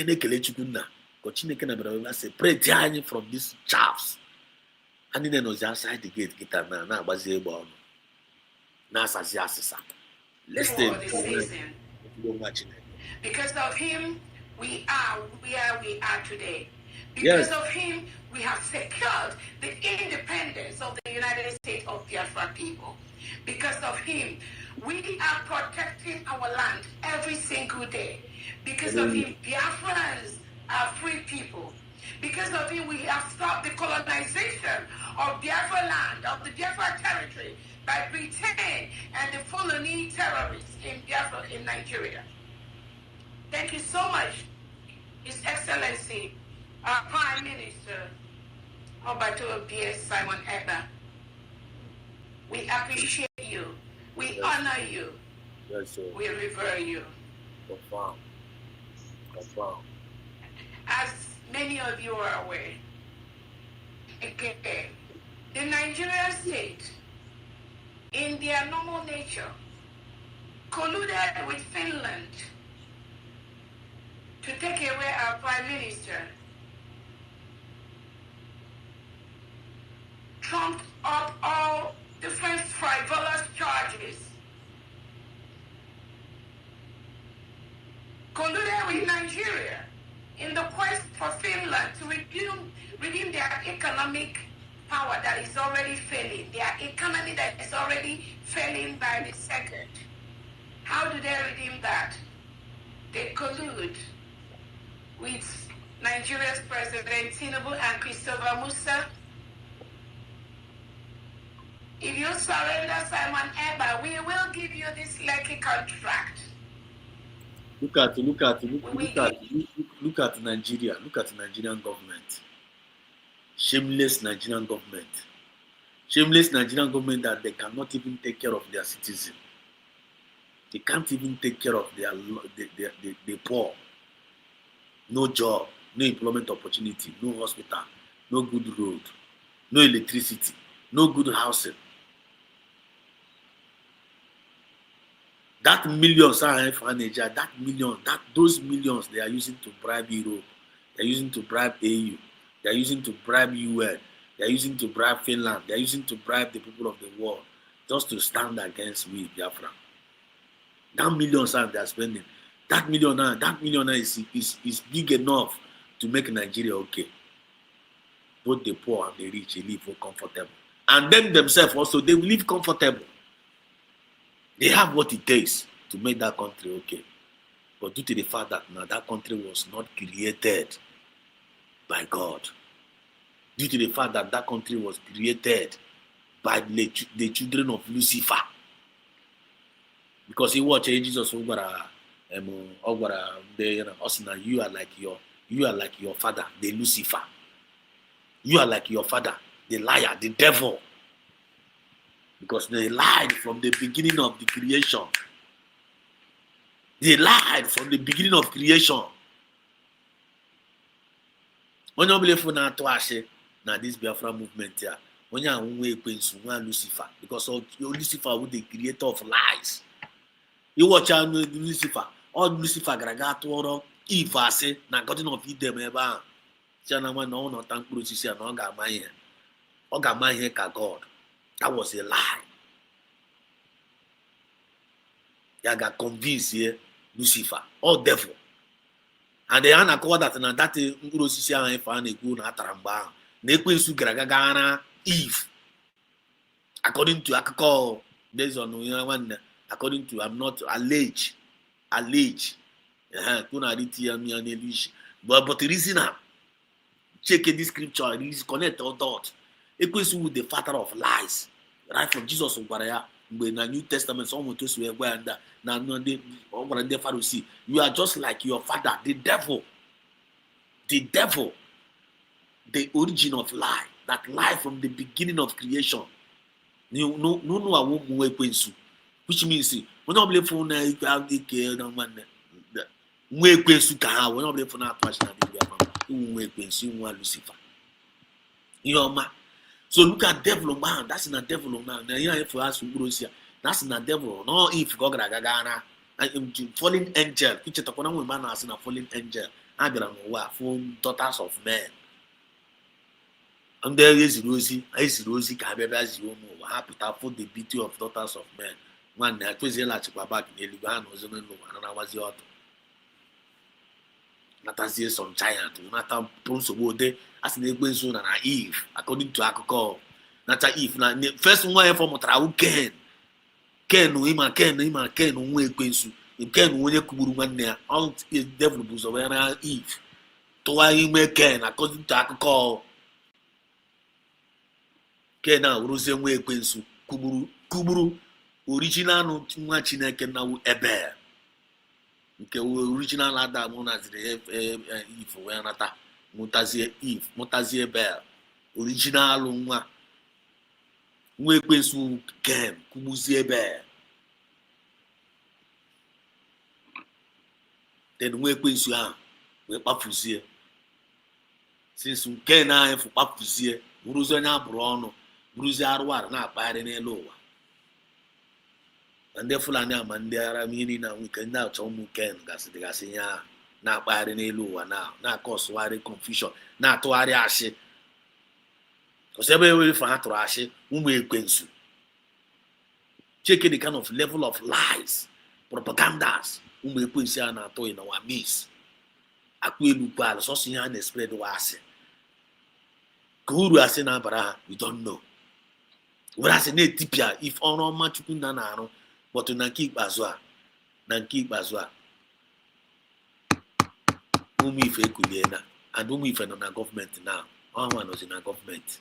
make a Chukuna. Continue to say, pray from these chaffs. And then was outside the gate, now was able. Now, listen. Because of him, we are where we are today. Because of him, we have secured the independence of the United States of Biafra people. Because of him, we are protecting our land every single day. Because of him, Biafrans are free people. Because of him, we have stopped the colonization of Biafra land, of the Biafra territory, by Britain and the Fulani terrorists in Biafra in Nigeria. Thank you so much, His Excellency, our Prime Minister, Orabueze Simon Ekpa. We appreciate you. We honor you. Yes, sir. We revere you. Confirm. As many of you are aware, the Nigerian state, in their normal nature, colluded with Finland to take away our Prime Minister, trumped up all different frivolous charges, colluded with Nigeria in the quest for Finland to redeem their economic power that is already failing, their economy that is already failing by the second. How do they redeem that? They collude with Nigeria's President Tinubu and Christopher Musa. If you surrender Simon Ekpa, we will give you this lucky contract. Look at Nigeria. Look at the Nigerian government. Shameless Nigerian government. Shameless Nigerian government that they cannot even take care of their citizens. They can't even take care of the poor. No job, no employment opportunity, no hospital, no good road, no electricity, no good housing. That millions those millions they are using to bribe Europe, they are using to bribe AU, they are using to bribe UN, they are using to bribe Finland, they are using to bribe the people of the world just to stand against we, Biafra. That millions they are spending. That millionaire is big enough to make Nigeria okay. Both the poor and the rich live comfortable. And them themselves also, they will live comfortable. They have what it takes to make that country okay. But due to the fact that now that country was not created by God, due to the fact that that country was created by the children of Lucifer, because he watched Jesus you are like your father, the Lucifer. You are like your father, the liar, the devil. Because they lied from the beginning of the creation. They lied from the beginning of creation. When you believe for now this Biafra movement here, when you are Lucifer, because Lucifer was the creator of lies. You watch out Lucifer, all Lucifer garagato if I say na God not feed them ever. Chanaman no not thank Bruce and Oga God. That was a lie. They got convinced here, Lucifer, all devil. And they are called that and that Bruce and found a good ataramba. Nequinsu Gragagana Eve. According to Akako, based on one, according to I'm not allege. But the reason check this scripture, it is connect or dot. Equals with the father of lies. Right from Jesus of Baraya, when the New Testament, someone to swear and now they Pharisee. You are just like your father, the devil. The devil, the origin of lie, that lie from the beginning of creation. You no I won't move which means when I believe for now you have the care no man. When I believe for now Lucifer. So look at devil man, that's in a devil man. Now for us that's in a devil. No, if God gana fallen angel, which is a man as in a fallen angel. I don't know for daughters of men. And there is Rosie, Cabebas, you know, happy to afford the beauty of daughters of men. One that was a large back in the Liban was and I was the author. Not as yes on giant, not a principle day, as an Egwin soon and Eve, according to Akoko. Not a Eve, first one from Trau Ken, Quinsu, you can win a Kuburuman there, all is devil was over Eve. To I make Ken, according to Akoko. Kena uruzen we kwensu kuburu original no nwa Chineke na ebe nke original Adam na zire if we anata mutazie if mutazie ebe original nwa we kwensu ken kubuzie ebe then we kwensu a we pafuzie since ken na fu pafuzie uruzo nya buru Bruzi Arwar na akpagharị n'elu ụwa. Ndị Fulani ama ndị ara mmiri na nwike ndị achọ ụmụ Ken gasị ya na akpagharị n'elu ụwa na-akọsụgharị confusion na-atụgharị ashị. Osebe ewere fa atụrụ ashị ụmụ ekwensu. Check the kind of level of lies, propagandas ụmụ ekwensu a na-atụ in our midst. Akụ elu kwala sọsọ ihe a na-spread wa asị. Ka uru asị na-abara ha, we don't know. Whereas in Ethiopia, if on much you can know, but to keep as well, Umi Fekuliena, and Umi Fen on a government now. All one was in a government.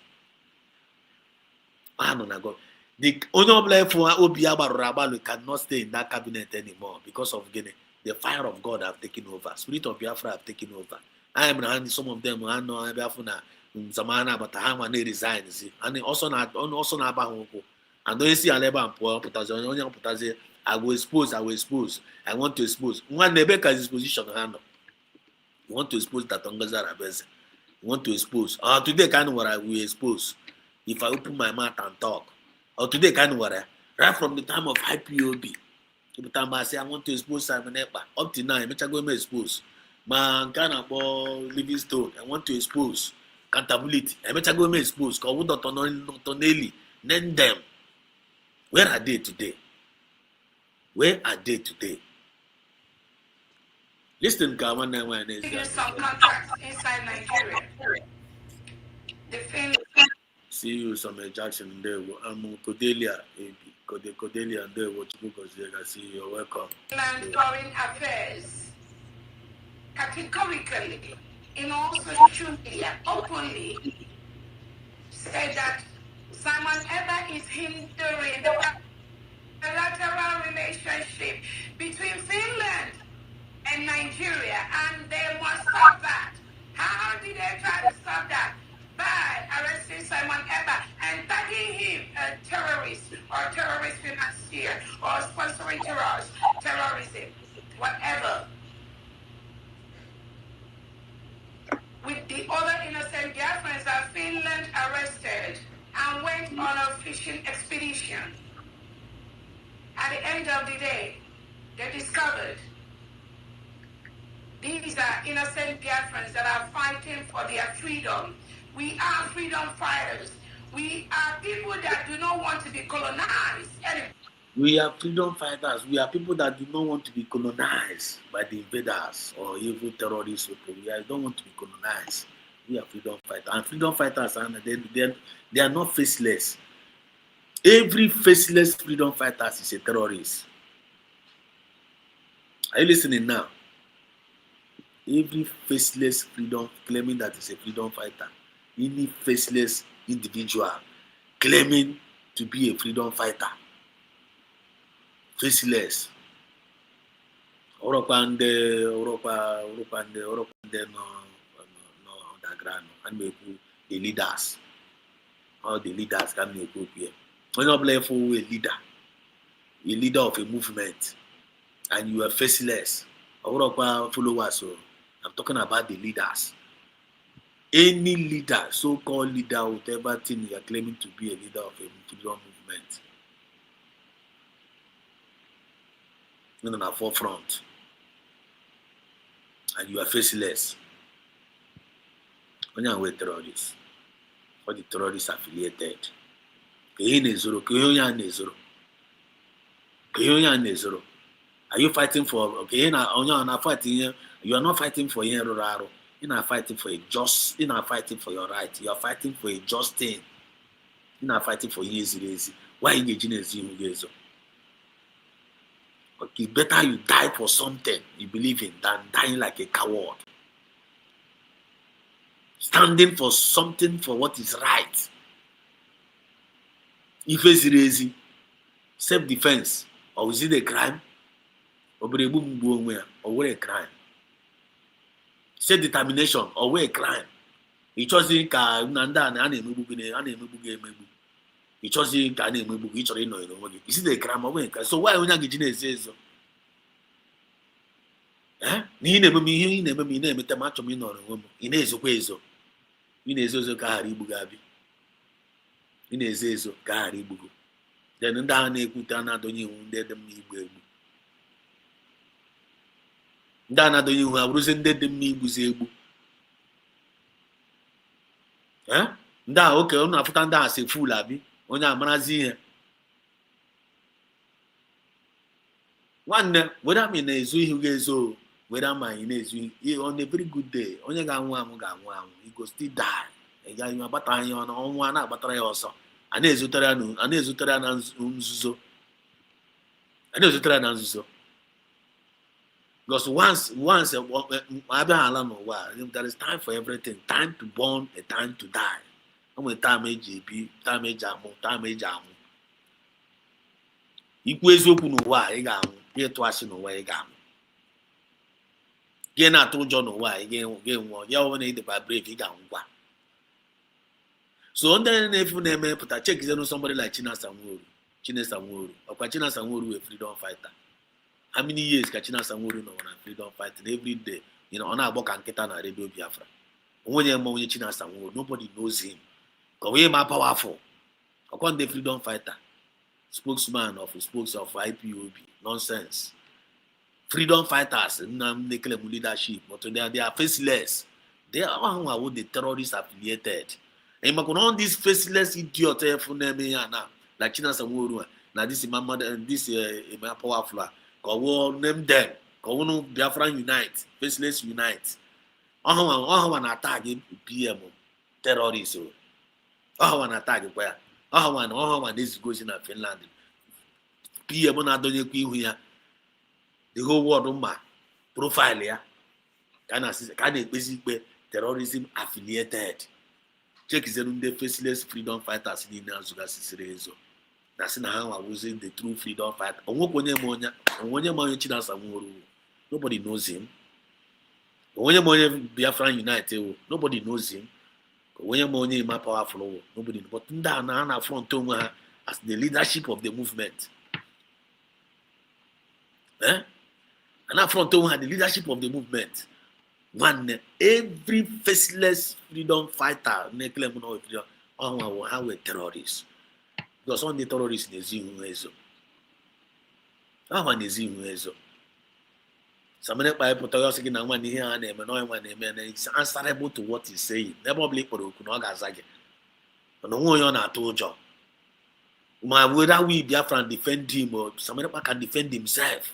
I don't know. The honorable for Obiaba Rabalu cannot stay in that cabinet anymore because of the fire of God have taken over. Spirit of Biafra have taken over. I am some of them I know Biafra. Zamana but I resign and also not about and don't see a labor and poor putazi I will expose I want to expose one Nebeka's disposition handle. You want to expose that Orabueze. You want to expose today kind of what I will expose if I open my mouth and talk or today kind of what right from the time of IPOB the time I say I want to expose Simon Ekpa up to now I'm going to expose man kind of Livingstone I want to expose accountability. I better go expose because we don't know name them. Where are they today? Listen, Kawan, when Give some contracts inside Nigeria. The Finland. See you some Jackson there. I'm Cordelia, Cordelia, and there. What you go see you're welcome. Finland Foreign Affairs categorically in all social media openly said that Simon Eber is hindering the bilateral relationship between Finland and Nigeria, and they must stop that. How did they try to stop that? By arresting Simon Eber and tagging him a terrorist or terrorist financier or sponsoring terrorism, whatever. With the other innocent Biafrans that Finland arrested and went on a fishing expedition. At the end of the day, they discovered these are innocent Biafrans that are fighting for their freedom. We are freedom fighters. We are people that do not want to be colonized. We are freedom fighters. We are people that do not want to be colonized by the invaders or evil terrorists. We don't want to be colonized. We are freedom fighters. And freedom fighters, they are not faceless. Every faceless freedom fighter is a terrorist. Are you listening now? Every faceless freedom claiming that is a freedom fighter. Any faceless individual claiming to be a freedom fighter. Faceless. Europa no underground and make the leaders. All the leaders can make up here. When you play for a leader of a movement, and you are faceless. Europa followers. So I'm talking about the leaders. Any leader, so-called leader, whatever thing you are claiming to be a leader of a freedom movement. On the forefront, and you are faceless. When you are terrorists, or the terrorists affiliated, are you fighting for? Okay, you are not fighting for Yeroraro. You're not fighting for a just. You're not fighting for your right. You are fighting for a just thing. You're not fighting for easy. Why engaging as you guys? Okay, better you die for something you believe in than dying like a coward. Standing for something for what is right. If it's easy, self-defense, or is it a crime? Or what a crime? Self-determination, or what a crime? He chose in car, Nanda, and he chose in car, each other. Is it a crime or what? So why are we not getting a say so? He never me, name it a match of me or a woman. In his way so. In his also carry bugabi. In his also carry bugu. Then down a kutana don't you dead me baby. Dana don't you have risen dead me buzebu. Da okay, on after that as a fool abi. On a manazi. One day, what I mean is we who get so. Whether my is on a very good day, only got one, he go still die. And you are battering on one, but I also. And there's Uterano, and there's Uterano, and there's Uterano. Because once there is time for everything, time to born, a time to die. And when time AGB, time AJAMO. Equals open why, here twice in a way, Again, I told John why again one. You want to vibrate, you got one. So, then if you name put a check, is somebody like China Samuru, or China Samuru, a freedom fighter. How many years can China Samuru know on a freedom fighting every day? On our book and Ketana Radio Biafra. When you're China Samuru, nobody knows him. Because we are powerful. Upon the freedom fighter, spokesman of IPOB, nonsense. Freedom fighters, they claim leadership, but they are faceless. They are who the terrorists affiliated. And all these faceless idiots, like China Samuru, now this is my mother, and this is my powerful. Name them. Kono Biafran unite, faceless unite. Oh, one attack PM terrorism. Oh, one attack where? Oh, one this goes in Finland. PM na donye ku here. The whole world profile ya. Can basically terrorism affiliated. Check is the faceless freedom fighters in Nazuga Siserezo. That's in how I was in the true freedom fight. Nobody knows him. Biafran United, nobody knows him. Nobody powerful, nobody. But now front as the leadership of the movement. And up front the leadership of the movement. One every faceless freedom fighter, how a terrorist. Because on the terrorists is how one is in Somebody by Potoyosiki and one here and one name, and it's answerable to what he's saying. Never believe for Kunogazaki. And no one I told you. My whether we Biafran defend him or somebody can defend himself.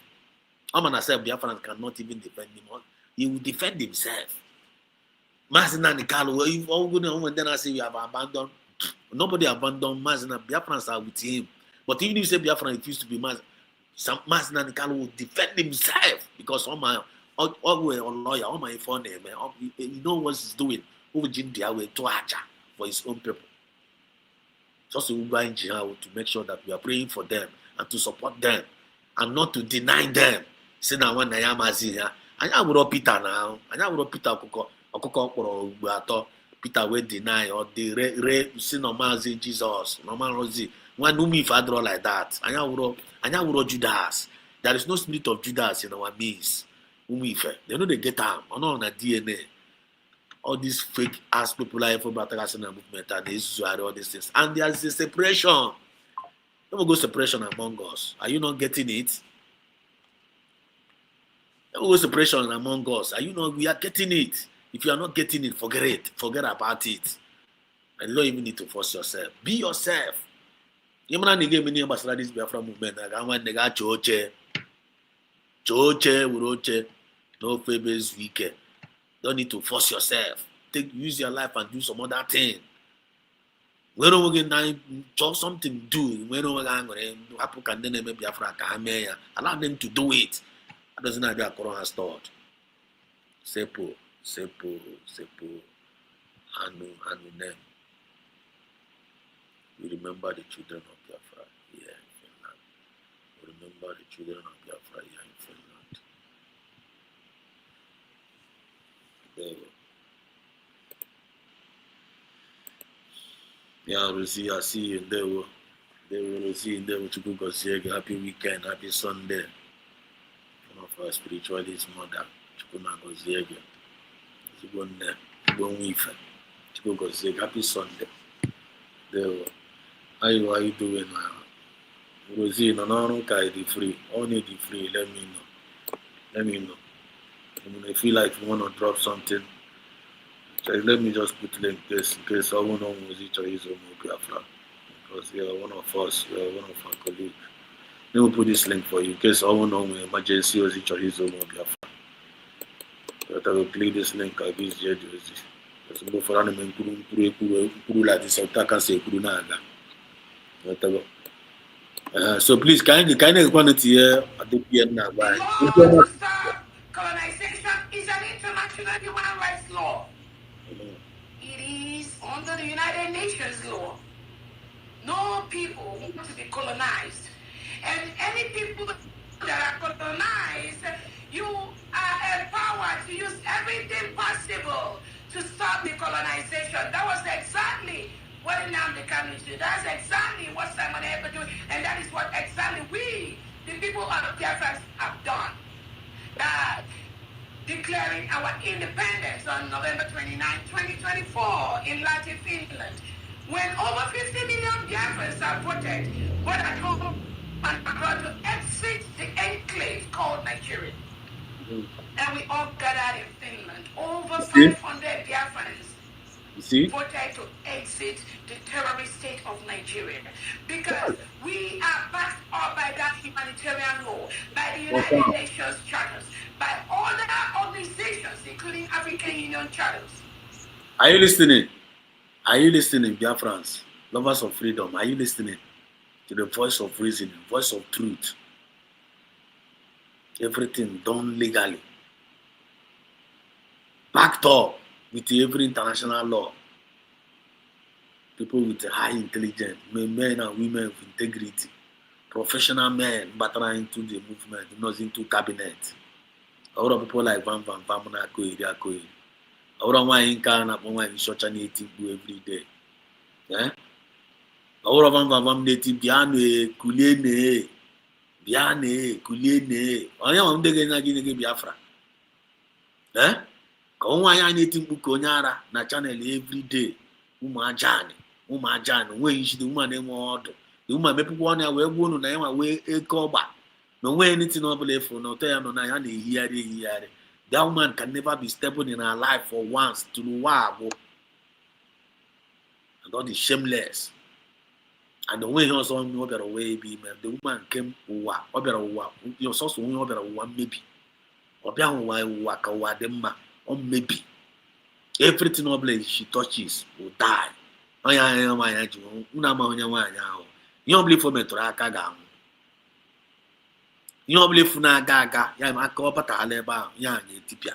I'm gonna say Biafran cannot even defend him. He will defend himself. Mazina Nikalo, if all good and then I say we have abandoned. Nobody abandoned Mazina. Biafrans are with him. But even if you say Biafran, it used to be Mazina. Some Mazina Nikalo will defend himself because all lawyer, all my phone name, you know what he's doing. Over Jindia way to Acha for his own people. Just to make sure that we are praying for them and to support them and not to deny them. Say now when I am as here, I would Peter now, and I would Peter Peter will deny or the sin of Mazi Jesus, Norman Rosie. One whom if I draw like that, and I would Judas. There is no spirit of Judas in our midst. They know they get out, or not on a DNA. All these fake ass people are for Batagasan movement and this all these things. And there's a separation. There will go separation among us. Are you not getting it? There will go separation among us. Are you not? We are getting it. If you are not getting it, forget it. Forget about it. And you don't even need to force yourself. Be yourself. You man nige mini ambassador this Biafra movement. I want nega choche, uroche, no favors weekend. Don't need to force yourself. Use your life and do some other thing. When we get something do. When we allow them to do it. That doesn't have their Quran has taught. Sepo, Anu them. We remember the children of Biafra here in Finland. We remember the children of Biafra here in Finland. There we go. Yeah, Rosie, I see you in there. They will see in there to go say happy weekend, happy Sunday. One of our spiritualist mother, Chukuna Goziega. You go there, you go with her. To go say happy Sunday. There. How you doing now? Rosie, no, free. Only the free. Let me know. When I feel like you want to drop something, let me just put link this in case someone knows each other is on Biafra. Because you are one of us, you are one of our colleagues. Let me put this link for you in case someone knows emergency or each other is on Biafra. But I will click this link. I give you Jersey. Because I'm going for an Kuru like this. I can say Kuru Naga. So please, kind of quantity here at the PM now. Bye. Law to stop colonization is an international human rights law. It is under the United Nations law. No people want to be colonized. And any people that are colonized, you are empowered to use everything possible to stop the colonization. That was exactly what Nnamdi Kanu did. That's exactly what Simon Eber did. And that is what exactly we, the people of Biafra, have done. Declaring our independence on November 29, 2024 in Latin Finland, when over 50 million Biafrans have voted, but at home and abroad to exit the enclave called Nigeria. And we all gathered in Finland. Over 500 Biafrans voted to exit the terrorist state of Nigeria. Because we are backed up by that humanitarian law, by the United Nations charters, organizations, including African Union charters. Are you listening? Are you listening, Biafrans, lovers of freedom? Are you listening to the voice of reason, voice of truth? Everything done legally, backed up with every international law. People with high intelligence, men and women of integrity, professional men battling into the movement, not into cabinet. A lot of people like Van Akoiri. A lot of wine can up wine such an 18 every day. Yeah? A lot of Van native Biane, Kulene, I am the Biafra. Eh? Come why I need to book Onyara na channel every day. Umajani, where is the woman name order? The woman make one away one name away a coba. No way anything over there for no tell no I hear. That woman can never be stable in her life for once to know why. And God is shameless. And the way he was on the way be man, the woman came over your source over one maybe. Or down why waka wadema or maybe. Everything obey she touches will die. I am my angel, Unama. You don't believe for me to Akaga. You don't believe for Nagaga, Yamakopata Aleba, Yan Tipia.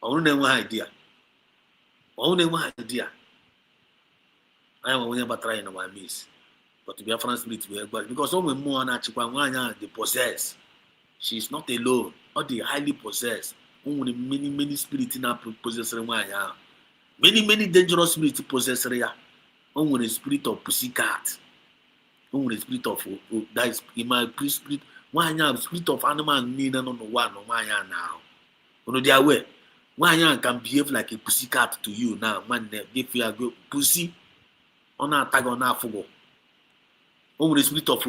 Only one idea. I am only about trying to miss. But to be a France spirit, because only more natural they possess. She is not alone, or they highly possessed. Only many spirits in our possessor. Many dangerous spirits possess her. Only the spirit of pussycat. Only the spirit of that is in my spirit. Why now spirit of animal need no one no why now. On their way. Why can behave like a pussycat to you now, man. If you are go pussy on our tag on our fogo. Only the spirit of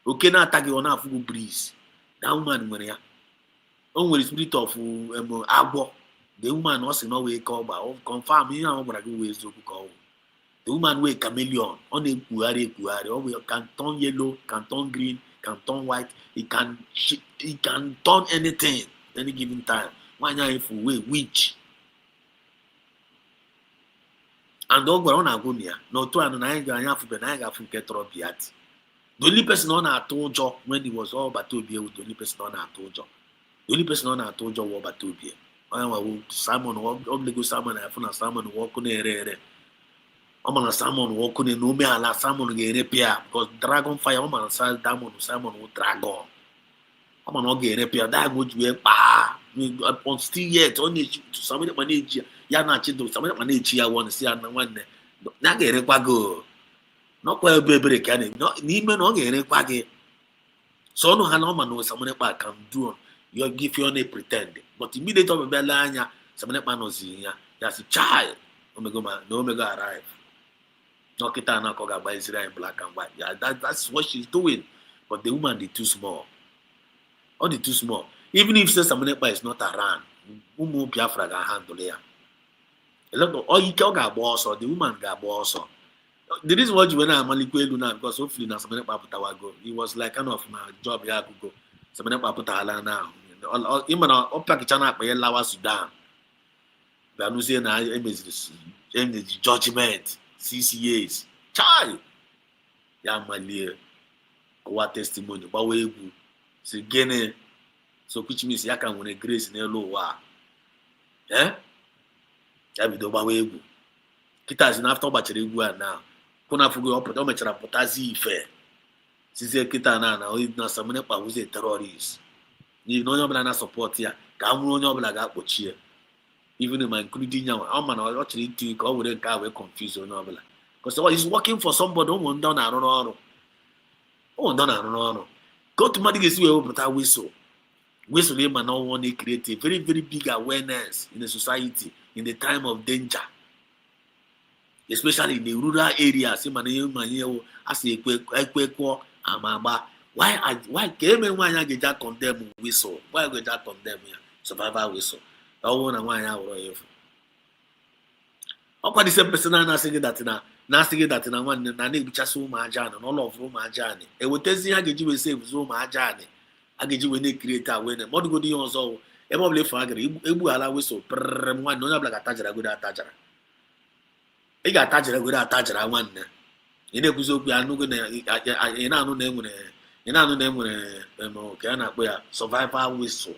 okay na tag on our fogo breeze. That woman when ya. Only the spirit of abo. The woman was in no way call by confirm you know what I go ways to call. The woman way chameleon on a kuare or can turn yellow, can turn green, can turn white, it can turn anything any given time. Why not if we witch? And don't go on agonia. No two and I have to get Robiat. The only person on our told you when he was all but to be with the only person on our told you. The only person on our told you was but to be. I am Simon obligo Simon I found a Simon walk on a I'm on a Simon walk on a no me ala Simon get repair because dragon fire on a diamond Simon with dragon. I'm on get repair that would be upon still yet only to somebody manage Yana Chido, somebody manage I want to see and one day. Not get a quago. Not quite a baby can not even on get a quaggy. So no Hanoman knows someone can do. You give your name pretend. But immediately of Belania, someone man was here. That's a child. Omega arrive. No Kitana Koga by Israel in black and white. Yeah, that's what she's doing. But the woman is too small. Or the too small. Even if someone is not around, Biafra can handle it. A lot of or you got boss or the woman got boss. The reason why you went to Malique Luna because hopefully now someone go. It was like kind of my job here to go. Someone now. Even on Pakistan by Lawa Sudan. They are not saying the judgment, CCAs. Child. Yeah, my dear. What testimony? But we go. So again, so which means you can win a grace in a low war. Eh? I will do my way. Kita is after battery now. Kuna fugo opera metra potazi fair. Since kita na na someone who's a terrorist. You know your support here. Come on your black here. Even in my including young, I'm not actually to go with a guy we're confused on novel. Because he's working for somebody who done I don't know. Oh, done I don't know. Go to Madigis but I whistle. Whistle him and all one create a very, very big awareness in the society in the time of danger. Especially in the rural areas. As a quick walk, why came in one get that condemn whistle? Why get that condemn here? Survivor whistle. I want to why hour. Up the same person asking that in a one and I just so my journey and all of my journey. It would tell you I get you a save so my journey. I get you when they create a winner. What good you also ebe ọbụla efu agara egbu ala whistle prrrr nwanne onye ọbụla ga-atajara godo atajara ị ga-atajara godo atajara nwanne ị na-ekwuzi okwu anụgo na ị na-anụ na enwere ka a na-akpọ ya survival whistle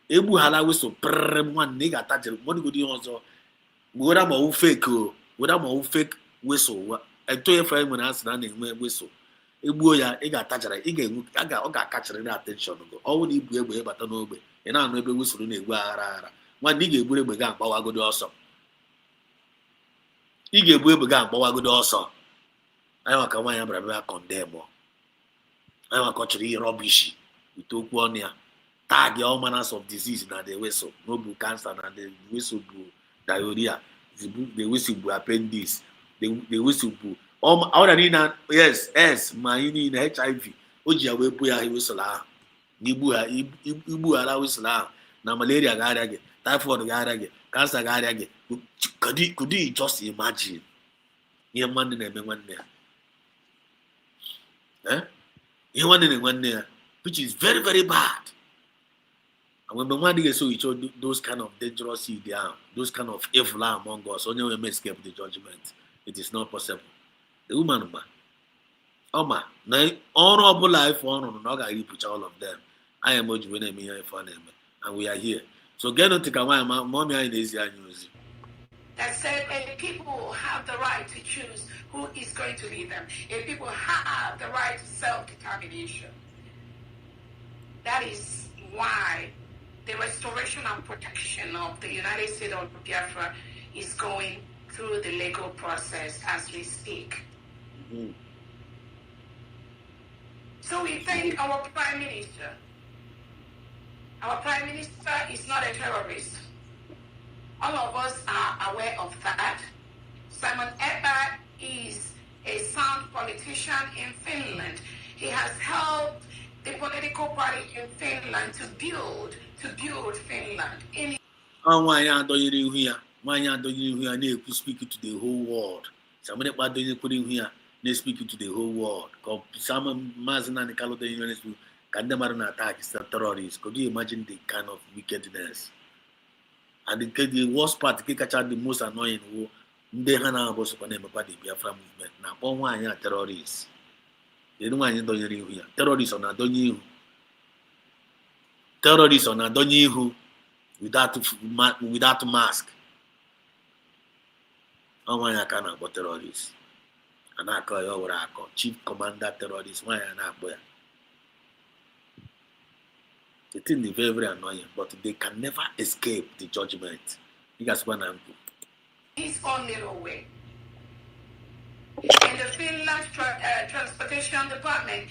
egbu hala whistle prrrr nwanne ị ga-atajara mmadụgodo ihe ọzọ weda ma ọwụ fake whistle eto efe nwere asị na na-enwe whistle egbuo ya ị ga-atachara ọ ga-akachara attention gị ọ bụrụ na ibu egbe ịbata n'ogbe ị na-anụ ebe whistle na-egbu aghara nwanne ị ga-egburu egbe ga agbawagodo ọsọ anyị maka nwaanyị abara bịa kọndem anyị maka ọ chọrọ ihe rọbishi ute okwu ọnụ ya tag all manners of disease na the whistle n'obu cancer na the whistle bụ diarrhea the whistle bụ appendix the whistle bụ ọrịa niile yes ma anyị niile HIV o ji ya wee bụ ya whistle ahụ na igbu ghara whistle ahụ na malaria ga-arịa gị typhoid ga-arịa gị cancer ga-arịa gị could you just imagine ihe nwanne na-eme nwanne ya ihe nwanne na nwanne ya which is very very bad. And when nobody gets so those kind of dangerous seed down, those kind of evil among us, only we may escape the judgment. It is not possible. The woman, na honorable life, honor, not I put all of them. I am what you when I'm here for them, and we are here. So get on to come on, mommy, I news. That said, people have the right to choose who is going to lead them. If people have the right to self-determination, that is why the restoration and protection of the United States of Biafra is going through the legal process as we speak. Mm-hmm. So we thank our Prime Minister. Our Prime Minister is not a terrorist. All of us are aware of that. Simon Ebba is a sound politician in Finland. He has helped the political party in Finland to build Finland. Nwaanyị adọnyere ihu ya na-ekwu speak to the whole world. Somebody adọnyere ihu ya na-speak to the whole world. Some maazị Nnamdi Kanu dọnyere ka ndị mmadụ na-attack terrorists. Could you imagine the kind of wickedness? And the worst part, the most annoying, ndị ha na-abụ sokwa na-emekwa the Biafra movement na-akpọ nwaanyị a terrorists. Nwaanyị dọnyere ihu ya. Terrorists ọ na-adọnye ihu. Terrorists on adonye ihu without mask. Nwaanyị aka na-akpọ terrorists. A na-akọ ya ọwụrụ akọ chief commander terrorist nwaanyị na-akpọ ya. The thing is very, very annoying, but they can never escape the judgment. You guys want to his own little way. In the Finland Transportation Department,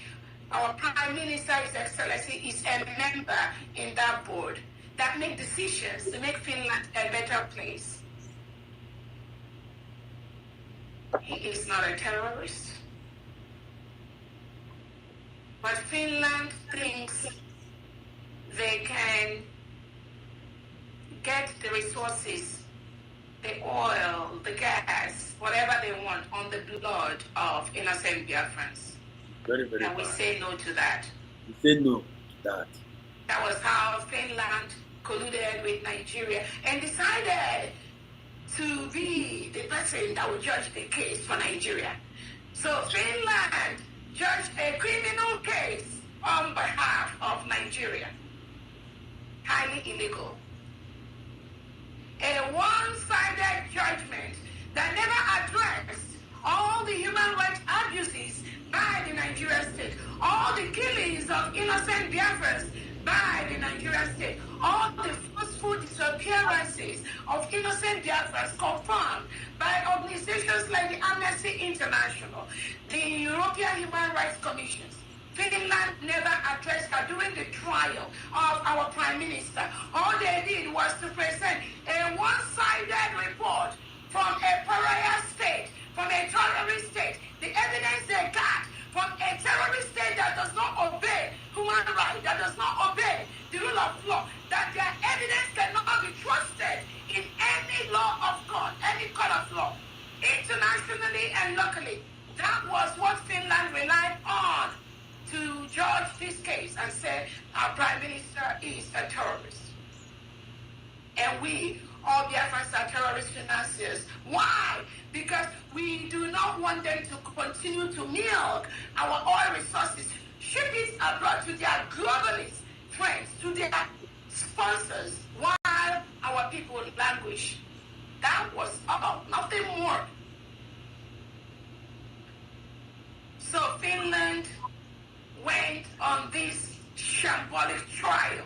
our Prime Minister, His Excellency, is a member in that board that make decisions to make Finland a better place. He is not a terrorist. But Finland thinks they can get the resources, the oil, the gas, whatever they want on the blood of innocent Biafrans. Very, very and we bad. say no to that. We say no to that. That was how Finland colluded with Nigeria and decided to be the person that would judge the case for Nigeria. So Finland judged a criminal case on behalf of Nigeria. Highly illegal. A one-sided judgment that never addressed all the human rights abuses by the Nigerian state, all the killings of innocent Biafrans by the Nigerian state, all the forceful disappearances of innocent Biafrans confirmed by organizations like the Amnesty International, the European Human Rights Commissions. Finland never addressed her during the trial of our Prime Minister. All they did was to present a one-sided report from a pariah state, from a terrorist state. The evidence they got from a terrorist state that does not obey human rights, that does not obey the rule of law, that their evidence cannot be trusted in any law of God, any court of law, internationally and locally. That was what Finland relied on to judge this case and say our Prime Minister is a terrorist. And we, all Biafrans, are terrorist financiers. Why? Because we do not want them to continue to milk our oil resources, ship it abroad to their globalist friends, to their sponsors, while our people languish. That was all, nothing more. So Finland went on this shambolic trial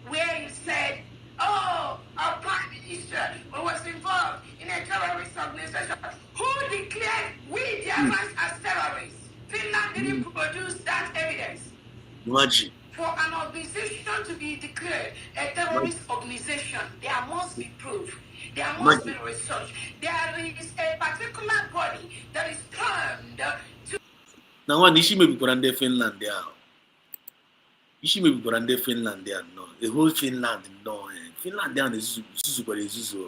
where he said, oh, our Prime Minister was involved in a terrorist organization. Who declared we Biafrans as terrorists? Finland didn't produce that evidence. Imagine. For an organization to be declared a terrorist organization, there must be proof. There must be research. There is a particular body that is termed to... Now, one issue may be put under Finland there. Issue may be put under Finland there. No, the whole Finland, no. Finland there is super easy.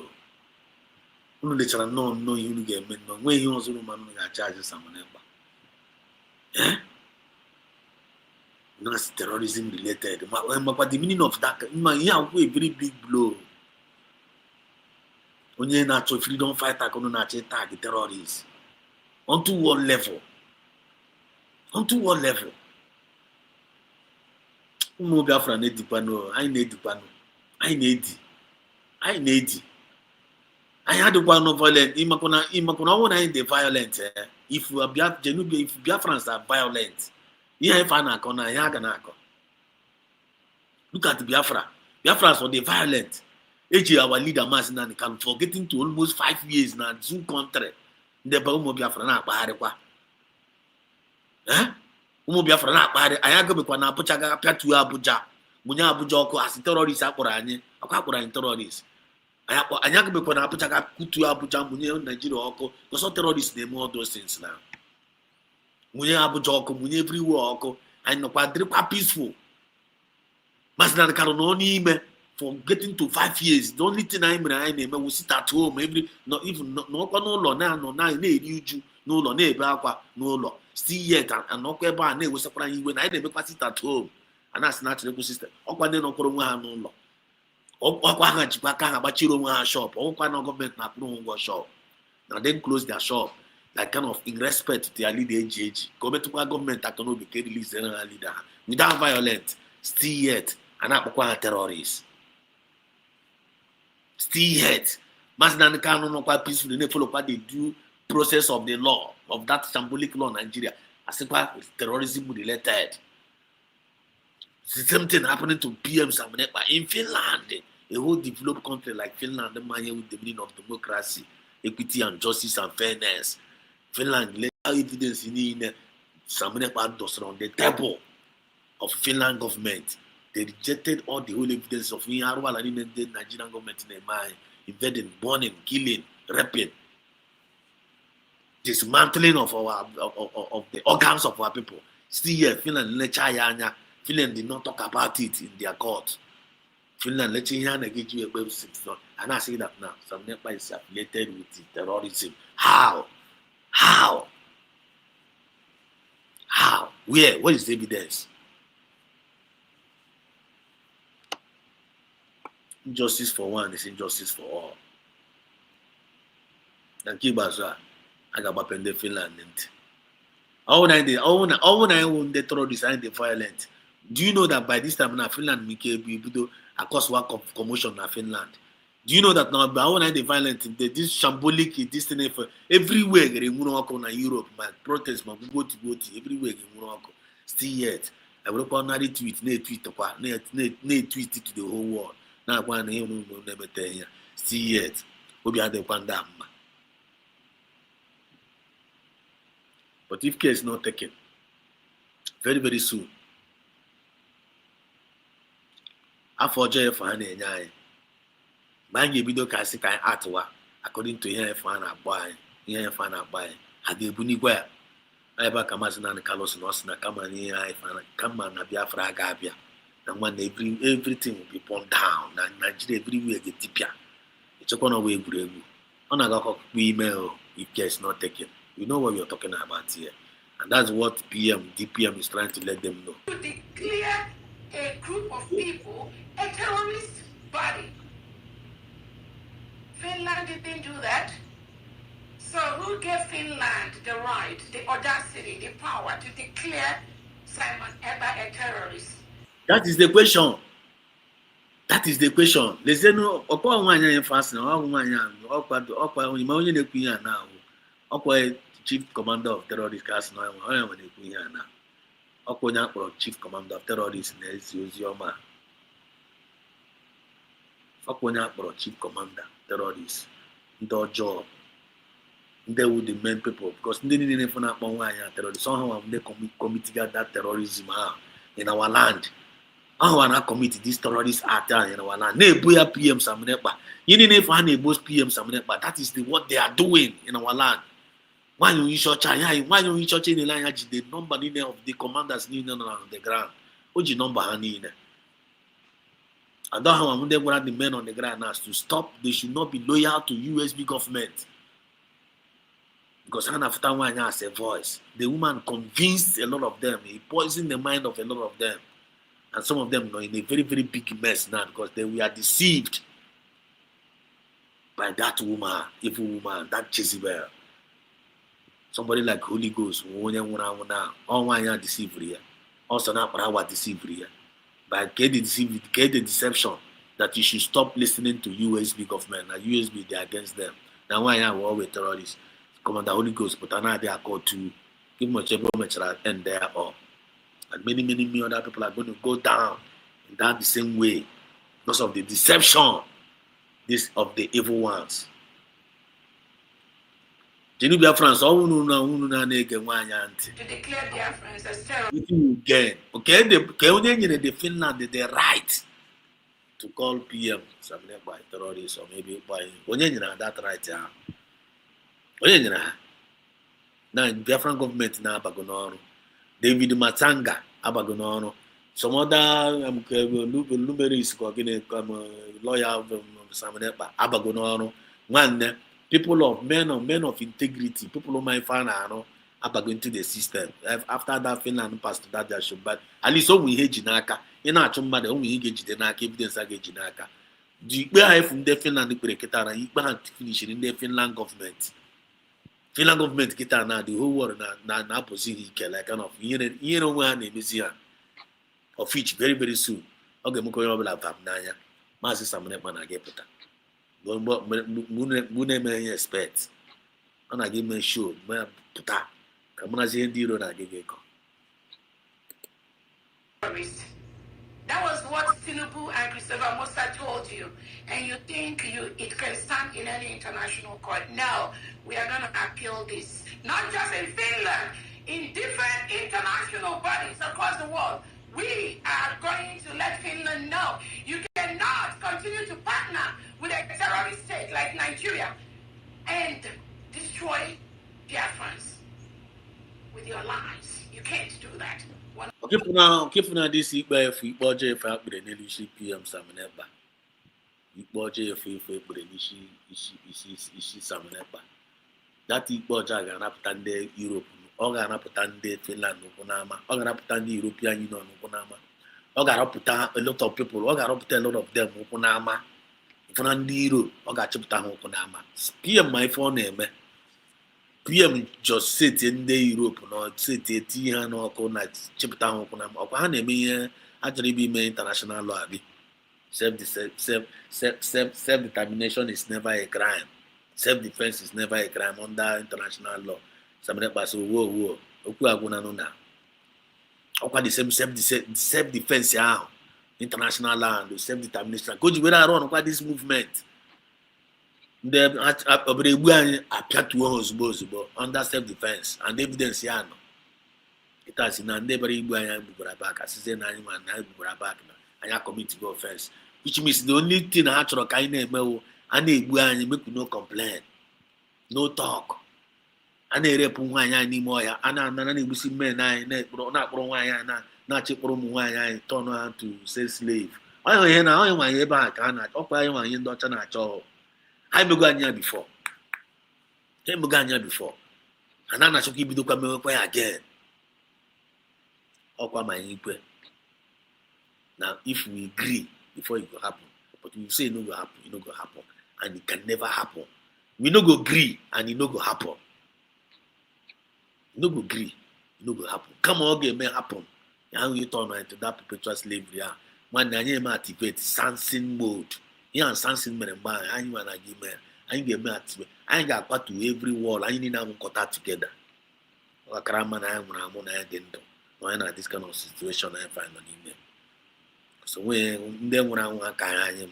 No, they shall no, you get me. No, when you also man charge someone. Eh? That's terrorism related. But the meaning of that, yeah, a very big blow. When you're natural freedom fighter, can attack terrorists. Onto what level? Onto what level? No Biafra need dipano. I need dipano. I need. I had one no violent. Imakuna one I the violent. If you are if Biafrans are violent, yeah, if I corner, look at Biafra. Biafrans are the violent. Our leader Masinani can for getting to almost 5 years now. Zoo country. The Baumo Biafra na Baharequa. Umo Biafra na Bahare. I go because na Puchaga Patu Abuja. Munya Abujoko as terrorists Aporani. Akapura in terrorists. I yaga because na Puchaga Kutu Abuja Munya Nigeria Oko. Because all terrorists name all those things now. Munya Abujoko, Munya everywhere Oko. I know quadruple peaceful. Masinani Carononi me. For getting to 5 years, the only thing I'm we sit at home every not even no law now, no law, no law. Still yet and no queba and was surprising when I never sit at home. And that's natural system. Okwa no law. Okwa Chipaka Bachiro shop, Okwa no government na shop. Now then close their shop, like kind of in respect to their leader age. Government that cannot be released general leader without violence, still yet and not terrorists. Still yet, Masnan Kano no quite peaceful, they follow what they do process of the law, of that symbolic law in Nigeria. As if terrorism related. It's the same thing happening to PM Samanepa in Finland. A whole developed country like Finland, the man with the meaning of democracy, equity and justice and fairness. Finland laid evidence in Samanepa does on the table of Finland government. They rejected all the whole evidence of the Nigerian government in their mind, invading, burning, killing, raping, dismantling of of the organs of our people. Still here, Finland did not talk about it in their court. Finland let you get you a and I say that now. Some Nepal is affiliated with terrorism. How? Where? What is the evidence? Justice for one is injustice for all. And Kibazwa, I got up in the Finland. All I own the terrorists and the violent. Do you know that by this time now Finland became a cause work of commotion in Finland? Do you know that now by all the violent, this shambolic, this thing everywhere in Europe, my protest, my go to everywhere in Morocco. Still yet, I will call tweet, tweet to the whole world. Now, one never tell you. See yet, we'll be at the pandam. But if care is not taken, very, very soon, after JF and Yai, man, you be the Kasikai Atwa, according to here, fan are buying, here, fan are buying, had the Buniguer. I back a Mazan and Carlos Nosna, come on here, come on, Biafra Gabia. And when they bring everything will be pulled down, and Nigeria everywhere get tipia. It's a corner way, Gregu. On a email, if care is not taken. You know what you're talking about here. And that's what DPM is trying to let them know. To declare a group of people a terrorist body. Finland didn't do that. So who gave Finland the right, the audacity, the power to declare Simon Eber a terrorist? That is the question. That is the question. They say no. Okwa mwanya in fast now. Okwa onye na-ekwu ihe now. Okwa chief commander of terrorist cast now. Onye na-ekwu ihe now. Okwa onye akpọrọ chief commander of terrorist na-ezi ozi ọma. Okwa onye akpọrọ chief commander terrorist ndị ọjọọ. They would the main people because they didn't even know why terrorists. Somehow they committed that terrorism in our land. I want to commit this terrorist act in our land. Ne buya PM Samenepa. You didn't even have both PM Samenepa. That is what they are doing in our land. Why you church? Why you church in the line? The number of the commanders need on the ground. What's the number? I don't know how they want the men on the ground now to stop. They should not be loyal to USB government. Because after one has a voice, the woman convinced a lot of them. He poisoned the mind of a lot of them. And some of them are in a very, very big mess now because they were deceived by that woman, evil woman, that Jezebel. Somebody like Holy Ghost, all one year deceived here. Also now, power deceived here. By get the deception that you should stop listening to USB government. Now USB, they're against them. Now one year we're always terrorists. Commander Holy Ghost, but now they are called to give much and there or and many other people are going to go down in that the same way because of the deception this of the evil ones. Biafrans all to declare Biafrans as terrorists. Again, okay, the Finland the right to call PM something by terrorists or maybe by that right now. Now, Biafran government now abagono David Matanga abagono some other luminaries lawyer Samenepa abagono one people of men of integrity, people who might find abago into the system. After that Finland passed that they should, but at least we hate Jinaka. You know, somebody only get Jinaka, evidence against Jinaka. The way from the Finland you finish in the Finland government. Finland government kita na the whole world na position like kind of you know where name is here of which very very soon okay mo ko yo bla fam na ya ma se samne ma na get puta go mo me expect ona give me show ma puta ka mo na se ndiro na get go. That was what Tinubu and Christopher Musa told you, and you think it can stand in any international court. No, we are going to appeal this, not just in Finland, in different international bodies across the world. We are going to let Finland know you cannot continue to partner with a terrorist state like Nigeria and destroy Biafrans with your lies. You can't do that. Okay, for now, this week, if we budget for the leadership PM Samenepa, we budget for the leadership Samenepa. That week budget gonna put the Europe, or gonna put the Finland, or gonna put the European Union, or gonna put a lot of people, or gonna put a lot of them, Okunama, from Europe, or got to put Okunama. PM my phone name. PM just sit in the Europe, no sit here, no colonized, chip down, actually be international law. Self-determination is never a crime. Self-defense is never a crime under international law. Somebody pass whoa. The same self-defense, international law and self-determination. Could you run this movement? The appear to us under self-defense and evidence. It has in a neighboring back as I back and I commit to offense, which means the only thing I actually kind of and make no complaint, no talk. And they rep anymore. And I'm see men, not cheap I turn on to say slave. I hear now, I hear back and I occupy my in Dutch and I told. I began here before. And then I should keep the come again. Okwa my ikwe. Now, if we agree before it will happen, but we say it no go happen, it no go happen, and it can never happen. We no go agree, and it no go happen. No go agree, it no go happen. Come on, it may happen. Now you turn into that perpetual slavery. When you activate sensing mode, you are sensing me and buy. I want to give me. I get me activate. I got part to every wall. I need to cut that together. Like Raman, I am didn't. Why not this kind of situation I find on email? So when they want to carry him,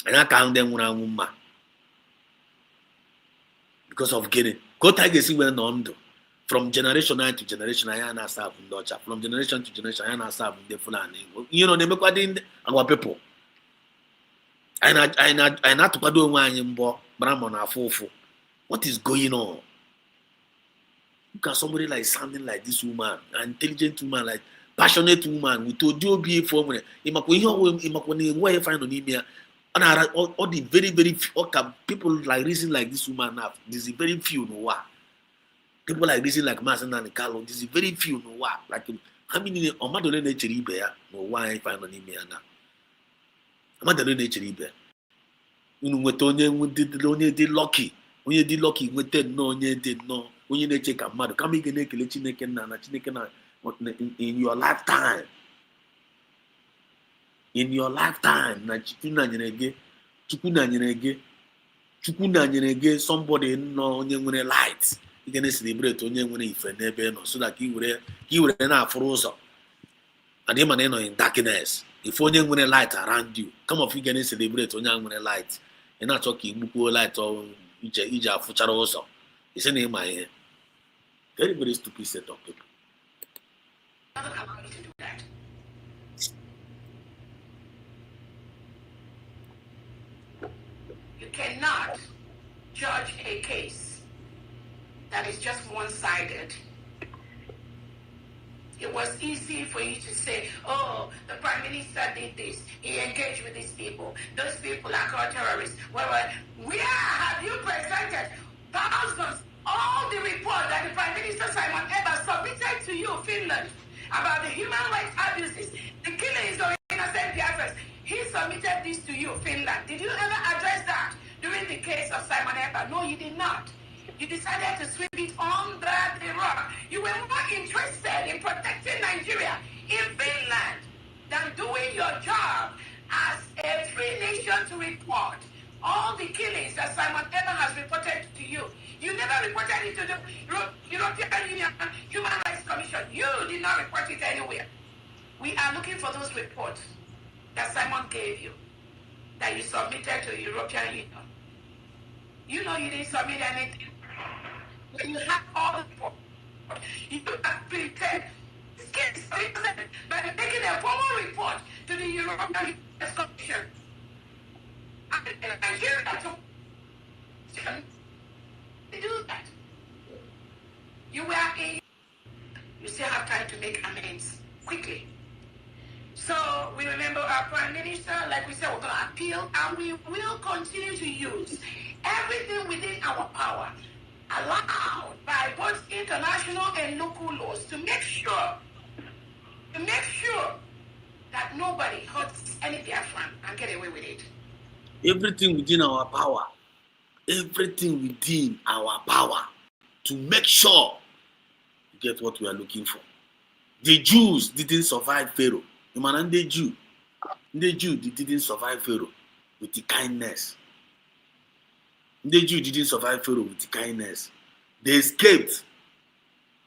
and I can't them when I'm because of getting. Go take a see when on do. From generation to generation, I am serve in Dutch. From generation to generation, I am serve in the Fulani. You know, they make what in our people. And I not to do one in Bo, Brahman are forceful. What is going on? Can somebody like something like this woman, an intelligent woman, like passionate woman, we told you be formula. Where you find on email, and all the very few people like reason like this woman have. This is very few no what. People like reason like Master and Carlo. This is very few no what. Like how many on my dollar nature bear no why I find on email now. I'm not the nature bear. You know what only did lucky. When you did lucky, we did no, you did no. When you check a mother, come again, in your lifetime. In your lifetime, somebody no only light. You can celebrate only when if never no, so that he would enough frozen. And him and in darkness. If only when a light around you, come off you can celebrate only when a light. And not talking buku light or ija future also. It's a name my head. Very stupid set of people. Doesn't allow me to do that. You cannot judge a case that is just one-sided. It was easy for you to say, oh, the Prime Minister did this. He engaged with these people. Those people are called terrorists. Where have you presented thousands, all the reports that the Prime Minister Simon Eber submitted to you, Finland, about the human rights abuses, the killings of innocent Biafrans? He submitted this to you, Finland. Did you ever address that during the case of Simon Eber? No, you did not. You decided to sweep it under the rug. You were more interested in protecting Nigeria in Finland than doing your job as a free nation to report all the killings that Simon Eber has reported to you. You never reported it to the European Union Human Rights Commission. You did not report it anywhere. We are looking for those reports that Simon gave you, that you submitted to the European Union. You know you didn't submit anything. When you have all the reports, you have prepared this case by making a formal report to the European Union Commission. And Nigeria to do that. You still have time to make amends quickly. So we remember our Prime Minister, like we said, we're going to appeal, and we will continue to use everything within our power, allowed by both international and local laws, to make sure that nobody hurts any Biafran and get away with it. Everything within our power to make sure we get what we are looking for. The Jews didn't survive Pharaoh. The Jew didn't survive Pharaoh with the kindness. The Jew didn't survive Pharaoh with the kindness. They escaped.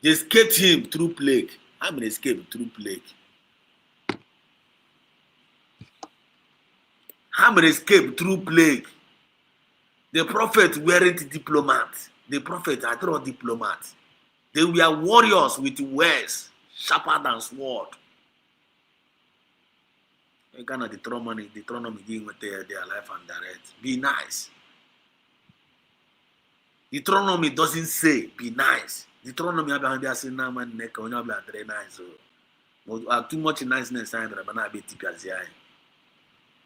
They escaped him through plague. How many escaped through plague? How many escaped through plague? The prophet weren't diplomats. The prophet are not diplomats. They were warriors with words sharper than sword. You cannot Deuteronomy giving with their life and direct. Be nice. Deuteronomy doesn't say be nice. Deuteronomy about the saying now man neck on your blood very nice. So too much niceness and but not be typical.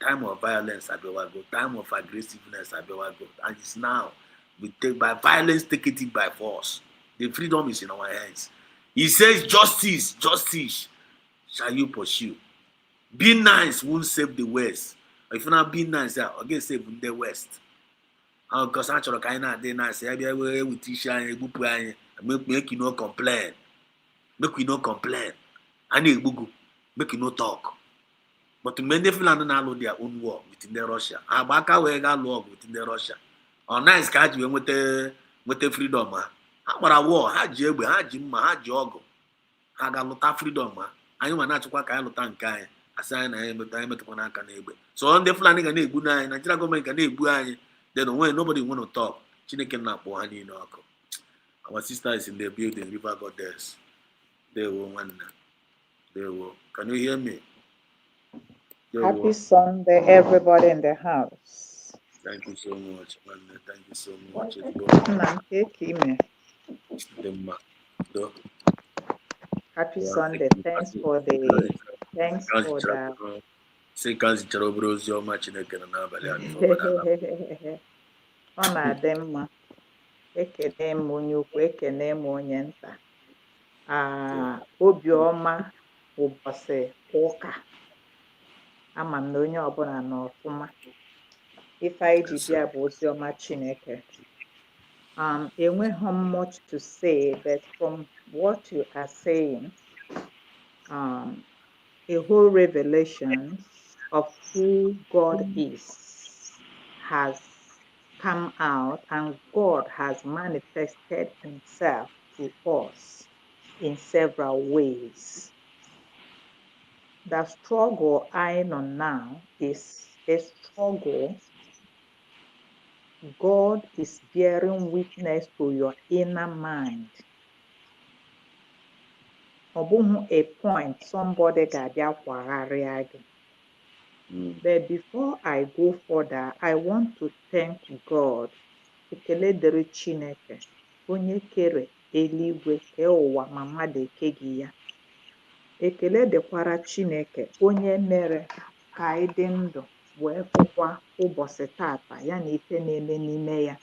Time of violence I go. Time of aggressiveness I go. And it's now we take by violence, take it by force. The freedom is in our hands. He says, justice shall you pursue. Be nice won't save the West. If you not be nice, again save the West. Because actually, kind of nice. We teach you, make you no complain. Make we no complain. And you make you no talk. But many Finland now their own war within the Russia. Abaka we got war within the Russia. Nice catch we with the freedom. How about a war? How jebe? How jimma? How jogo? How got lot freedom? Anyị ma na-achịkwa ka anyị lụta nke anyị asị anyị na anyị metụkwa n'aka n'egbe so ndị Fulani ga na-egbu anyị Nigeria gọọmenti ga na-egbu anyị then nobody want to talk Chineke na-akpọ ha niile ọkụ our sister is in the building River Goddess dewo nwanna dewo can you hear me dewo. Happy Sunday everybody in the house. Thank you so much nwanna thank you so much Happy Sunday. Thanks for the. Say kazi charobro ozioma Chineke na n'abalị ọ na-adị mma ekene m onye ukwu ekene m onye nta obiọma ụbọchị ụka ama m na onye ọbụla n'ọfụma ife anyị ji bịa bụ oziọma Chineke enweghị much to say but from what you are saying a whole revelation of who God is has come out and God has manifested himself to us in several ways. The struggle I know now is a struggle God is bearing witness to your inner mind. Ọ bụghị a point somebody ga-abịa kwagharịa gị. But before I go further, I want to thank God. Ekele dịrị Chineke, onye kere eluigwe kee ụwa ma mmadụ ekeghị ya. Ekele dịkwara Chineke, onye mere ka anyị dị ndụ wee fụkwa ụbọchị tata ya na ife na-eme n'ime ya.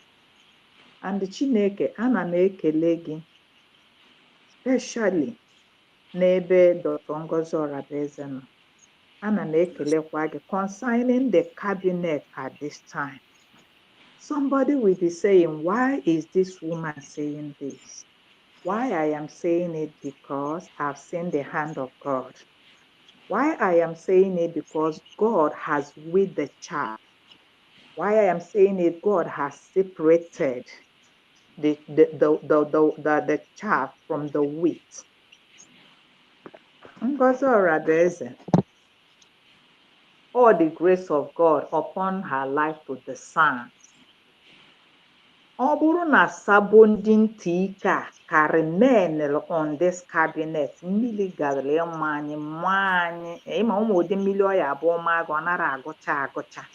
And Chineke, ana m ekele gị especially n'ebe Dr. Ngozi Orabueze nọ. Ana m ekelekwa gị concerning the cabinet at this time. Somebody will be saying, why is this woman saying this? Why I am saying it because I've seen the hand of God. Why I am saying it because God has weighed the chaff. Why I am saying it, God has separated the chaff from the wheat. Ngozi Orabueze, all the grace of God upon her life to the sun. Ọ bụrụ na sabo ndị ntị ike a ka remain on this cabinet, mmiri garịrị ịma anyị mma anyị ịma ụmụ ụdị mmiri ọya abụọ ma agụ ọ nara agụcha.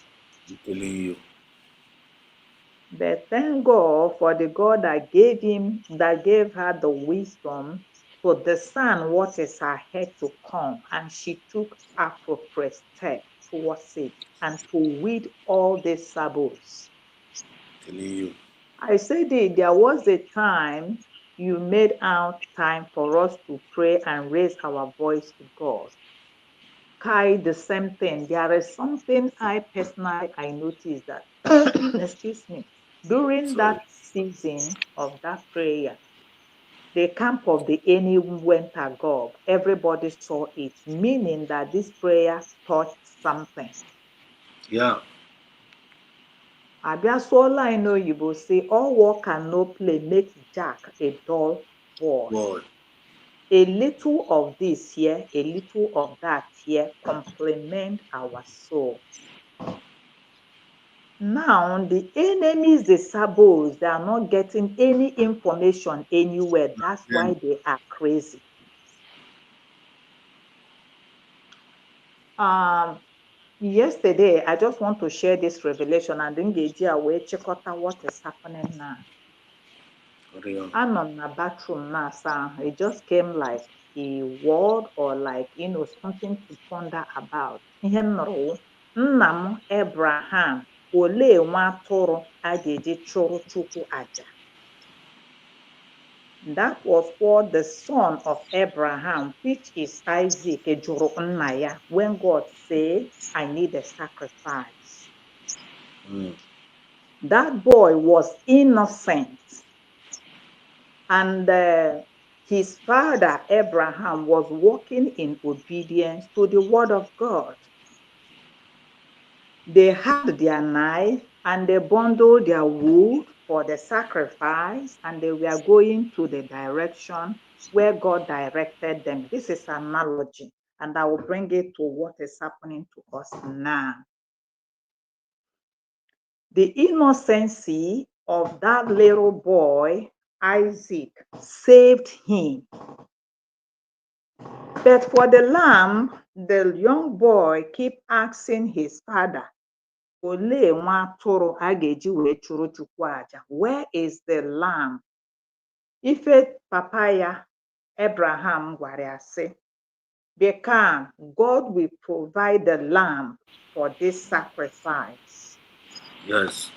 But thank God for the God that gave her the wisdom to discern what is ahead to come, and she took appropriate steps towards it and to weed all these sabots. I said there was a time you made out time for us to pray and raise our voice to God. Kai, the same thing. There is something I noticed that, excuse me, during that season of that prayer, the camp of the enemy went agog. Everybody saw it, meaning that this prayer touched something. Yeah. Abiasola in Oyibo say, all work and no play makes Jack a dull boy. A little of this here, a little of that here complement our soul. Now, the enemies, the sabos, they are not getting any information anywhere. That's why they are crazy. Yesterday, I just want to share this revelation and engage away, check out what is happening now. I'm on my bathroom now, so it just came like a word or like, something to ponder about. Nnam Abraham, olee nwa atụrụ a ga-eji chụrụ Chukwu aja. That was what the son of Abraham, which is Isaac, when God said, I need a sacrifice. That boy was innocent. And his father, Abraham, was walking in obedience to the word of God. They had their knife and they bundled their wood for the sacrifice, and they were going to the direction where God directed them. This is an analogy, and I will bring it to what is happening to us now. The innocency of that little boy, Isaac, saved him. But for the lamb, the young boy keep asking his father, Olee nwa atụrụ a ga-eji wee chụrụ Chukwu aja? Where is the lamb? Ife papa ya, Abraham, gwara ya sị, be calm, God will provide the lamb for this sacrifice. Yes.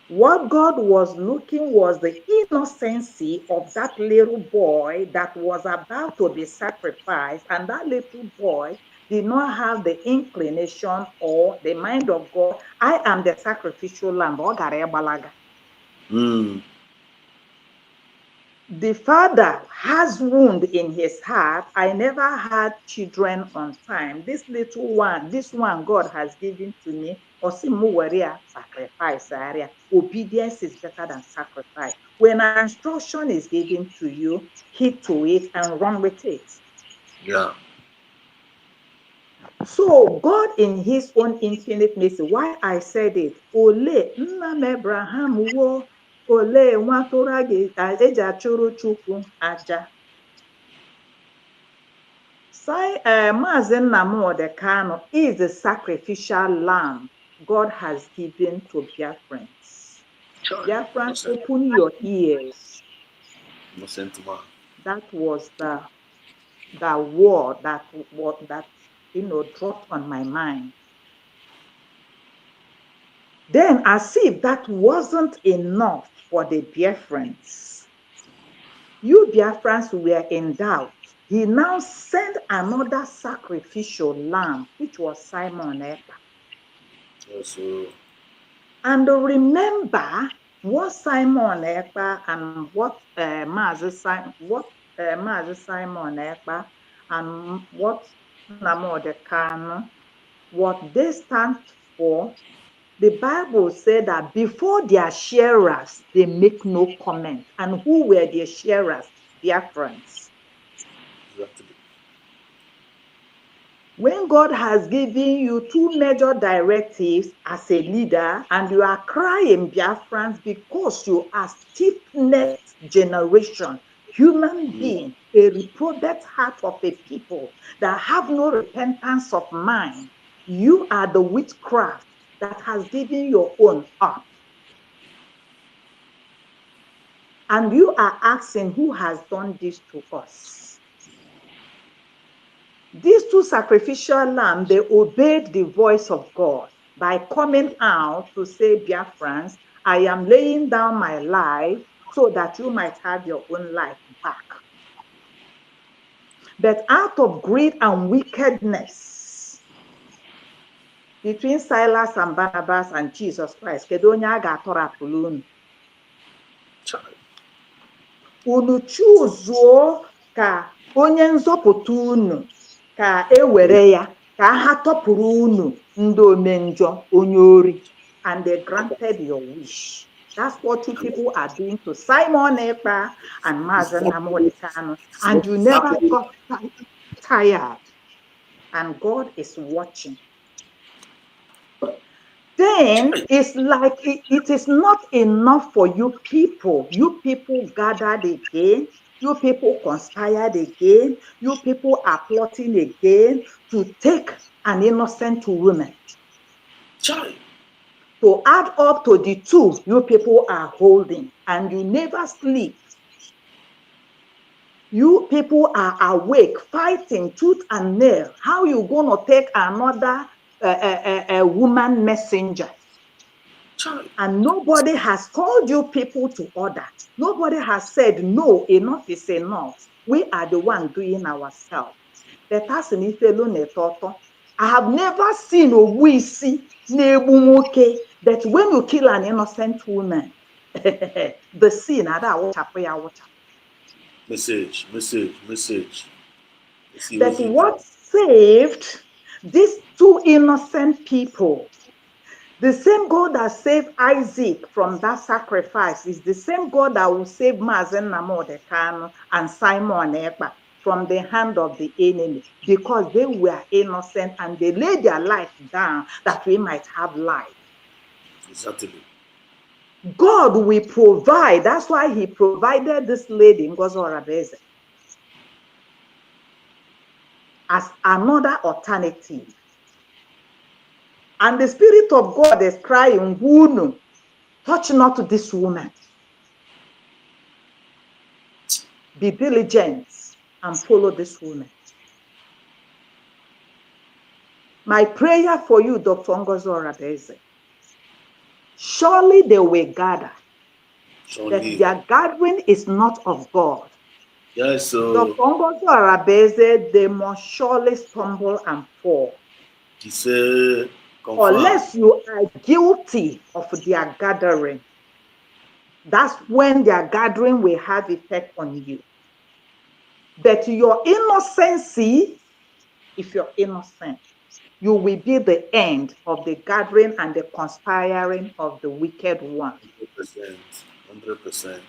What God was looking was the innocency of that little boy that was about to be sacrificed, and that little boy did not have the inclination or the mind of God. I am the sacrificial lamb. The father has wound in his heart. I never had children on time. This little one, this one God has given to me. Sacrifice area. Obedience is better than sacrifice. When an instruction is given to you, heed to it and run with it. Yeah. So God, in his own infinite mercy, why I said it, Ole Nnam Abraham wo, Ole nwatụrụ eji achụrụ Chukwu aja. Maazị Nnamdi Kanu is the sacrificial lamb God has given to Biafrans. Biafrans, open your ears. That was the word that dropped on my mind. Then, as if that wasn't enough for the Biafrans, you Biafrans were in doubt. He now sent another sacrificial lamb, which was Simon Ekpa. And remember what Simon Ekpa and what Maazị Simon Ekpa and what Nnamdi Kanu, what they stand for. The Bible said that before their sharers, they make no comment. And who were their sharers? Biafrans. Exactly. When God has given you two major directives as a leader, and you are crying Biafrans because you are stiff-necked generation, human being, a reprobate heart of a people that have no repentance of mind, you are the witchcraft that has given your own up. And you are asking who has done this to us. These two sacrificial lambs, they obeyed the voice of God by coming out to say, Biafrans, I am laying down my life so that you might have your own life back. But out of greed and wickedness, between Silas and Barnabas and Jesus Christ, kedu onye a ga-atọrapụrụ unu? Unu chuzuo ka onye nzọpụta unu ka e were ya ka ha tọpụrụ unu ndị omenjọ onye ori, and they granted your wish. That's what you people are doing to Simon Ekpa and Maazị Nnamdi Kanu, and you never got tired, and God is watching. Then it's like it is not enough for you people. You people gathered again. You people conspired again. You people are plotting again to take an innocent woman. To add up to the two you people are holding, and you never sleep. You people are awake, fighting tooth and nail. How you gonna take another woman messenger? And nobody has called you people to order. Nobody has said, no, enough is enough. We are the one doing ourselves. I have never seen a wisi that when you kill an innocent woman, the sin Message. that what saved these two innocent people, the same God that saved Isaac from that sacrifice is the same God that will save Mazen Namodekano and Simon Ekpa from the hand of the enemy, because they were innocent and they laid their life down that we might have life. Exactly. God will provide. That's why he provided this lady, Ngozi Orabueze, as another alternative. And the Spirit of God is crying, Wunu, touch not this woman. Be diligent and follow this woman. My prayer for you, Dr. Ngozi Orabueze, surely they will gather. That their gathering is not of God. Yes, so Dr. Ngozi Orabueze, they must surely stumble and fall. Unless you are guilty of their gathering, that's when their gathering will have effect on you. That your innocency, if you're innocent, you will be the end of the gathering and the conspiring of the wicked one. 100%.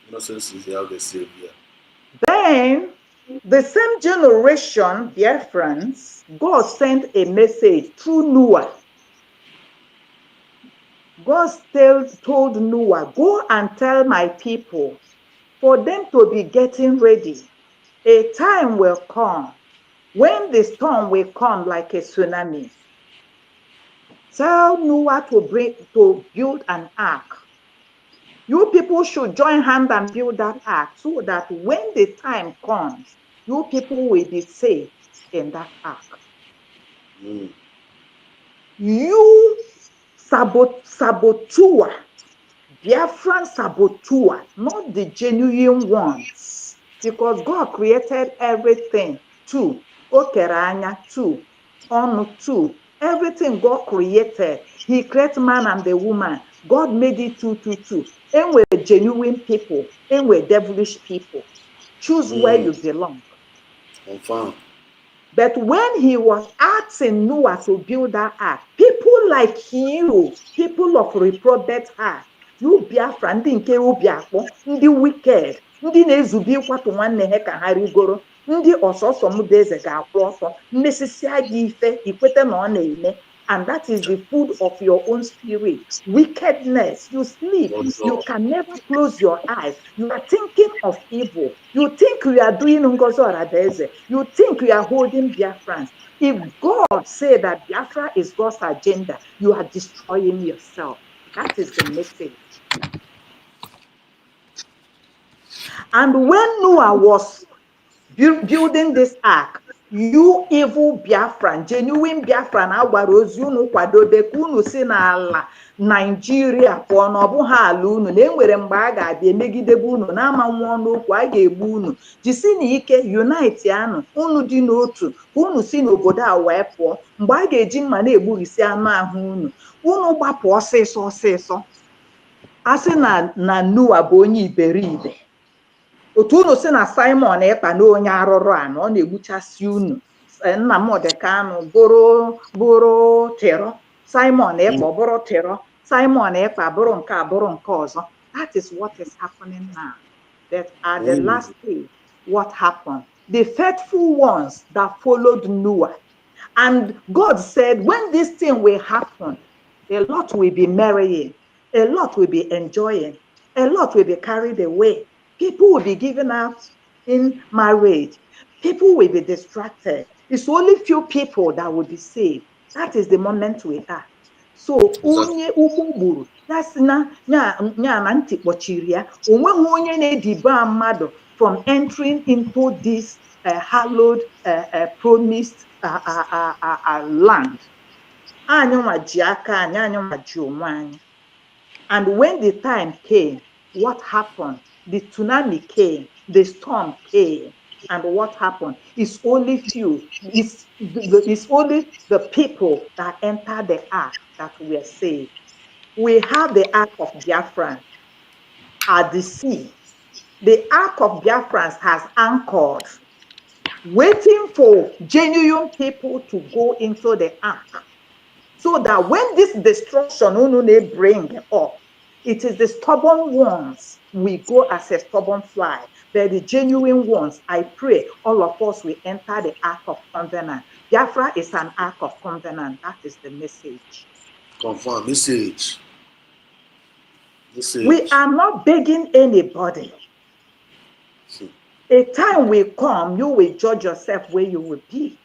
Innocence is the other savior. Then, the same generation, dear friends, God sent a message through Noah. God told Noah, go and tell my people for them to be getting ready. A time will come when the storm will come like a tsunami. Tell Noah to build an ark. You people should join hands and build that ark so that when the time comes, you people will be safe in that ark. You saboteur, Biafran saboteur, not the genuine ones, because God created everything too. Okeranya too, onu too. Everything God created, He created man and the woman. God made it two. And we're genuine people, and we're devilish people. Choose where you belong. Confirm. But when he was asking Noah to build that ark, people like you, people of reprobate heart, you Biafra, ndị nke obi akpọ, ndị wicked, ndị na-ezube ịkwatụ nwanne ha ka ha rigoro, ndị ọsọsọ m dị eze ga-akwụ ọtọ, mmesisia gị ife, ikwete na ọ na-eme. And that is the food of your own spirit. Wickedness. You sleep. You can never close your eyes. You are thinking of evil. You think you are doing Ngozi Orabueze. You think you are holding Biafrans. If God said that Biafra is God's agenda, you are destroying yourself. That is the message. And when Noah was building this ark, you evil Biafran, genuine Biafran, agbara ozi unu kwadobe ka unu si n'ala Nigeria pụọ na ọ bụghị ala unu, na enwere mgbe a ga-abịa emegidebe unu na-ama nwa n'okwu, a ga-egbu unu. Jisi na ike unite anụ unu dị n'otu ka unu si n'obodo a wee pụọ. Mgbe a ga-eji mma na-egburisi anụ ahụ unu gbapụ ọsịsọ. A sị na Noah bụ onye iberibe. Otu unu si na Simon Ekpa na onye arụrụ anụ, ọ na-egbuchasị unu. Nnamdi Kanu bụrụ tịrọ, Simon Ekpa bụrụ tịrọ, Simon Ekpa bụrụ nke a bụrụ nke ọzọ. That is what is happening now. That at the last day, what happened? The faithful ones that followed Noah. And God said, when this thing will happen, a lot will be marrying, a lot will be enjoying, a lot will be carried away. People will be given out in marriage. People will be distracted. It's only few people that will be saved. That is the moment we are. So, onye ugburu, that's na ntị kpọchiri ya. Onweghị onye na-ediba mmadụ from entering into this hallowed, promised land. Anyị nwa ji aka anyị nwa ji onwe anyị. And when the time came, what happened? The tsunami came, the storm came, and what happened? It's only few, it's only the people that enter the ark that were saved. We have the ark of Biafran at the sea. The ark of Biafrans has anchored, waiting for genuine people to go into the ark. So that when this destruction Unune bring up, it is the stubborn ones we go as a stubborn fly. But the genuine ones, I pray all of us will enter the ark of covenant. Biafra is an ark of covenant. That is the message. Confirm. Message. We are not begging anybody. A time will come, you will judge yourself where you will be.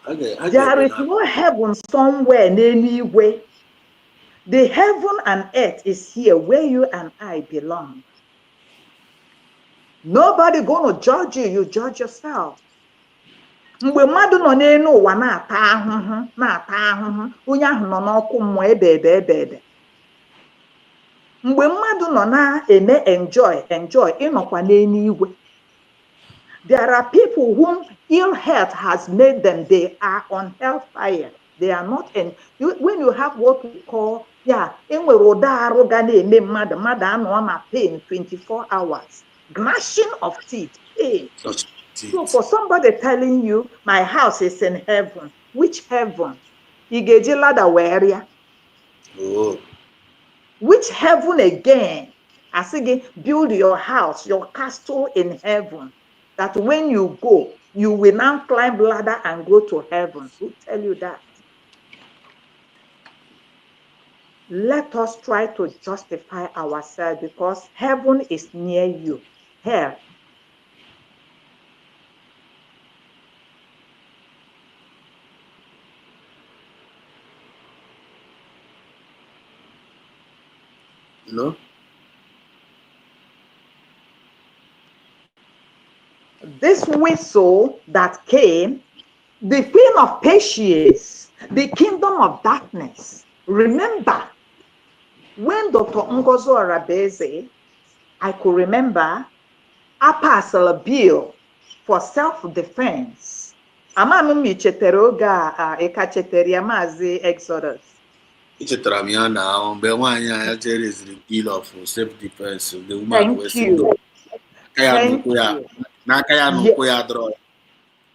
There is no heaven somewhere in any way. The heaven and earth is here where you and I belong. Nobody gonna judge you, you judge yourself. Mgbe mmadụ nọ n'elu ụwa na-ata ahụhụ, onye ahụ nọ n'ọkụ mmụọ ebe. Mgbe mmadụ nọ na-eme enjoy, ịnọkwa n'eluigwe. There are people whom ill health has made them, they are on hellfire. They are not in. When you have what we call, enwere ụda arụ ga na-eme mmadụ anọ na pain 24 hours. Gnashing of teeth, pain. So for somebody telling you, my house is in heaven, which heaven? Ị ga-eji ladder were ya? Oh. Which heaven again? I say, build your house, your castle in heaven. That when you go, you will now climb ladder and go to heaven. Who tell you that? Let us try to justify ourselves because heaven is near you. Here. No? This whistle that came, the queen of patience, the kingdom of darkness. Remember, when Dr. Ngozi Orabueze, I could remember, I passed a bill for self-defense. Amami chetara oge a eka chetara ya Maazị Exodus. Ichetara m ya na mgbe nwaanyị a jere ziri bill of self-defense, the woman Thank you. Thank you.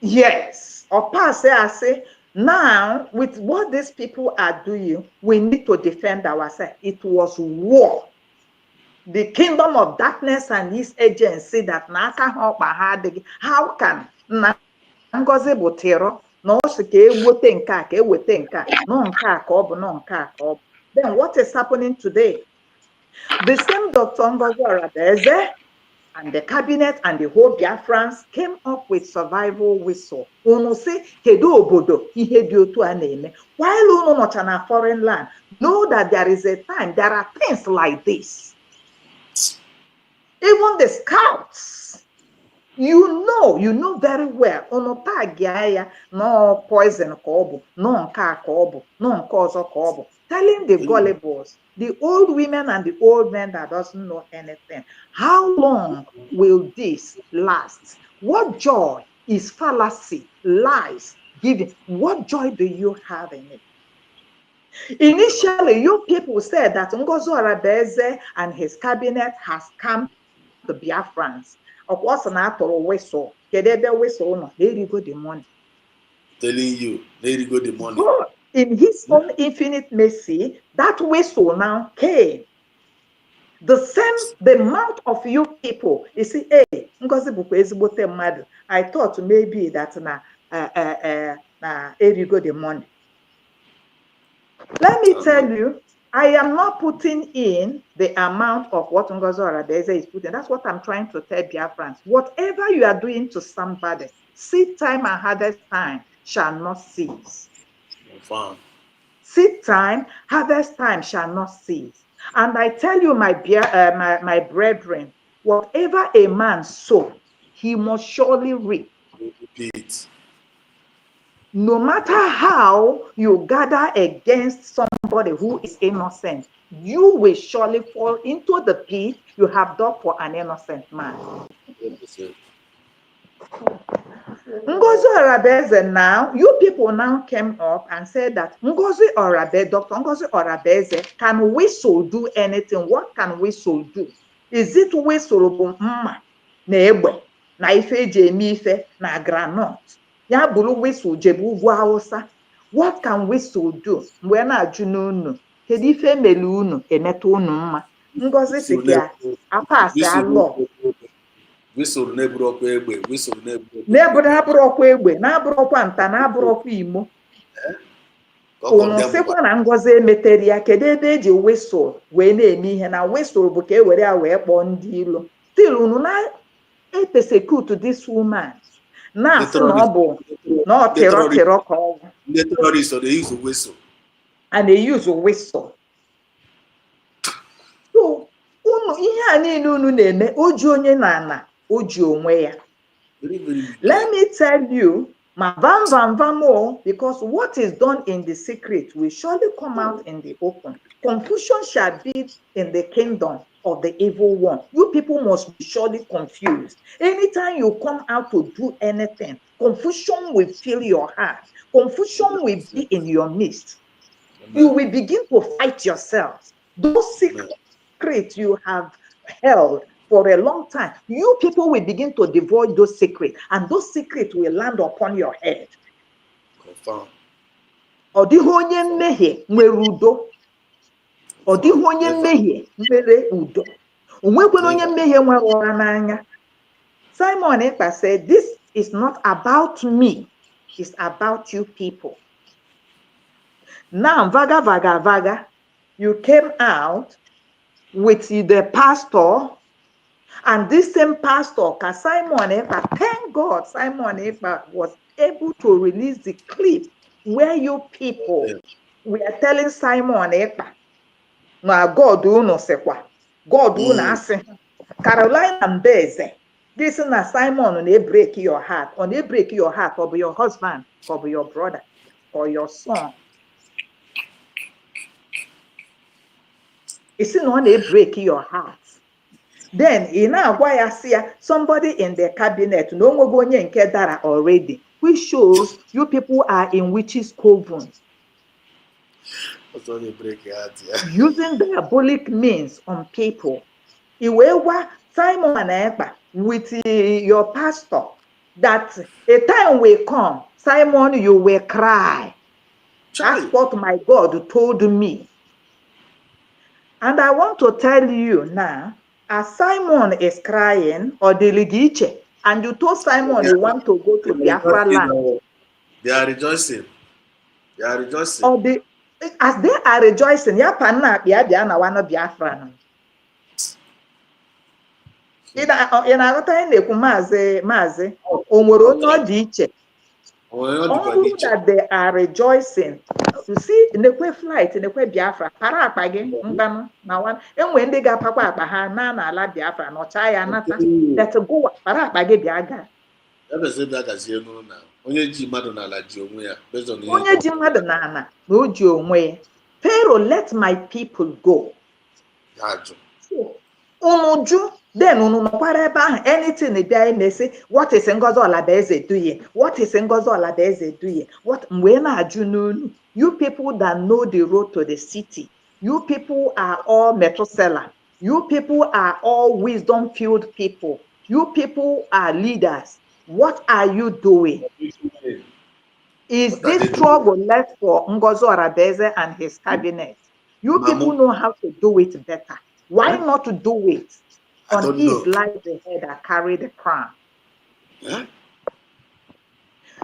Yes. Or pass I say, now with what these people are doing, we need to defend ourselves. It was war. The kingdom of darkness and his agency that how can Ngozi bụ terror na ọ sị ka ewete nke a ka ewete nke a nọ nke a ka ọ bụ nọ nke a ka ọ bụ. Then what is happening today? The same Dr. Ngozi Orabueze and the cabinet and the whole Biafrans came up with survival whistle. Unu say, kedu obodo ihe dị otu a na-eme. While unu nọcha na foreign land, know that there is a time, there are things like this. Even the scouts, you know very well. Unu tag ya no poison ka ọ bụ, no nke a ka ọ bụ, no nke ọzọ ka ọ bụ. Telling the gullibles, the old women and the old men that doesn't know anything, how long will this last? What joy is fallacy, lies, giving? What joy do you have in it? Initially, you people said that Ngozi Orabueze and his cabinet has come to Biafrans. Of course, an atoro whistle. Kedebe whistle no, they go the money. Telling you, they go the money. God, in his own infinite mercy, that whistle now came. The mouth of you people, you see, hey, Ngozi bukwa ezigbote mmadụ. I thought maybe that na erigo the money. Let me tell you, I am not putting in the amount of what Ngozi Orabueze is putting. That's what I'm trying to tell Biafrans. Whatever you are doing to somebody, seed time and harvest time shall not cease. Seed time, harvest time shall not cease. And I tell you, my brethren, whatever a man sow, he must surely reap. Repeat. no matter how you gather against somebody who is innocent, you will surely fall into the pit you have dug for an innocent man. Ngozi Orabueze now, you people now came up and said that Ngozi Orabueze, Dr. Ngozi Orabueze, can whistle do anything? What can whistle do? Is it whistle bụ mma na egbe na ife eji eme ife na granite? Ya bụrụ whistle jebe ugwu Hausa. What can whistle do? Mgbe na-ajụ n'unu, kedu ife emele unu emeta unu mma? Ngozi si ka apasị alọ. Whistle na-eburokwa egbe, whistle na-abụrọkwa egbe, na-abụrọkwa nta, na-abụrọkwa imo. Unu sịkwa na Ngozi emetere ya, kedu ebe eji whistle wee na-eme ihe? Na whistle bụ ka e were ya wee kpọọ ndị ilo. Still unu na-persecute this woman. Na-asị na ọ bụ na ọ tịrọ ka ọgwụ. Ndị terrorists na-use whistle. A na-use whistle. So unu ihe a niile unu na-eme, o ji onye na-ana, o ji onwe ya. Let me tell you, ma vam, because what is done in the secret will surely come out in the open. Confusion shall be in the kingdom of the evil one. You people must be surely confused. Anytime you come out to do anything, confusion will fill your heart. Confusion will be in your midst. You will begin to fight yourselves. Those secrets you have held for a long time, you people will begin to divulge those secrets, and those secrets will land upon your head. Confirm. Ọ dịghị onye mmehie nwere udo. Ọ dịghị onye mmehie nwere udo. O nwekwara onye mmehie nwere ụra n'anya. Simon Ekpa said, this is not about me, it's about you people. Now, vaga, you came out with the pastor, and this same pastor, Simon Ekpa, thank God Simon Ekpa was able to release the clip where you people were telling Simon Ekpa, na God uno sekwa, God uno ase, Caroline Mbeze, this is na Simon they break your heart, or they break your heart, or be your husband, or be your brother, or your son. It's not they break your heart. Then in a somebody in the cabinet no more going kedara already, which shows you people are in witches' coven. Using diabolic means on people. Iwewa Simon Ekpa with your pastor that a time will come, Simon, you will cry. That's what my God told me. And I want to tell you now, as Simon is crying or the ligiche, and you told Simon you want to go to Biafra land. They are rejoicing. They are rejoicing. Or as they are rejoicing, ya panna Biafra wana Biafra. Ina ghọta na-ekwu maazị onwere onye ọ dị iche. All that they are rejoicing. You see, nekwe flight, nekwe Biafra, para akpa gị mbanụ na wan. Enwe ndị ga-apakwa akpa ha na ala Biafra nọcha ya nata. That go para akpa gị bịa gaa. Onye ji mmadụ n'ala ji onwe ya. Onye ji mmadụ n'ala na o ji onwe ya. Pharaoh, let my people go. Unu ju, then unu nọkwara ebe ahụ, anything bịa emesi, what is Ngozi Orabueze doing? What is Ngozi Orabueze doing? What mgbe na-ajụ n'unu? You people that know the road to the city, you people are all Methuselah. You people are all wisdom-filled people. You people are leaders. What are you doing? Is this trouble left for Ngozi Orabueze and his cabinet? You people know how to do it better. Why not to do it? On his life the head that carry the crown.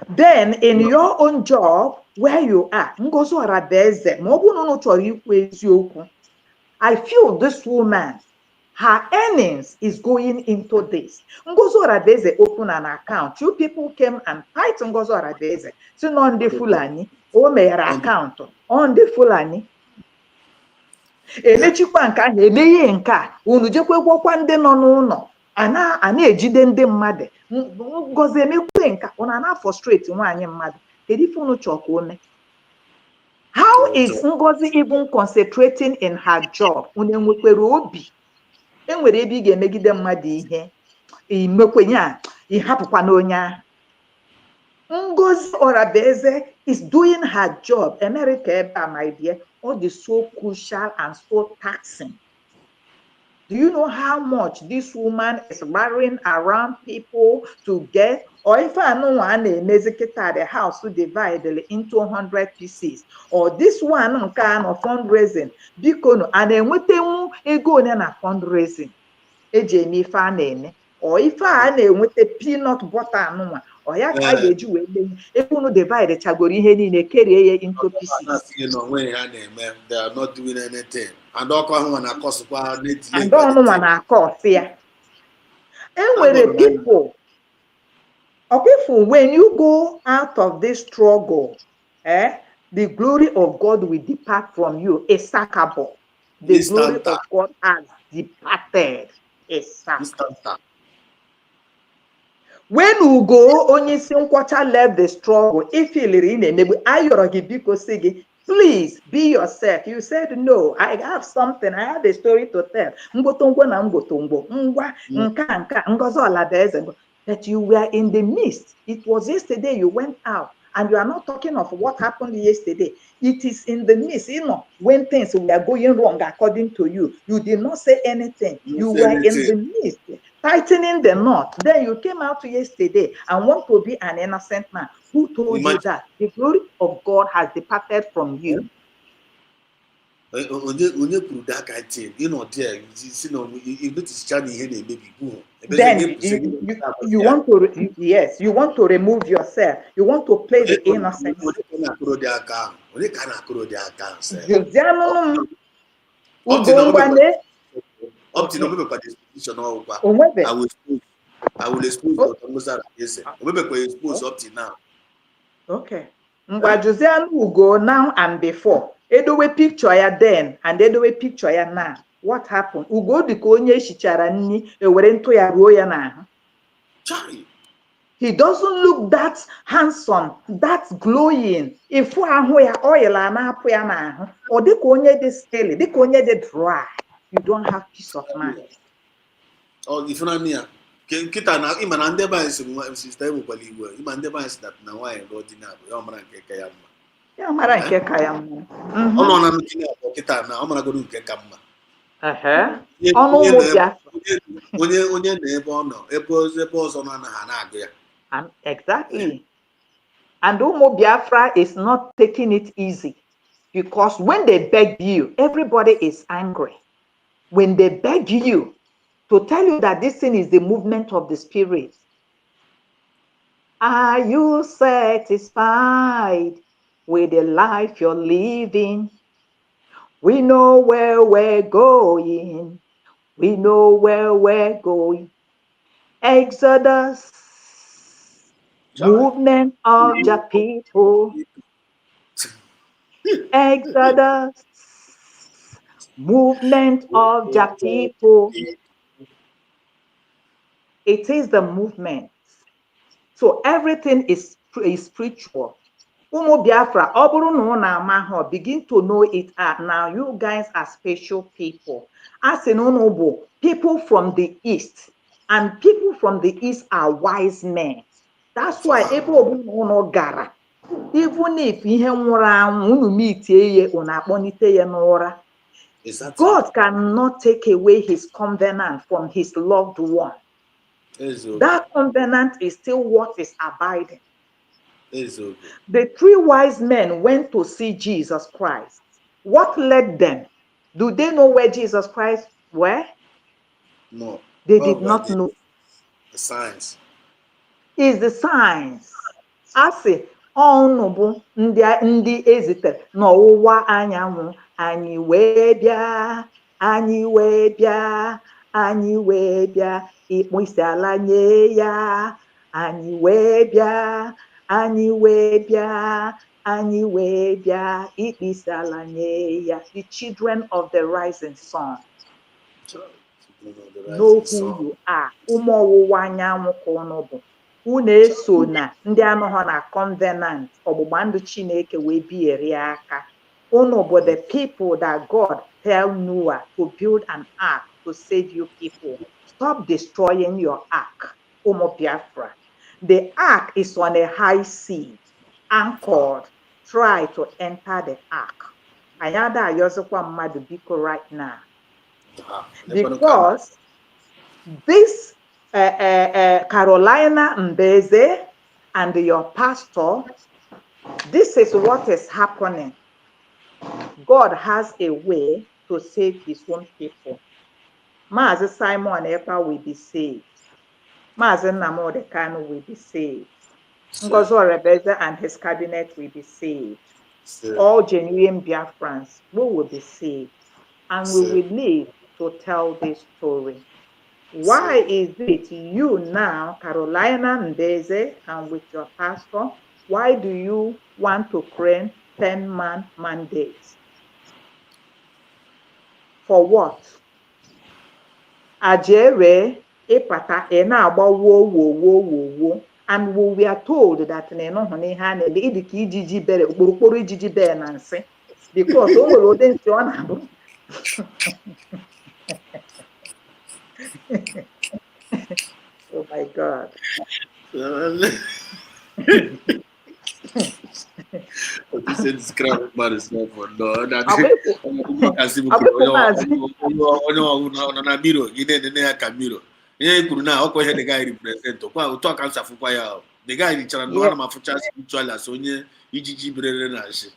Then in your own job, where you are, Ngozi Orabueze, I feel this woman, her earnings is going into this. Ngozi Orabueze open an account. You people came and fight Ngozi Orabueze. So on the Fulani, o mere account on the Fulani. Emechikwa nke ahụ emeghe nke a unu jekwe gwọkwa ndị nọ n'ụlọ a na-ejide ndị mmadụ. Ngozi emekwe nke unu na frustrate nwaanyị mmadụ. How is Ngozi even concentrating in her job? Ngozi Orabueze is doing her job. America, my dear, all is so crucial and so taxing. Do you know how much this woman is marrying around people to get? Or if I know one, the house to divide into 100 pieces. Or this one kind of fundraising. Because and then what they go na fundraising. Or if I with the peanut butter or ya ka ga-eji wee mee ebe unu divide chagoro ihe niile kerie ya into pieces. They are not doing anything. And all one and ọnụ nwa na-akọ ya. Enwere people, when you go out of this struggle, the glory of God will depart from you. Isakabo. The glory of God has departed. Isakabo. When you go, only Sinkwacha left the struggle. If you please be yourself. You said, no, I have something. I have a story to tell. That you were in the midst. It was yesterday you went out. And you are not talking of what happened yesterday. It is in the midst, when things were going wrong according to you. You did not say anything. You were in the midst, tightening the knot. Then you came out yesterday and want to be an innocent man. Who told you that? The glory of God has departed from you. Then you want to yes, you want to remove yourself. You want to play the innocent. I will expose up to now. Okay. Go now and before. Edowe picture ya then and edowe picture ya now. What happened? Ugo dịka onye shichara nni ewere ntụ ya ruo ya n'ahụ. He doesn't look that handsome, that glowing. Ifu ahụ ya oil na-apụ ya n'ahụ. Ọ dịka onye dị stale, dịka onye dị dry. You don't have peace of mind. Oh, if not me, kita na ima na ndeba isi sister ebukwala igwe. Ima ndeba isi that na why go dinner. Ya mara nke ka ya mma. Ya mara nke ka ya mma. Ono na mkini akọ kita na o mara go nke ka mma. Ọnụ ụmụ Biafra. Onye na ebe ọ nọ, ebe ọzọ na ha na-agụ ya. Exactly. And ụmụ Biafra is not taking it easy because when they beg you, everybody is angry. When they beg you to tell you that this thing is the movement of the spirit, are you satisfied with the life you're living? We know where we're going. We know where we're going. Exodus, movement of the people. Exodus, movement of the people. It is the movement. So everything is spiritual. Umu Biafra, begin to know it. Now you guys are special people. As people from the east, and people from the east are wise men. That's why gara. Even if God cannot take away his covenant from his loved one. That covenant is still what is abiding. The three wise men went to see Jesus Christ. What led them? Do they know where Jesus Christ were? No. They did not know. The signs. Is the signs. I say, ọnụbụ ndị ezitere n'ọwụwa anyanwụ anyị wee bịa, anyị wee bịa, anyị wee bịa ịkpụ isi ala nye ya, anyị wee bịa, anyị wee bịa, anyị wee bịa ịkpụ isi ala nye ya. The children of the rising sun. Know who you are. Ụmụ ọwụwa anyanwụ ka unu bụ. unu eso na ndị anọghọ na covenant ọgbụgba ndụ Chineke wee bieri aka. Unu bụ the people that God tell Noah to build an ark to save you people. Stop destroying your ark, ụmụ Biafra. The ark is on a high sea, anchored. Try to enter the ark. Anyị ada ayọzikwa mmadụ biko right now. Because this Carolina Mbeze and your pastor, this is what is happening. God has a way to save his own people. Maazị Simon Ekpa will be saved. Maazị Nnamdi Kanu will be saved. Ngozi Orabueze and his cabinet will be saved. All genuine Biafrans, we will be saved. And we will live to tell this story. Why is it you now, Carolina Mbeze, and with your pastor, why do you want to create 10-man mandates? For what? Ajere, Epata, Ena, wo. And we are told that because oh my God. The guy in China, no one of my spiritual as onye ijiji brere na shi.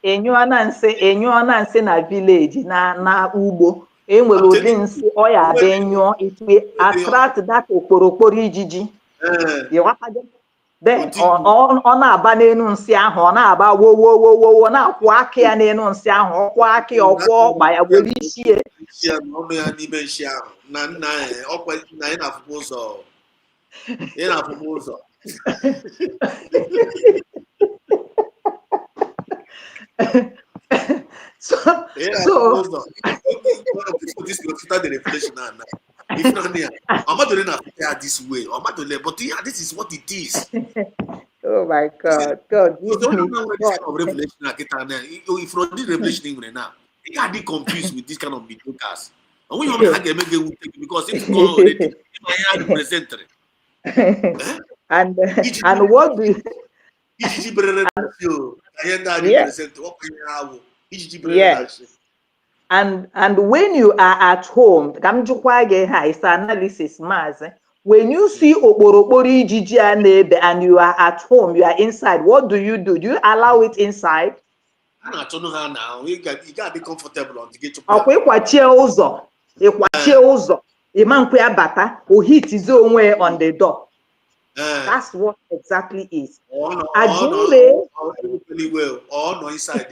Enyo ananse na village na ugbo enwere ụdị nsị ọya dị enyo, it will attract that okporokporo ijiji. Then ọ na-aba n'elu nsị ahụ, ọ na-aba wo na-akwụ aka ya n'elu nsị ahụ, ọkwụ aka ọkwụ ọkpa ya were isi ya ọnụ ya n'ime nsị ahụ na nna ọkwa na ị na-afụkwa ụzọ. So this is the revelation now. If not here, I'm not doing this way. I'm not doing, but yeah, this is what it is. Oh my God, God, you don't know what this kind of revelation if you don't revelation now, you can't be confused with this kind of mediocres. And when you make it because it's God already, I represent it. And what do yes. And when you are at home, it's analysis, when you see okporokporo ijiji and you are at home, you are inside, what do? Do you allow it inside? I don't know how now. You gotta be comfortable on the gate. Bata or hit his own way on the door. That's what exactly is. Really well. Or no inside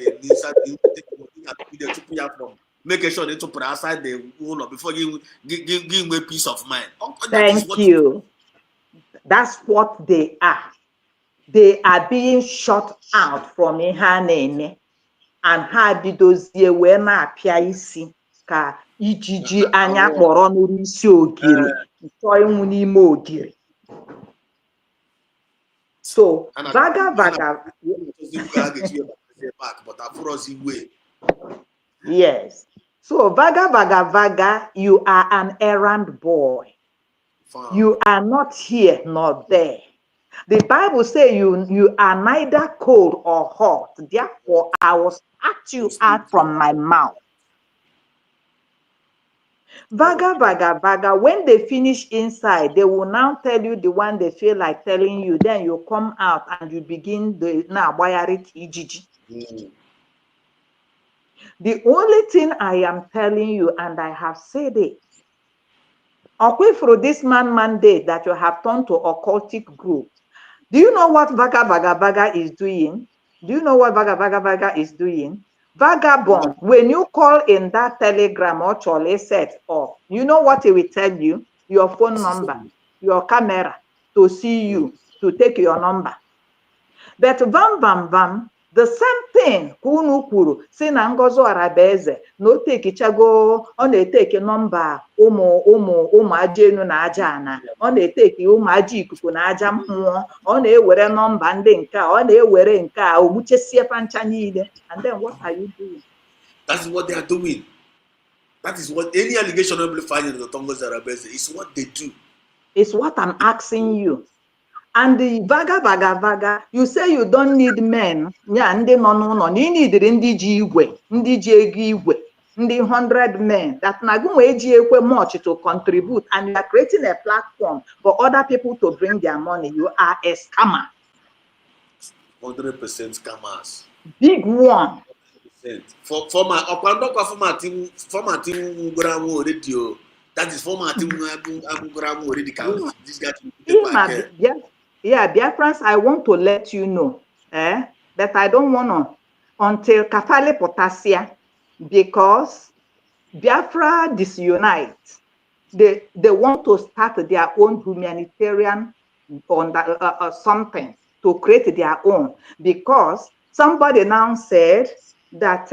making sure they to put outside the owner before you give me peace of mind. Thank you. That's what they are. They are being shut out from Ihanene and Habidozie when appear isi ka ijiji anya kpọrọ n'uru isi ogiri nso ịnwụ n'ime ogiri. So vaga yes. So vaga, you are an errand boy. You are not here nor there. The Bible says you are neither cold or hot. Therefore, I will spat you out from my mouth. Vaga. When they finish inside, they will now tell you the one they feel like telling you. Then you come out and you begin the ijiji. The only thing I am telling you, and I have said it, through this mandate that you have turned to occultic group. Do you know what Vaga is doing? Do you know what Vaga is doing? Vagabond, when you call in that telegram or chole set off, you know what he will tell you? Your phone number, your camera, to see you, to take your number. But The same thing ka unu kwuru si na Ngozi Orabueze na o tekichago, ọ na-eteki nọmba ụmụ aja enu na aja ana, ọ na-eteki ụmụ aja ikuku na aja mmụọ, ọ na-ewere nọmba ndị nke a, ọ na-ewere nke a, ogbuchesie pancha niile. And then what are you doing? That's what they are doing. That is what any allegation of finding the Ngozi Orabueze is what they do. It's what I'm asking you. And the vaga, you say you don't need men. Yeah, ndị nọ n'ụlọ, you need ndị ji igwe, ndị ji ego igwe, ndị 100 men that na gụ wee ji ekwe much to contribute, and you are creating a platform for other people to bring their money. You are a scammer. 100% scammers. Big one. Former team radio. That is former team radio. This guy. Yeah, Biafrans, I want to let you know that I don't want to until Kafale Potasia, because Biafra disunite. They want to start their own humanitarian something to create their own, because somebody now said that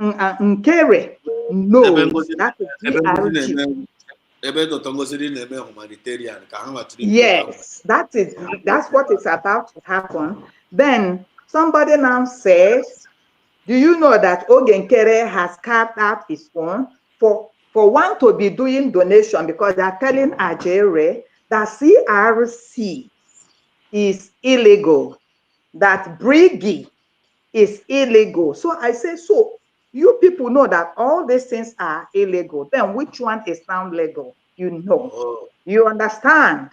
Nkere knows that DRG. Yes, that's what is about to happen. Then somebody now says, do you know that Ogenkere has carved out his own for one to be doing donation, because they are telling Ajere that CRC is illegal, that Brigi is illegal. So I say, so you people know that all these things are illegal. Then which one is now legal? You know, you understand.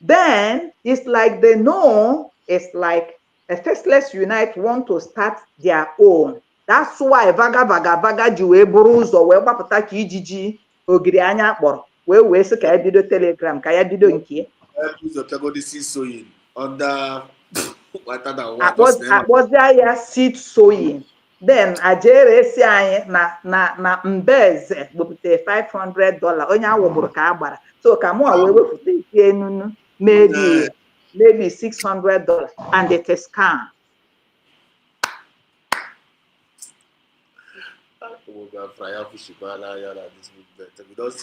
Then it's like they know, it's like a Faceless Unite want to start their own. That's why vaga jiwe buruzo we gbapụta ka ijiji ogiri anya kpọrọ wee sị ka ya bido Telegram, ka ya bido nke akpọzia ya seed sowing. Then Ajere si anyị na Mbeze gbupụta $500 onye awụgburu ka agbara, so ka mụ wee wepụta isi enunu maybe $600, and it is scam.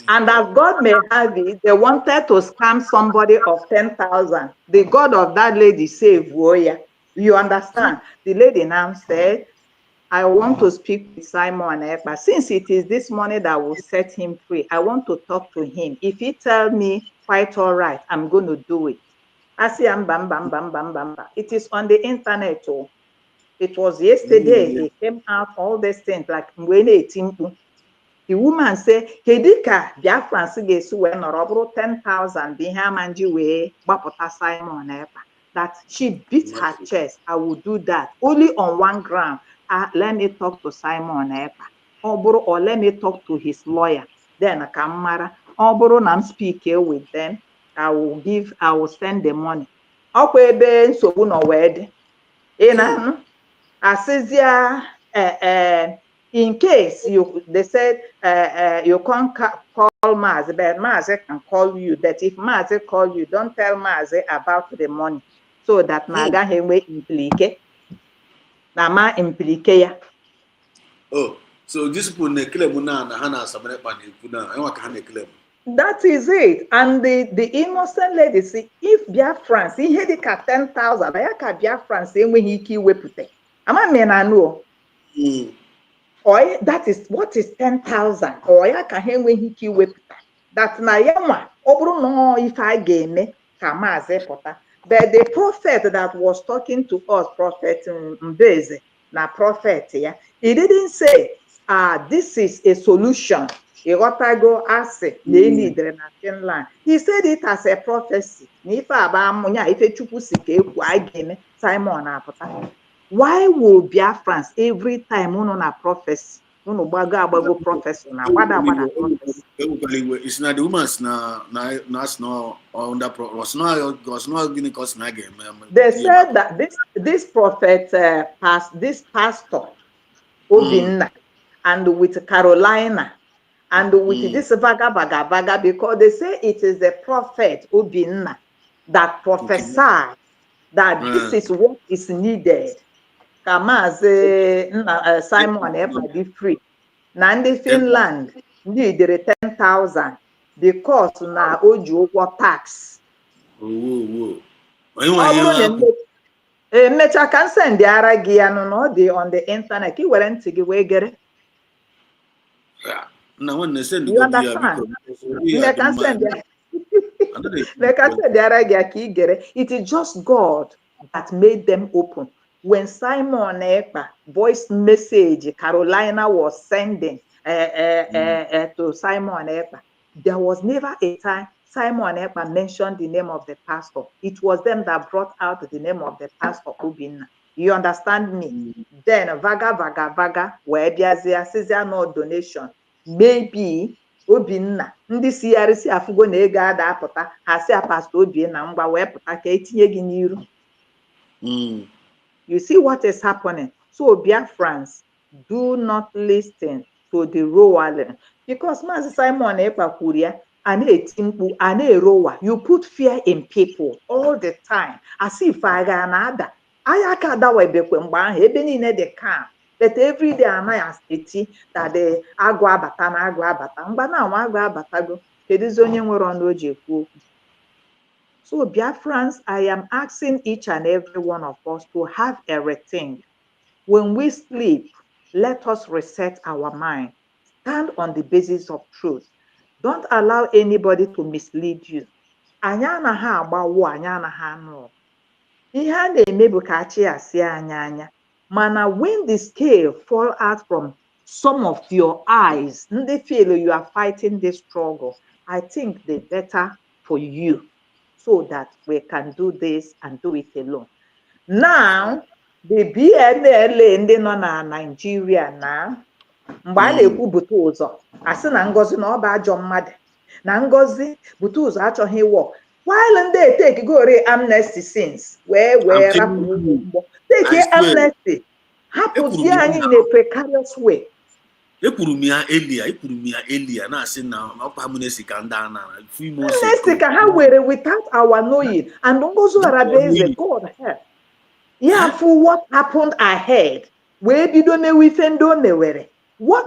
And as God may have it, they wanted to scam somebody of 10,000. The God of that lady saved Woya. You understand? The lady now said, I want to speak with Simon Ekpa. Since it is this money that will set him free, I want to talk to him. If he tells me quite all right, I'm going to do it. I say, bam. It is on the internet. Oh. It was yesterday. It came out, all these things, like when 18. The woman said, Kedika, Biafran Sigesu, when or 10,000, Bihamanji way, Bapota Simon Ekpa. That she beat her chest. I will do that. Only on 1 gram. Let me talk to Simon Ekpa. Or let me talk to his lawyer. Then I can marry. Or I'm speaking with them. I will send the money. Okay, Ben, so no word. In case they said you can't call Mazi, but Mazi can call you. That if Mazi call you, don't tell Mazi about the money, so that Naga Hewe implicate. Nama implicate. Oh, so this people Neklemuna and Hana Samanepana, and what can they claim? That is it. And the innocent lady say, if Biafran, he had it at 10,000, I can Biafran say when he key wepute. Am I mean I know? Or that is what is 10,000. Or I can hear when he key wepute. That's na yama. Obro no if I gain kamaze pota. But the prophet that was talking to us, Prophet Mbeze, na prophet, yeah, he didn't say, this is a solution. He go ask they need in Finland. He said it as a prophecy. Why will Biafrans every time on a prophecy? Prophecy. It's not the woman's no under was not gonna cost na game. They said that this prophet this pastor Obinna and with Carolina and with this vaga, because they say it is the prophet Obinna that prophesied that this is what is needed. ka Maazị Simon Ekpa dị free na ndị Finland ndị dere 10,000 because na o ji ụgwọ tax. Ọ bụrụ na emechaa ka nsendị ara gị ya nụ na ọ dị on the internet ka ị were ntị gị wee gere. You understand? It is just God that made them open. When Simon Ekpa voice message Carolina was sending to Simon Ekpa, there was never a time Simon Ekpa mentioned the name of the pastor. It was them that brought out the name of the pastor Obinna. You understand me? Then vaga where there's no donation. Maybe Obinna ndị CRC afụgo na ego ada apụta ha si pastor Obinna ngwa wee pụta ka etinye gị n'iru. You see what is happening? So Biafrans, do not listen to the rower because Maazị Simon Ekpa kwuru ya a na-eti mkpu a na-erowa. You put fear in people all the time as if agha na-ada anya aka adawebekwe mgbe ahụ ebe niile dị calm. But every day anaghị eti that the agụ abata na agụ abata mgbe na anwa agụ abatago kedụzi onye nwere ọnụ o ji ekwu okwu. So Biafrans, I am asking each and every one of us to have a rethink. When we sleep, let us reset our mind. Stand on the basis of truth. Don't allow anybody to mislead you. Anyị anaghị agbawo anyị anaghị anụ. Ihe a na-eme bụ ka achị asị anya. Mana when the scale fall out from some of your eyes, they feel you are fighting this struggle, I think the better for you so that we can do this and do it alone. Now, the BNL ndị nọ na Nigeria na mgbe a na-ekwu bute ụzọ asị na Ngozi na ọ bụ ajọ mmadụ na Ngozi bute ụzọ achọghị ịwọ while ndị take go amnesty since wee rapụ ụgbọ take amnesty hapụzie anyị in a precarious way. Ekwuru m ya elia na-asị na ọkwa amnesty ka ndị ana amnesty ka ha were without our knowing and Ngozi Orabueze God help ya for what happened ahead wee bido mewe ife ndị o mewere. What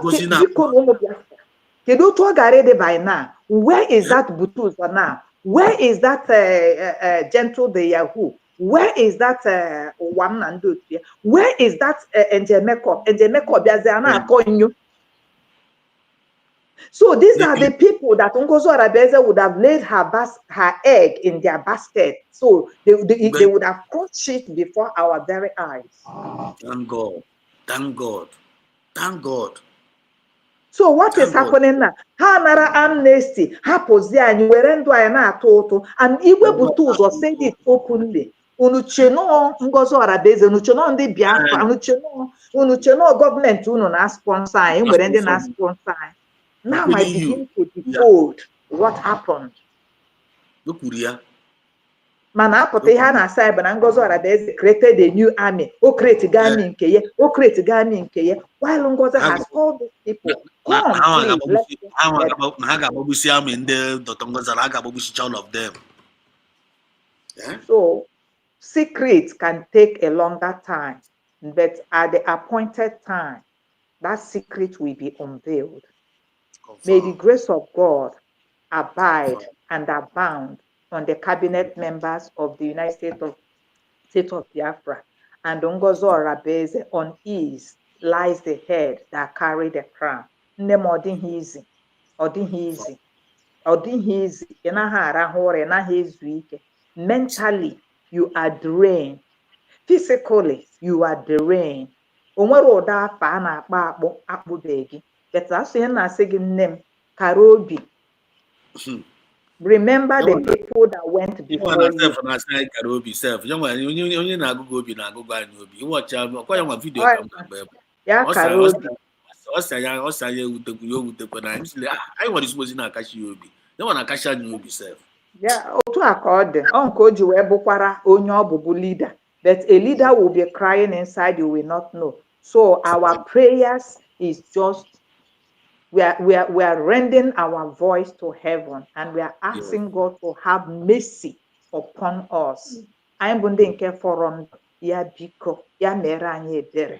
kedu otu ọ gara ịdị by now? Where is that butuzo now? Where is that gentle the Yahoo? Where is that Wamnandutia? Where is that Njemeko? Njemeko Biazana Konyu. So these are the people that Ngozi Orabueze would have laid her egg in their basket. So they would have crushed it before our very eyes. Thank God. Thank God. Thank God. So what is happening now? Ha nara amnesty, ha pozi anyị were ndụ anyị na-atụ ụtụ, and Igwe Butuzo said it openly. Unu cheno Ngozi Orabueze, unu cheno ndị Biafra, unu cheno government unu na sponsor anyị, were ndị na sponsor anyị. Now I begin to decode what happened. Mana apụta ihe a na-asa ebe na Ngozi Orabueze created a new army. O create army nke ya, o create army nke ya. While Ngozi has all these people. Come, please. All of them. So, secrets can take a longer time, but at the appointed time, that secret will be unveiled. May the grace of God abide and abound on the cabinet members of the United States of Biafra, and Ngozi Orabueze. On his lies the head that carry the crown. Nne m ọ dịghị easy. Ọ dịghị easy. Ọ dịghị easy. Ị naghị arahụ ụra, ị naghị ezu ike. Mentally, you are drained. Physically, you are drained. O nwere ụda afa a na-akpọ akpụbeghị. But asị ihe na-asị gị nne m kara obi. Remember the people that went before you. Yeah, otu akọọdị nke o ji wee bụkwara onye ọbụbụ leader, but a leader will be crying inside, you will not know. So our prayers is just we are rending our voice to heaven, and we are asking God to have mercy upon us. I'm going to ya biko ya mere anyị ebere.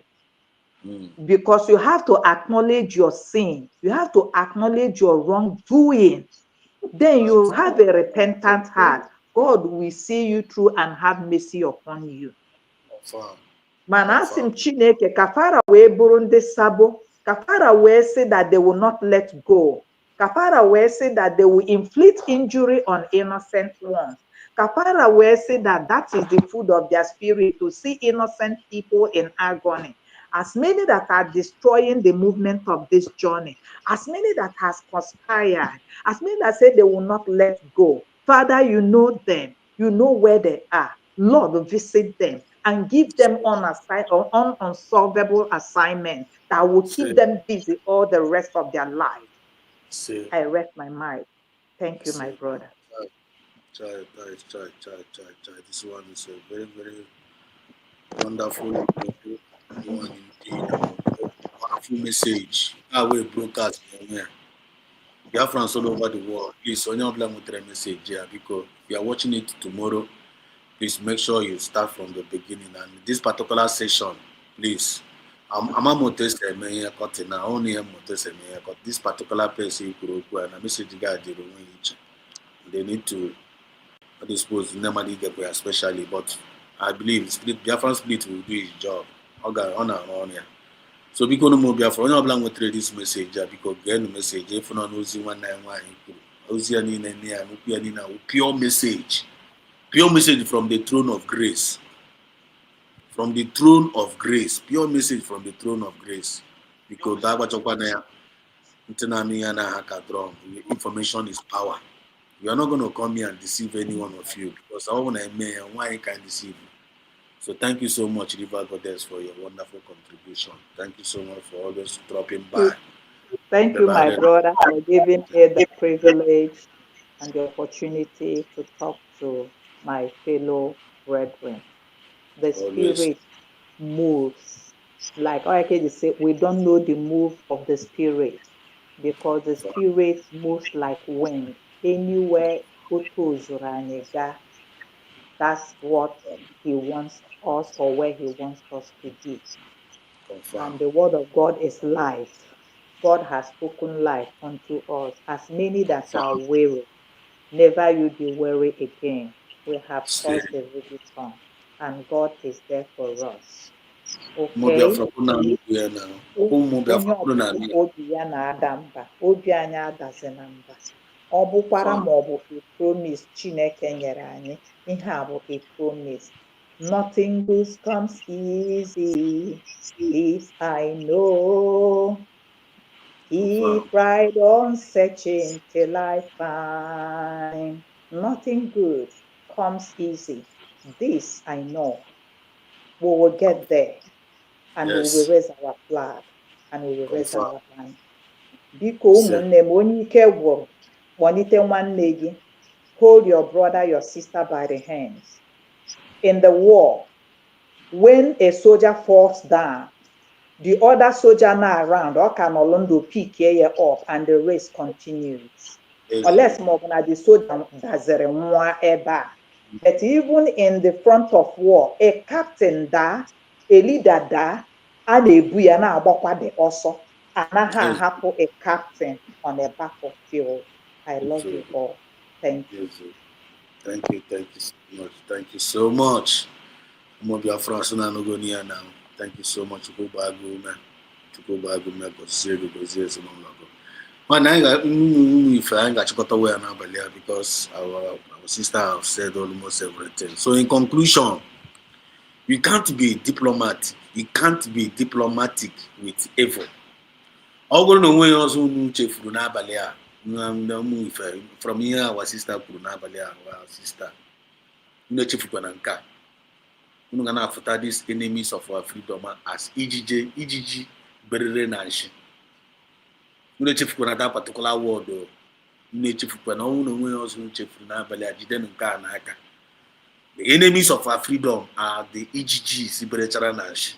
Because you have to acknowledge your sin. You have to acknowledge your wrongdoing. Then you have a repentant heart. God will see you through and have mercy upon you. Mana asị m Chineke ka Fara wee bụrụ ndị sabo, ka Fara wee say that they will not let go. Ka Fara wee say that they will inflict injury on innocent ones. Ka Fara wee say that that is the food of their spirit, to see innocent people in agony. As many that are destroying the movement of this journey, as many that has conspired, as many that say they will not let go. Father, you know them. You know where they are. Lord, visit them and give them unsolvable assignment that will keep them busy all the rest of their life. I rest my mind. Thank you, my brother. Try. This one is a very, very wonderful one indeed. Powerful message. How we broadcast here. Biafrans all over the world. Please, on your message here, because we are watching it tomorrow. Please make sure you start from the beginning. And this particular session, please, I'm a modest now. Only a modest this particular place you could go and a message guy did they need to dispose normally get especially, but I believe Biafran split will do his job. Okay, on here. So because no more Biafra, on your with this message because get the message if you not Ngozi 191 Ngozi and pure message. Pure message from the throne of grace. From the throne of grace. Pure message from the throne of grace. Because information is power. You are not going to come here and deceive any one of you. Because I want to know why I can deceive you. So thank you so much, River Goddess, for your wonderful contribution. Thank you so much for always dropping by. Thank you, my brother, for giving me the privilege and the opportunity to talk to my fellow brethren. The spirit moves. Like I can say, we don't know the move of the spirit because the spirit moves like wind. Anywhere that's what he wants us or where he wants us to be. And the word of God is life. God has spoken life unto us. As many that are weary, never you be weary again. We have crossed the Rubicon, and God is there for us. Okay? Onye ọbụla obi ya na-ada mba, obi anyị adazi na mba. Ọ bụkwara ma ọ bụ a promise Chineke nyere anyị, ihe a bụ a promise. Nothing good comes easy. This I know. Keep right on searching till I find. Nothing good comes easy. This I know. We will get there. And we will raise our flag. And we will raise our banner. Biko ụmụnne m onye ike gwụrụ, kpọnite nwanne gị. Hold your brother, your sister by the hands. In the war, when a soldier falls down, the other soldier now around, or can Olondo pick here up, and the race continues. Unless the soldier does eba. But even in the front of war, a captain da, a leader da, and a buya na abakwa de also, and happen a captain on a battlefield. I love you all. Thank you. Thank you so much. Thank you so much. Thank you so much. To go back, man. If I got to go away because our sister have said almost everything. So in conclusion, you can't be diplomatic. You can't be diplomatic with evil. All no way also from here our sister our sister. We're gonna after these enemies of our freedom as EGG berere na nshi. That particular word though. The enemies of our freedom are the EGGs berechara na nshi.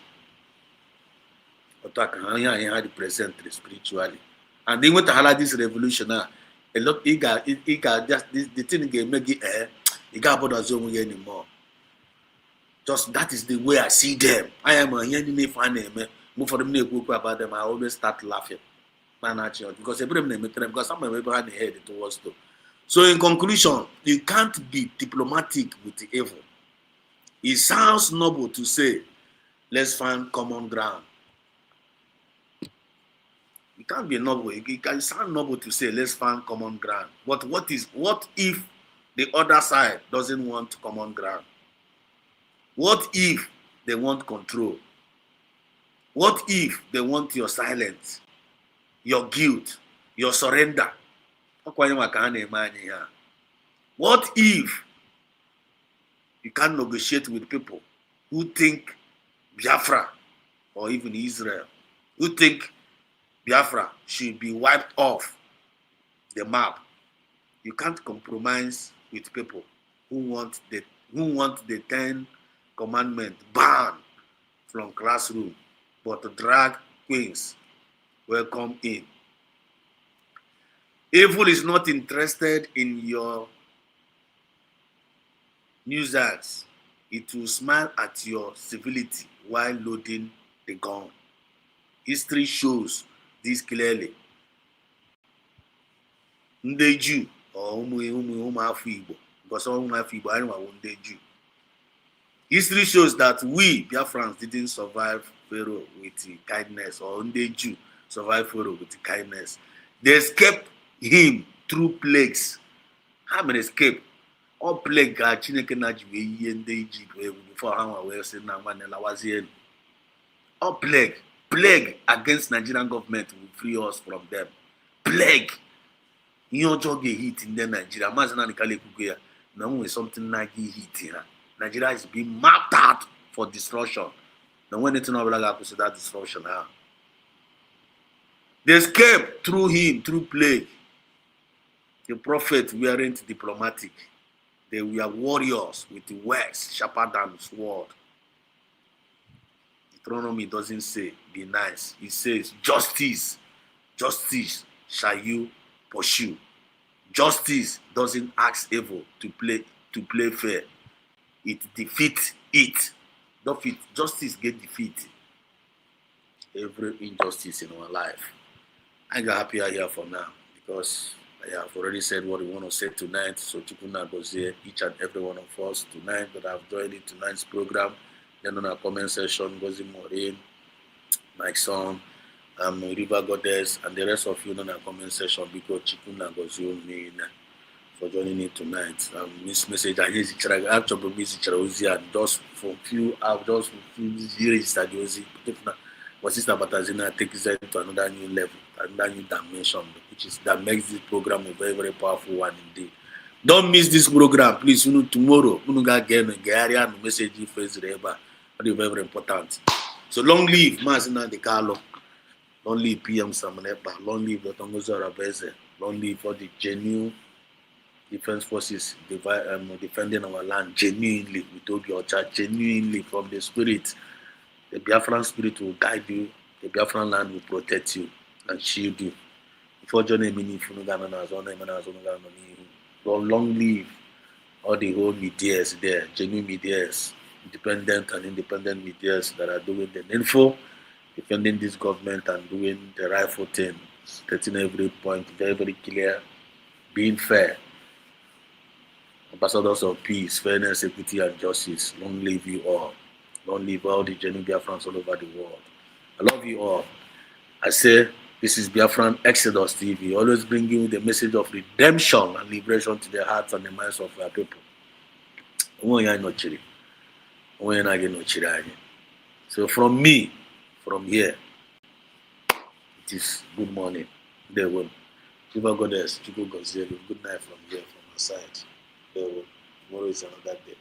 The present spiritually. And then when to highlight this revolution a lot just the thing get make it it got bother zone anymore. Just that is the way I see them. I am a young fan. Move for them about them. I always start laughing. Because because some of them had the head towards them. So in conclusion, you can't be diplomatic with the evil. It sounds noble to say, let's find common ground. It can't be noble. It can sound noble to say, let's find common ground. But what if the other side doesn't want common ground? What if they want control? What if they want your silence, your guilt, your surrender? What if you can't negotiate with people who think Biafra or even Israel, who think Biafra should be wiped off the map? You can't compromise with people who want the 10 commandments banned from classroom, but drag queens welcome in. Evil is not interested in your nuisance. It will smile at your civility while loading the gun. History shows this clearly. Ndị Jew or ụmụ afọ Igbo, because ụmụ afọ Igbo anyị nwa ndị Jew. History shows that we Biafrans didn't survive Pharaoh with kindness, or ndị Jew survived Pharaoh with kindness. They escaped him through plagues. How many escape? All plague Chineke na ji wee yie ndị Egypt before ha nwa wee sị na nwanne lawazie. All plague against Nigerian government will free us from them. Plague. Ihe ọjọọ ga-ehit ndị Nigeria. Maazị Nnamdi Kanu ekwugo ya na nwere something na-ga-ehit ha. Nigeria is being mapped out for destruction. Now when it's not like that destruction, they escaped through him, through plague. The prophet weren't diplomatic. They were warriors with the words sharper than sword. Deuteronomy doesn't say be nice. It says justice shall you pursue. Justice doesn't ask evil to play fair. It defeats it. Justice get defeated. Every injustice in our life. I got happy here for now because I have already said what we want to say tonight. So Chukuna goes here, each and every one of us tonight that have joined in tonight's program. Then on our comment section, Ngozi Maureen, my son, River Goddess, and the rest of you on our comment section because Chukuna goes here for joining in tonight. This message I actually and just for few I've just registered Ngozi. But Sister Batazina takes it to another new level, another new dimension, that makes this program a very, very powerful one indeed. Don't miss this program, please. Tomorrow, area message face very, very important. So long live Mazina de Carlo, long live PM Samanepa, long live Dr. Orabueze, long live for the genuine defense forces defending our land genuinely. We told your church genuinely from the spirit. The Biafran spirit will guide you. The Biafran land will protect you and shield you. Before Johnny Mini, long live all the whole medias there, genuine medias, independent and independent medias that are doing the needful, defending this government and doing the rightful thing, stating every point very, very clear, being fair. Ambassadors of peace, fairness, equity, and justice. Long live you all. Long live all the genuine Biafrans all over the world. I love you all. I say, this is Biafran Exodus TV. Always bringing you the message of redemption and liberation to the hearts and the minds of our people. So from me, from here, it is good morning. There will. River Goddess, good night from here, from my side. Tomorrow is another day.